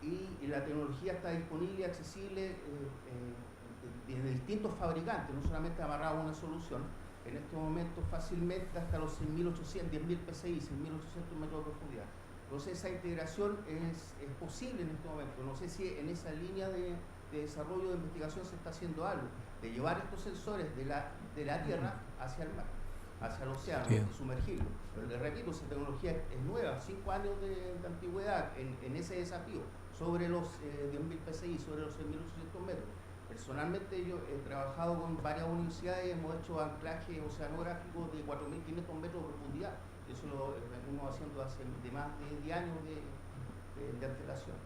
y la tecnología está disponible y accesible de distintos fabricantes, no solamente amarrado a una solución. En este momento fácilmente hasta los 6.800, 10.000 PSI, 6.800 metros de profundidad. Entonces esa integración es posible en este momento. No sé si en esa línea de desarrollo de investigación se está haciendo algo, de llevar estos sensores de la Tierra hacia el mar, hacia el océano, y sumergirlo. Pero les repito, esa tecnología es nueva, 5 años de antigüedad en ese desafío, sobre los 10.000 PSI, sobre los 6.800 metros. Personalmente yo he trabajado con varias universidades y hemos hecho anclaje oceanográfico de 4.500 metros de profundidad. Eso lo venimos haciendo hace de más de 10 años de antelación.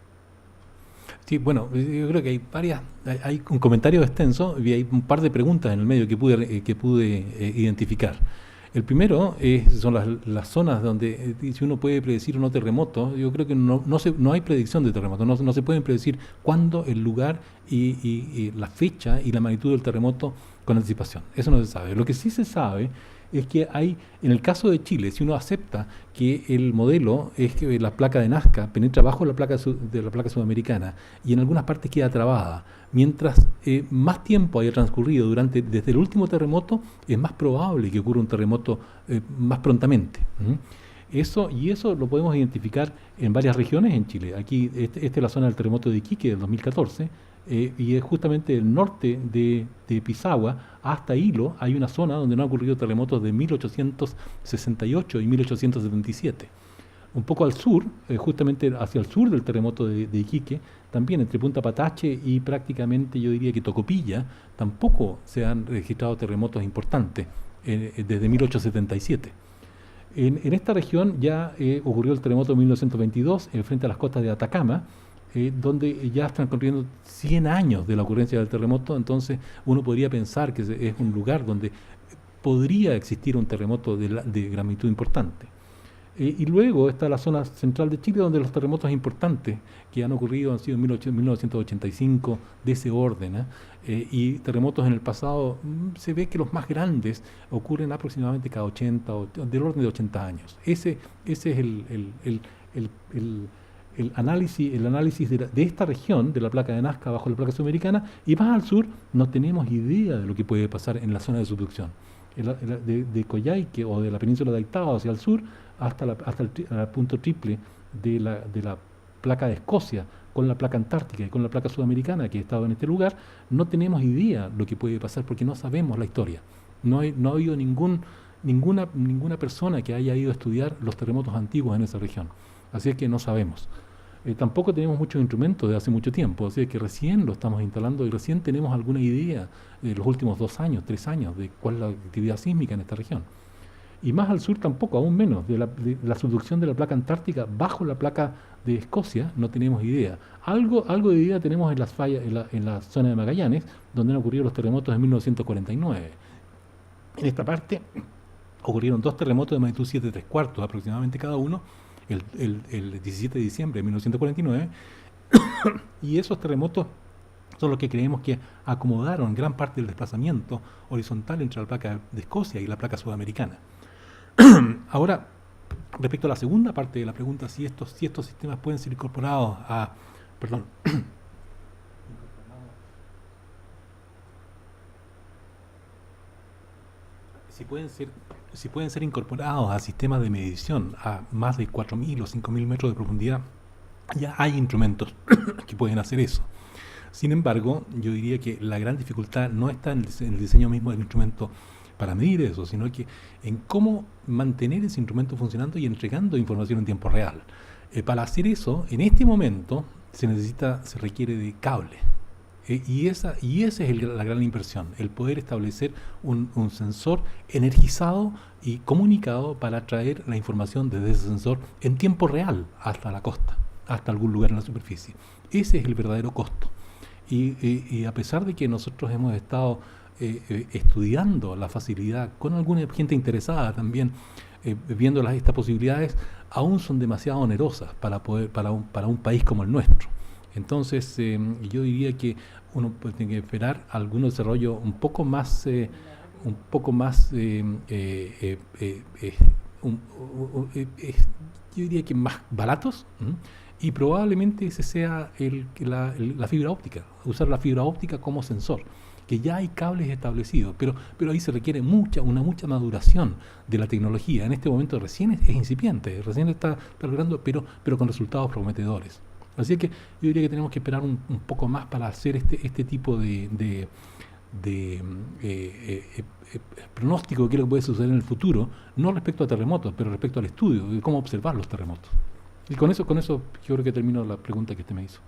Sí, bueno, yo creo que hay un comentario extenso y hay un par de preguntas en el medio que pude identificar. El primero son las zonas donde si uno puede predecir o no terremotos. Yo creo que no hay predicción de terremotos, no se pueden predecir cuándo, el lugar y la fecha y la magnitud del terremoto con anticipación. Eso no se sabe. Lo que sí se sabe es que en el caso de Chile, si uno acepta que el modelo es que la placa de Nazca penetra bajo la placa de la placa sudamericana y en algunas partes queda trabada, mientras más tiempo haya transcurrido desde el último terremoto, es más probable que ocurra un terremoto más prontamente. Eso lo podemos identificar en varias regiones en Chile. Aquí, esta es la zona del terremoto de Iquique del 2014, y es justamente el norte de Pisagua hasta Hilo hay una zona donde no han ocurrido terremotos de 1868 y 1877. Un poco al sur, justamente hacia el sur del terremoto de Iquique, también entre Punta Patache y prácticamente yo diría que Tocopilla, tampoco se han registrado terremotos importantes desde 1877. En esta región ya ocurrió el terremoto de 1922 frente a las costas de Atacama, donde ya están corriendo 100 años de la ocurrencia del terremoto. Entonces uno podría pensar que es un lugar donde podría existir un terremoto de gran magnitud importante. Y luego está la zona central de Chile, donde los terremotos importantes que han ocurrido han sido en 1985, de ese orden, y terremotos en el pasado, se ve que los más grandes ocurren aproximadamente cada 80, del orden de 80 años. Ese es el análisis de esta región, de la placa de Nazca bajo la placa sudamericana, y más al sur no tenemos idea de lo que puede pasar en la zona de subducción. De Coyhaique o de la península de Aitao hacia el sur, hasta el punto triple de la placa de Escocia, con la placa antártica y con la placa sudamericana que ha estado en este lugar, no tenemos idea de lo que puede pasar porque no sabemos la historia. No ha habido ninguna persona que haya ido a estudiar los terremotos antiguos en esa región. Así es que no sabemos. Tampoco tenemos muchos instrumentos de hace mucho tiempo, así que recién lo estamos instalando y recién tenemos alguna idea de los últimos 2 años, 3 años, de cuál es la actividad sísmica en esta región. Y más al sur tampoco, aún menos, de la subducción de la placa antártica bajo la placa de Escocia, no tenemos idea. Algo de idea tenemos en las fallas, en la zona de Magallanes, donde han ocurrido los terremotos de 1949. En esta parte ocurrieron 2 terremotos de magnitud 7,3 aproximadamente cada uno, el 17 de diciembre de 1949, y esos terremotos son los que creemos que acomodaron gran parte del desplazamiento horizontal entre la placa de Escocia y la placa sudamericana. Ahora, respecto a la segunda parte de la pregunta, si estos sistemas pueden ser incorporados si pueden ser incorporados a sistemas de medición a más de 4.000 o 5.000 metros de profundidad, ya hay instrumentos que pueden hacer eso. Sin embargo, yo diría que la gran dificultad no está en el diseño mismo del instrumento para medir eso, sino que en cómo mantener ese instrumento funcionando y entregando información en tiempo real. Para hacer eso, en este momento, se requiere de cable. Y esa es la gran inversión, el poder establecer un sensor energizado y comunicado para traer la información desde ese sensor en tiempo real hasta la costa, hasta algún lugar en la superficie. Ese es el verdadero costo. Y a pesar de que nosotros hemos estado estudiando la facilidad con alguna gente interesada también, viendo estas posibilidades, aún son demasiado onerosas para un país como el nuestro. Entonces, yo diría que uno tiene que esperar algún desarrollo un poco más un poco más, yo diría que más baratos, y probablemente ese sea la fibra óptica, usar la fibra óptica como sensor, que ya hay cables establecidos, pero ahí se requiere mucha maduración de la tecnología. En este momento recién es incipiente, recién está logrando, pero con resultados prometedores. Así que yo diría que tenemos que esperar un poco más para hacer este tipo de pronóstico de qué es lo que puede suceder en el futuro, no respecto a terremotos, pero respecto al estudio de cómo observar los terremotos. Y con eso yo creo que termino la pregunta que usted me hizo.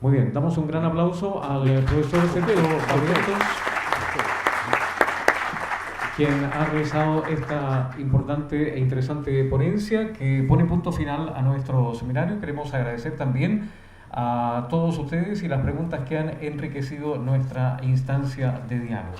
Muy bien, damos un gran aplauso al profesor Sergio Barrientos, quien ha realizado esta importante e interesante ponencia que pone punto final a nuestro seminario. Queremos agradecer también a todos ustedes y las preguntas que han enriquecido nuestra instancia de diálogo.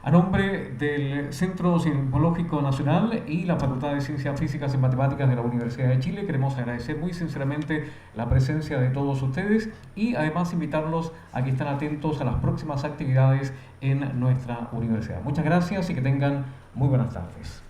A nombre del Centro Sismológico Nacional y la Facultad de Ciencias Físicas y Matemáticas de la Universidad de Chile, queremos agradecer muy sinceramente la presencia de todos ustedes y además invitarlos a que estén atentos a las próximas actividades en nuestra universidad. Muchas gracias y que tengan muy buenas tardes.